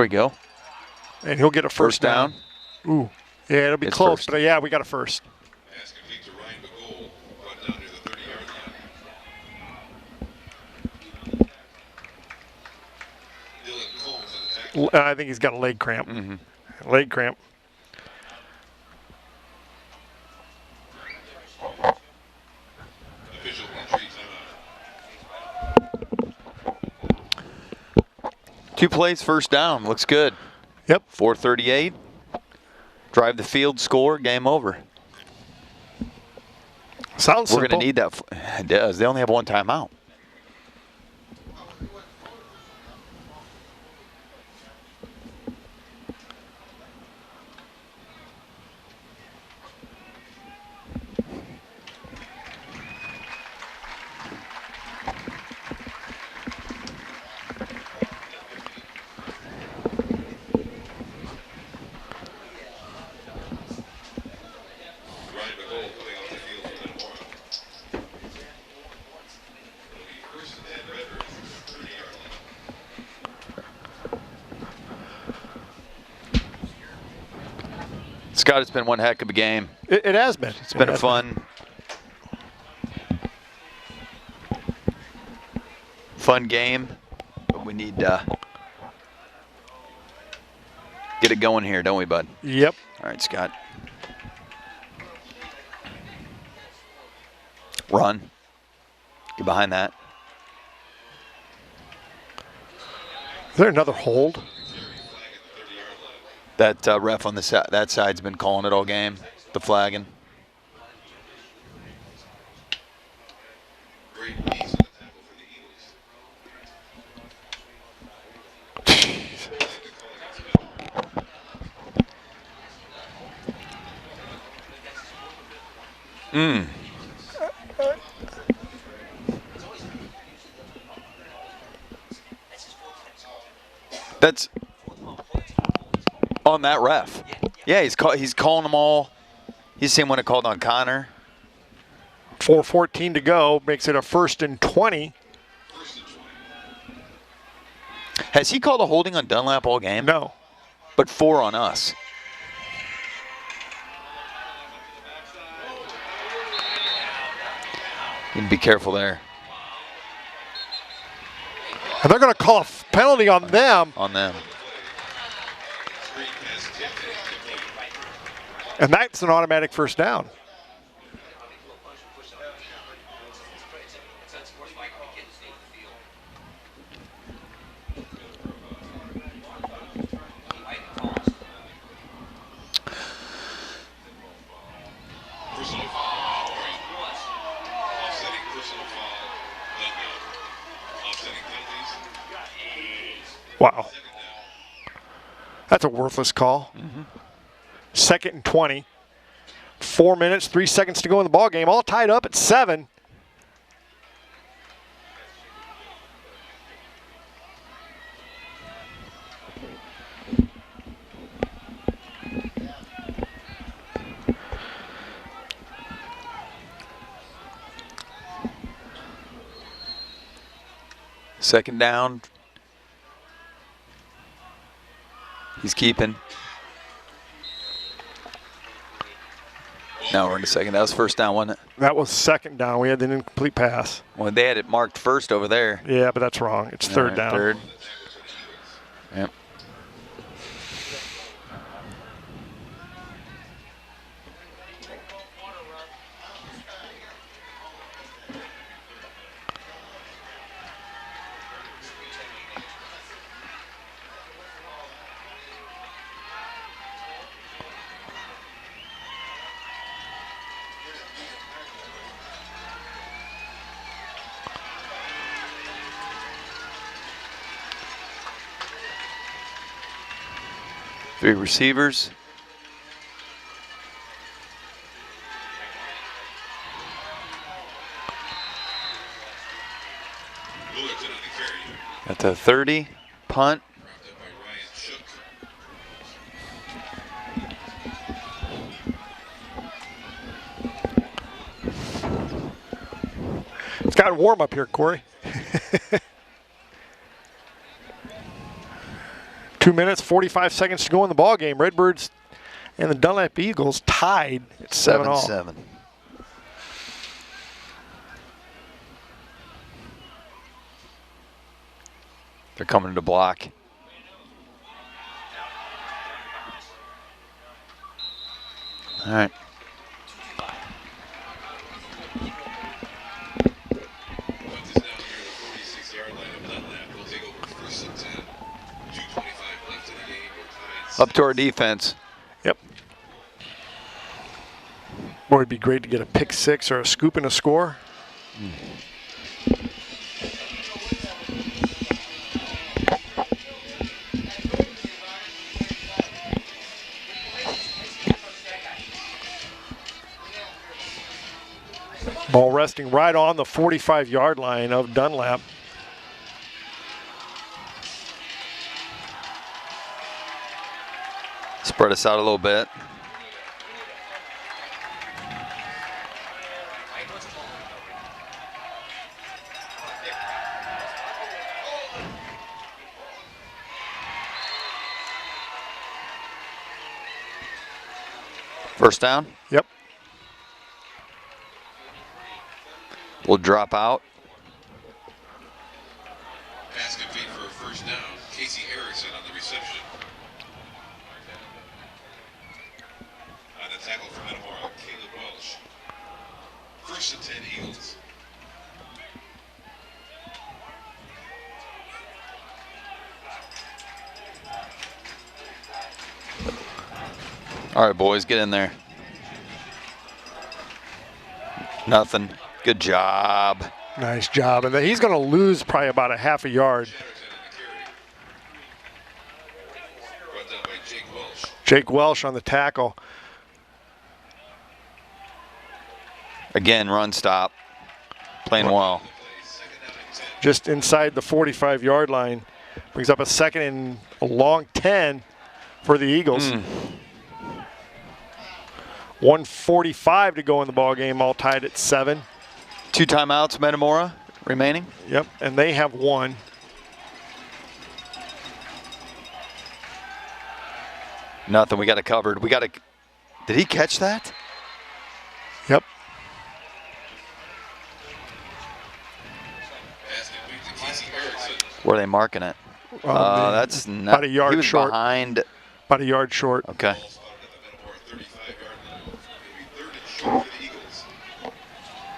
Speaker 2: here we go.
Speaker 1: And he'll get a first
Speaker 2: down.
Speaker 1: Ooh. Yeah, it'll be
Speaker 2: It's
Speaker 1: close,
Speaker 2: first.
Speaker 1: but yeah, we got a first.
Speaker 3: Pass complete to Ryan McGold, brought down near the 30-yard line. Dylan Combs on the tackle.
Speaker 1: I think he's got a leg cramp. Leg cramp.
Speaker 3: Official injury timeout.
Speaker 2: 2 plays, first down. Looks good.
Speaker 1: Yep.
Speaker 2: 4:38. Drive the field, score, game over.
Speaker 1: Sounds
Speaker 2: We're
Speaker 1: simple.
Speaker 2: going to need that. It does. They only have one timeout.
Speaker 3: Ryan McGold coming off the field for Metamora. It'll be first and 10 Redbirds from the 30-yard line.
Speaker 2: Scott, it's been one heck of a game.
Speaker 1: It has been.
Speaker 2: It's been a fun game, but we need to get it going here, don't we, bud?
Speaker 1: Yep.
Speaker 2: All right, Scott. Run. Get behind that.
Speaker 1: Is there another hold?
Speaker 2: That ref on that side's been calling it all game, the flagging.
Speaker 3: Great piece of the tackle for the Eagles.
Speaker 2: That's on that ref. Yeah, he's calling them all. He's the same one that called on Connor.
Speaker 1: 4:14 to go, makes it a 1st and 20.
Speaker 2: Has he called a holding on Dunlap all game?
Speaker 1: No.
Speaker 2: But 4 on us. You need to be careful there.
Speaker 1: And they're going to call a penalty on them.
Speaker 2: On them.
Speaker 1: And that's an automatic first down.
Speaker 3: Personal foul. Offsetting personal foul. Offsetting penalties.
Speaker 1: Wow. That's a worthless call. 2nd and 20. 4 minutes, 3 seconds to go in the ball game. All tied up at 7.
Speaker 2: Second down. He's keeping. Now we're in the second. That was first down, wasn't it?
Speaker 1: That was 2nd down. We had an incomplete pass.
Speaker 2: Well, they had it marked first over there.
Speaker 1: Yeah, but that's wrong. It's 3rd
Speaker 2: All right,
Speaker 1: down.
Speaker 2: 3rd. Yep. Three receivers.
Speaker 3: Fullerton on the carry.
Speaker 2: At the 30, punt.
Speaker 3: Wrapped up by Ryan Shook.
Speaker 1: It's got warm up here, Corey. 2 minutes, 45 seconds to go in the ball game. Redbirds and the Dunlap Eagles tied at 7-all.
Speaker 2: 7-7. They're coming to block. All right.
Speaker 3: Punt is now near the 46-yard line of Dunlap. We'll take over 1st and 10. 2:25 left in the game. We're tied.
Speaker 2: Up to our defense.
Speaker 1: Yep. Boy, it'd be great to get a pick 6 or a scoop and a score. Ball resting right on the 45-yard line of Dunlap.
Speaker 2: Spread us out a little bit. First down.
Speaker 1: Yep.
Speaker 2: We'll drop out.
Speaker 3: Pass complete for a first down. Casey Erickson on the reception. On the tackle for Metamora, Caleb Welsh. 1st and 10 Eagles.
Speaker 2: All right, boys, get in there. Nothing. Good job.
Speaker 1: Nice job. And then he's going to lose probably about a half a yard.
Speaker 3: Brought down by Jake Welsh.
Speaker 1: Jake Welsh on the tackle.
Speaker 2: Again, run stop. Playing well.
Speaker 1: Just inside the 45-yard line. Brings up a second and a long 10 for the Eagles. 1:45 to go in the ball game, all tied at 7.
Speaker 2: 2 timeouts, Metamora remaining.
Speaker 1: Yep, and they have 1.
Speaker 2: Nothing. We got it covered. Did he catch that?
Speaker 1: Yep.
Speaker 2: Where are they marking it? That's not.
Speaker 1: about a yard
Speaker 2: he was
Speaker 1: short.
Speaker 2: behind.
Speaker 1: About a yard short.
Speaker 2: Okay.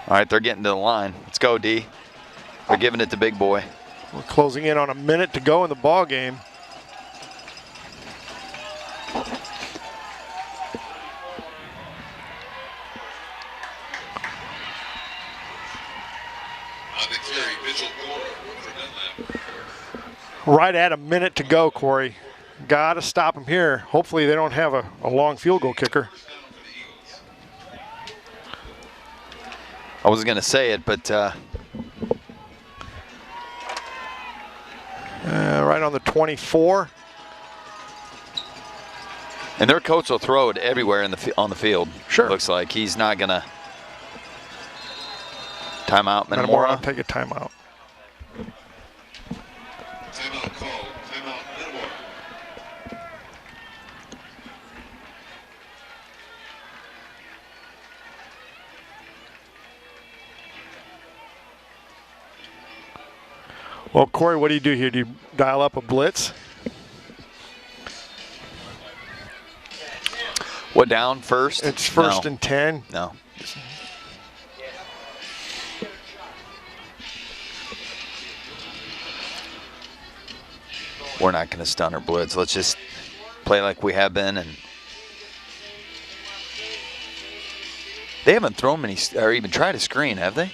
Speaker 2: All right, they're getting to the line. Let's go, D. They're giving it to big boy.
Speaker 1: We're closing in on a minute to go in the ball game. Right at a minute to go, Corey. Got to stop them here. Hopefully they don't have a long field goal kicker.
Speaker 2: I wasn't going to say it, but
Speaker 1: Right on the 24.
Speaker 2: and their coach will throw it everywhere on the field.
Speaker 1: Sure.
Speaker 2: It looks like he's not going to. Timeout,
Speaker 1: Metamora,
Speaker 2: Metamora.
Speaker 1: take a timeout.
Speaker 3: Timeout called. Timeout Metamora.
Speaker 1: Well, Corey, what do you do here? Do you dial up a blitz?
Speaker 2: What down first?
Speaker 1: It's first and 10.
Speaker 2: No. We're not going to stun or blitz. Let's just play like we have been. And they haven't thrown many or even tried a screen, have they?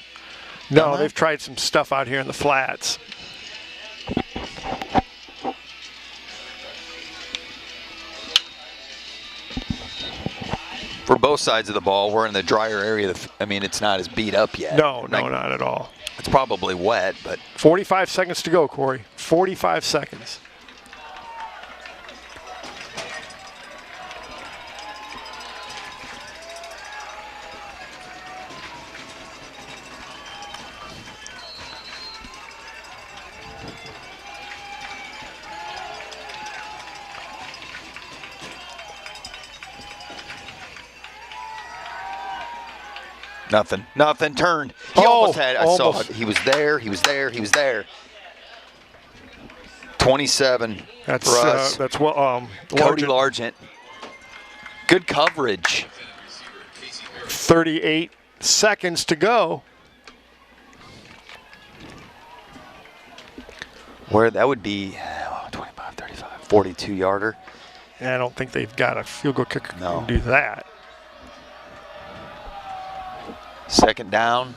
Speaker 1: No, they've tried some stuff out here in the flats.
Speaker 2: For both sides of the ball, we're in the drier area. I mean, it's not as beat up yet.
Speaker 1: No, not at all.
Speaker 2: It's probably wet, but
Speaker 1: 45 seconds to go, Corey. 45 seconds.
Speaker 2: nothing. Nothing. Turned. He almost had. I saw
Speaker 1: almost.
Speaker 2: it. He was there. He was there. He was there. 27
Speaker 1: That's
Speaker 2: for us.
Speaker 1: that's what
Speaker 2: Cody
Speaker 1: Largent.
Speaker 2: Largent. Good coverage.
Speaker 1: 38 seconds to go.
Speaker 2: Where that would be 25, 35, 42 yarder.
Speaker 1: And I don't think they've got a field goal kicker who
Speaker 2: No.
Speaker 1: can do that.
Speaker 2: Second down.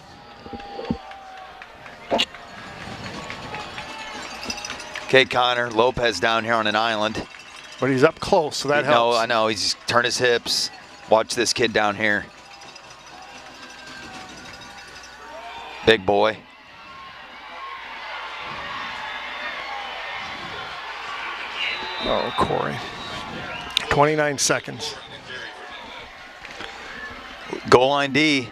Speaker 2: Okay, Connor. Lopez down here on an island.
Speaker 1: But he's up close, so that helps.
Speaker 2: I know. He's turned his hips. Watch this kid down here. Big boy.
Speaker 1: Oh, Corey. 29 seconds.
Speaker 2: Goal line D.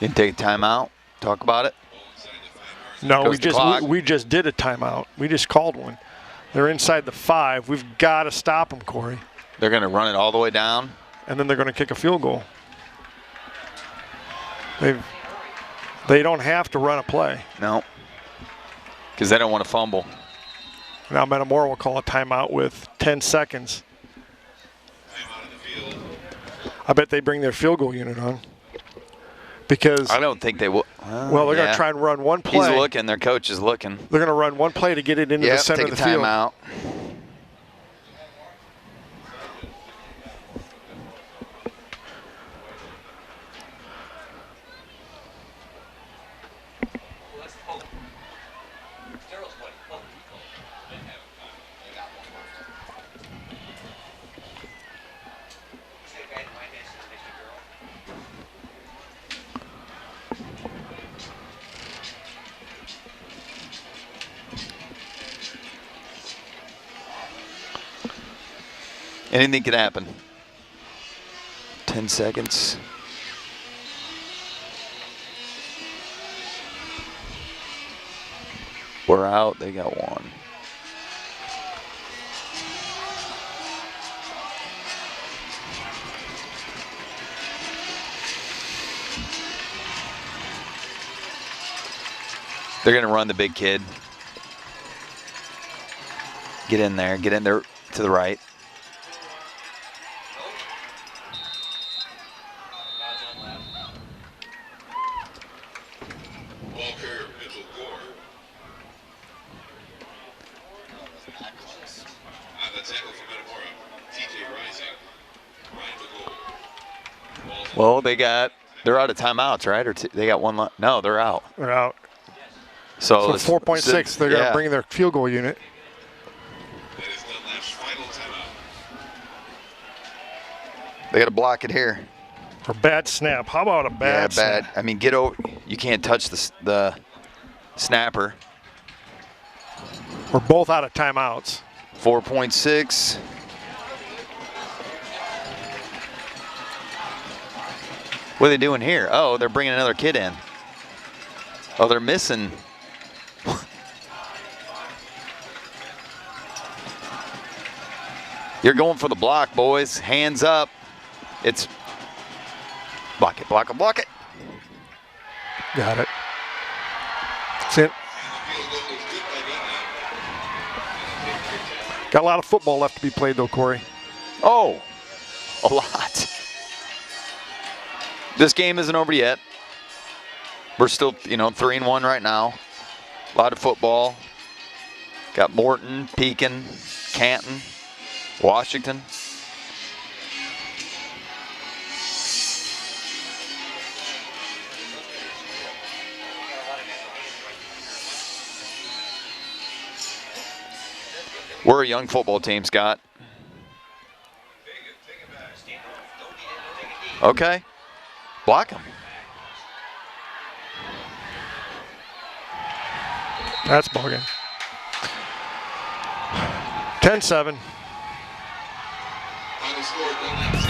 Speaker 2: You can take a timeout. Talk about it.
Speaker 1: No,
Speaker 2: Goes the clock.
Speaker 1: we just did a timeout. We just called one. They're inside the 5. We've got to stop them, Corey.
Speaker 2: They're going to run it all the way down.
Speaker 1: And then they're going to kick a field goal. They don't have to run a play.
Speaker 2: No. Because they don't want to fumble.
Speaker 1: Now Metamora will call a timeout with 10 seconds. I bet they bring their field goal unit on. Because
Speaker 2: I don't think they will.
Speaker 1: Well, they're going to try and run one play.
Speaker 2: He's looking. Their coach is looking.
Speaker 1: They're going to run one play to get it into the center of the field.
Speaker 2: Timeout. Anything can happen. 10 seconds. We're out. They got one. They're going to run the big kid. Get in there to the right. Well, they're out of timeouts, right? Or they got one. No, they're out.
Speaker 1: They're out.
Speaker 2: So
Speaker 1: 4.6, they're going to bring their field goal unit.
Speaker 3: That is Dunlap's final timeout.
Speaker 2: They got to block it here.
Speaker 1: Or bad snap. How about a bad snap?
Speaker 2: I mean, get over. You can't touch the snapper.
Speaker 1: We're both out of timeouts.
Speaker 2: 4.6. What are they doing here? Oh, they're bringing another kid in. Oh, they're missing. You're going for the block, boys. Hands up. It's block it, block it, block it.
Speaker 1: Got it. That's it. Got a lot of football left to be played, though, Corey.
Speaker 2: Oh, a lot. This game isn't over yet. We're still, 3-1 right now. A lot of football. Got Morton, Pekin, Canton, Washington. We're a young football team, Scott. Okay. Block him.
Speaker 1: That's ball game. 10-7.
Speaker 3: Final score, Dunlap 10.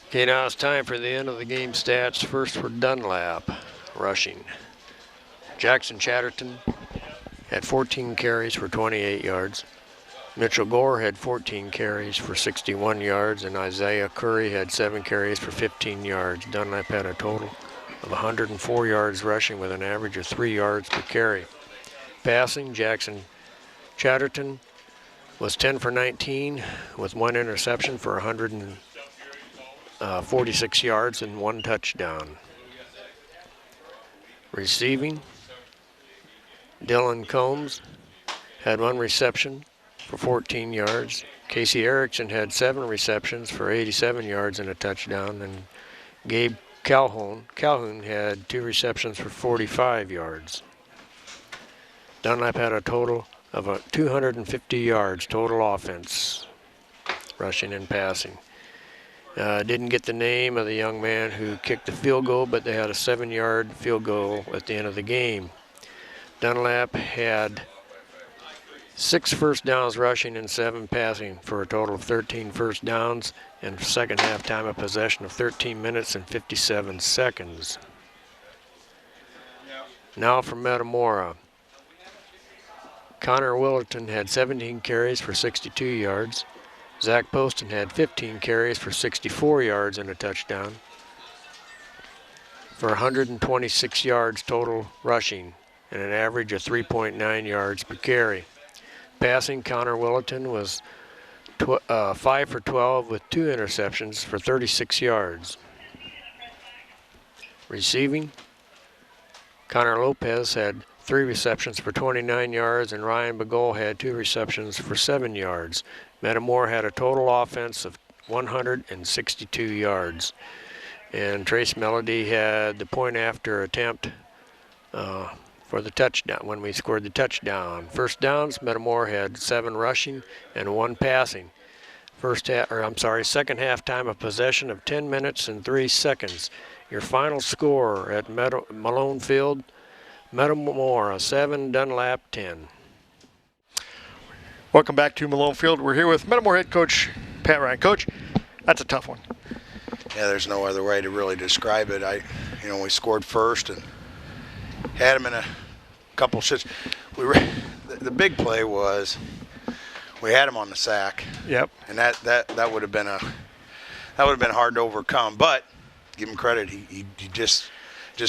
Speaker 5: Okay, now it's time for the end of the game stats. First for Dunlap, rushing. Jackson Chatterton had 14 carries for 28 yards. Mitchell Gore had 14 carries for 61 yards, and Isaiah Curry had 7 carries for 15 yards. Dunlap had a total of 104 yards rushing with an average of 3 yards per carry. Passing, Jackson Chatterton was 10 for 19 with 1 interception for 146 yards and 1 touchdown. Receiving, Dylan Combs had 1 reception for 14 yards. Casey Erickson had 7 receptions for 87 yards and a touchdown. And Gabe Calhoun had 2 receptions for 45 yards. Dunlap had a total of 250 yards total offense, rushing and passing. Didn't get the name of the young man who kicked the field goal, but they had a 7-yard field goal at the end of the game. Dunlap had 6 first downs rushing and 7 passing for a total of 13 first downs and second half time of possession of 13 minutes and 57 seconds. Now for Metamora. Connor Willerton had 17 carries for 62 yards. Zach Poston had 15 carries for 64 yards and a touchdown for 126 yards total rushing and an average of 3.9 yards per carry. Passing, Connor Willerton was 5 for 12 with 2 interceptions for 36 yards. Receiving, Connor Lopez had 3 receptions for 29 yards, and Ryan Bagol had 2 receptions for 7 yards. Metamora had a total offense of 162 yards. And Trace Melody had the point after attempt for the touchdown when we scored the touchdown. First downs, Metamora had 7 rushing and 1 passing. Second half time of possession of 10 minutes and 3 seconds. Your final score at Malone Field, Metamora 7, Dunlap 10.
Speaker 1: Welcome back to Malone Field. We're here with Metamora head coach Pat Ryan. Coach, that's a tough one.
Speaker 6: Yeah, there's no other way to really describe it. We scored first and had them in a couple shits. The big play was we had him on the sack.
Speaker 1: Yep.
Speaker 6: And that would have been hard to overcome. But give him credit, he just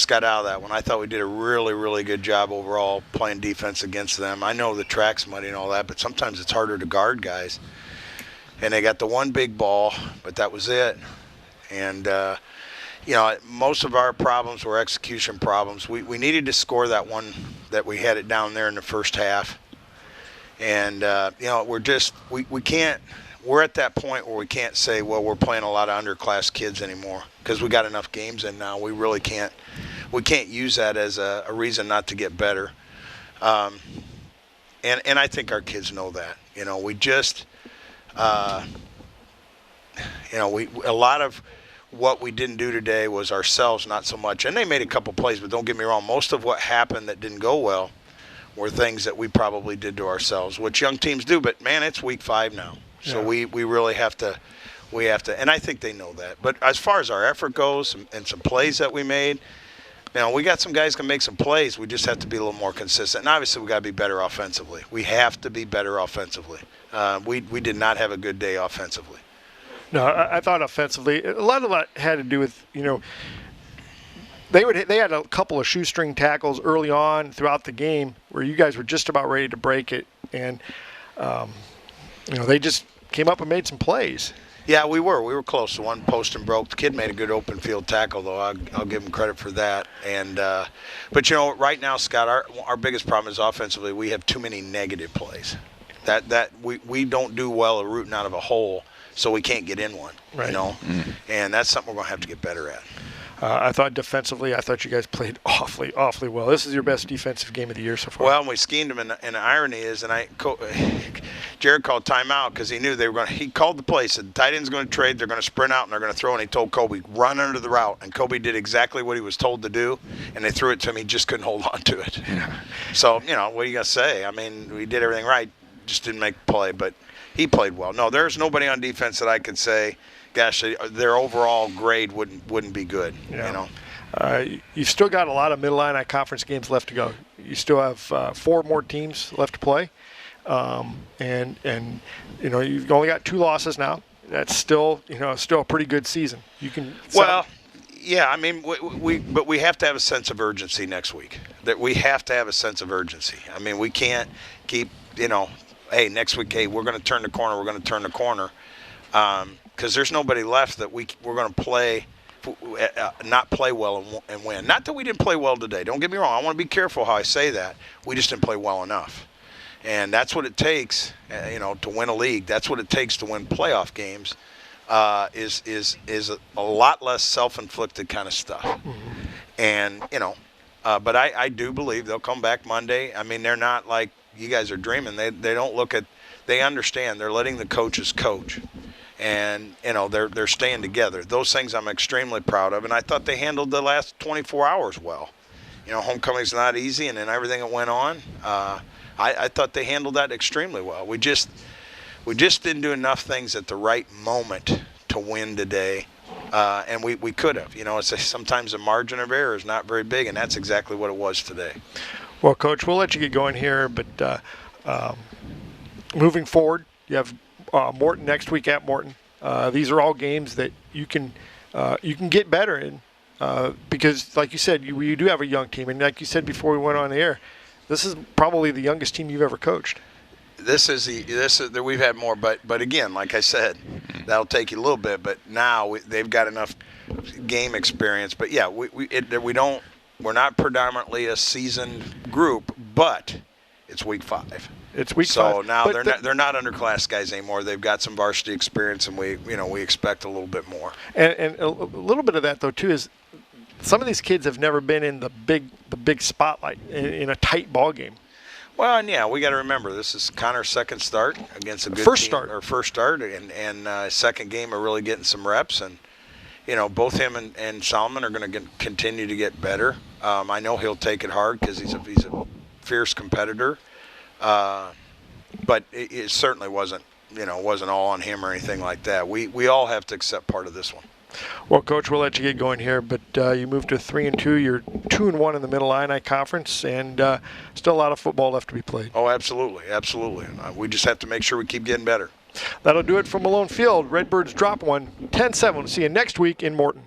Speaker 6: got out of that one. I thought we did a really, really good job overall playing defense against them. I know the track's muddy and all that, but sometimes it's harder to guard guys. And they got the one big ball, but that was it. And most of our problems were execution problems. We needed to score that one that we had it down there in the first half. And we can't. We're at that point where we can't say, well, we're playing a lot of underclass kids anymore because we got enough games in now. We really can't. We can't use that as a reason not to get better. And I think our kids know that. We just. A lot of what we didn't do today was ourselves, not so much. And they made a couple plays, but don't get me wrong. Most of what happened that didn't go well were things that we probably did to ourselves, which young teams do. But, man, it's week 5 now. So we really have to, and I think they know that. But as far as our effort goes and some plays that we made, we got some guys can make some plays. We just have to be a little more consistent. And obviously we got to be better offensively. We have to be better offensively. We did not have a good day offensively.
Speaker 1: No, I thought offensively, a lot of that had to do with, they had a couple of shoestring tackles early on throughout the game where you guys were just about ready to break it. And, they just came up and made some plays.
Speaker 6: Yeah, we were close. The one post and broke. The kid made a good open field tackle, though. I'll give him credit for that. And but right now, Scott, our biggest problem is offensively. We have too many negative plays. That we don't do well at rooting out of a hole, so we can't get in one. Right. And that's something we're going to have to get better at.
Speaker 1: I thought defensively, you guys played awfully, awfully well. This is your best defensive game of the year so far.
Speaker 6: Well, we schemed them, and the irony is, Jared called timeout because he knew they were going to. He called the play, said the tight end's going to trade, they're going to sprint out, and they're going to throw, and he told Kobe, run under the route. And Kobe did exactly what he was told to do, and they threw it to him. He just couldn't hold on to it. So, what are you going to say? I mean, we did everything right, just didn't make the play, but he played well. No, there's nobody on defense that I could say, gosh, their overall grade wouldn't be good.
Speaker 1: You've still got a lot of middle line conference games left to go. You still have 4 more teams left to play, and you've only got 2 losses now. That's still a pretty good season. You can.
Speaker 6: Yeah, I mean, but we have to have a sense of urgency next week. That we have to have a sense of urgency. I mean, we can't keep hey, next week, hey, we're going to turn the corner. We're going to turn the corner. Because there's nobody left that we're going to play, not play well and win. Not that we didn't play well today. Don't get me wrong. I want to be careful how I say that. We just didn't play well enough. And that's what it takes, to win a league. That's what it takes to win playoff games. Is a lot less self-inflicted kind of stuff. Mm-hmm. And but I do believe they'll come back Monday. I mean, they're not like you guys are dreaming. They don't look at. They understand. They're letting the coaches coach. And, they're staying together. Those things I'm extremely proud of. And I thought they handled the last 24 hours well. homecoming's not easy, and then everything that went on. I thought they handled that extremely well. We just didn't do enough things at the right moment to win today, and we could have. Sometimes the margin of error is not very big, and that's exactly what it was today.
Speaker 1: Well, Coach, we'll let you get going here, but moving forward, you have Morton next week at Morton. These are all games that you can get better in because, like you said, you do have a young team, and like you said before we went on the air, this is probably the youngest team you've ever coached.
Speaker 6: We've had more, but again, like I said, that'll take you a little bit. But now they've got enough game experience. But yeah, we're not predominantly a seasoned group, but it's week 5.
Speaker 1: It's week 5.
Speaker 6: So now they're not underclass guys anymore. They've got some varsity experience, and we expect a little bit more.
Speaker 1: And a little bit of that though too is some of these kids have never been in the big spotlight in a tight ball game.
Speaker 6: Well, and yeah, we got to remember this is Connor's second start against a good
Speaker 1: first
Speaker 6: team,
Speaker 1: start,
Speaker 6: or first start, and second game of really getting some reps, and both him and Solomon are going to continue to get better. I know he'll take it hard because he's a fierce competitor, but it certainly wasn't all on him or anything like that. We all have to accept part of this one.
Speaker 1: Well, Coach, we'll let you get going here, but you moved to 3-2. You're 2-1 in the Mid-Illini Conference, and still a lot of football left to be played.
Speaker 6: Oh, absolutely. We just have to make sure we keep getting better.
Speaker 1: That'll do it from Malone Field. Redbirds drop one, 10-7. See you next week in Morton.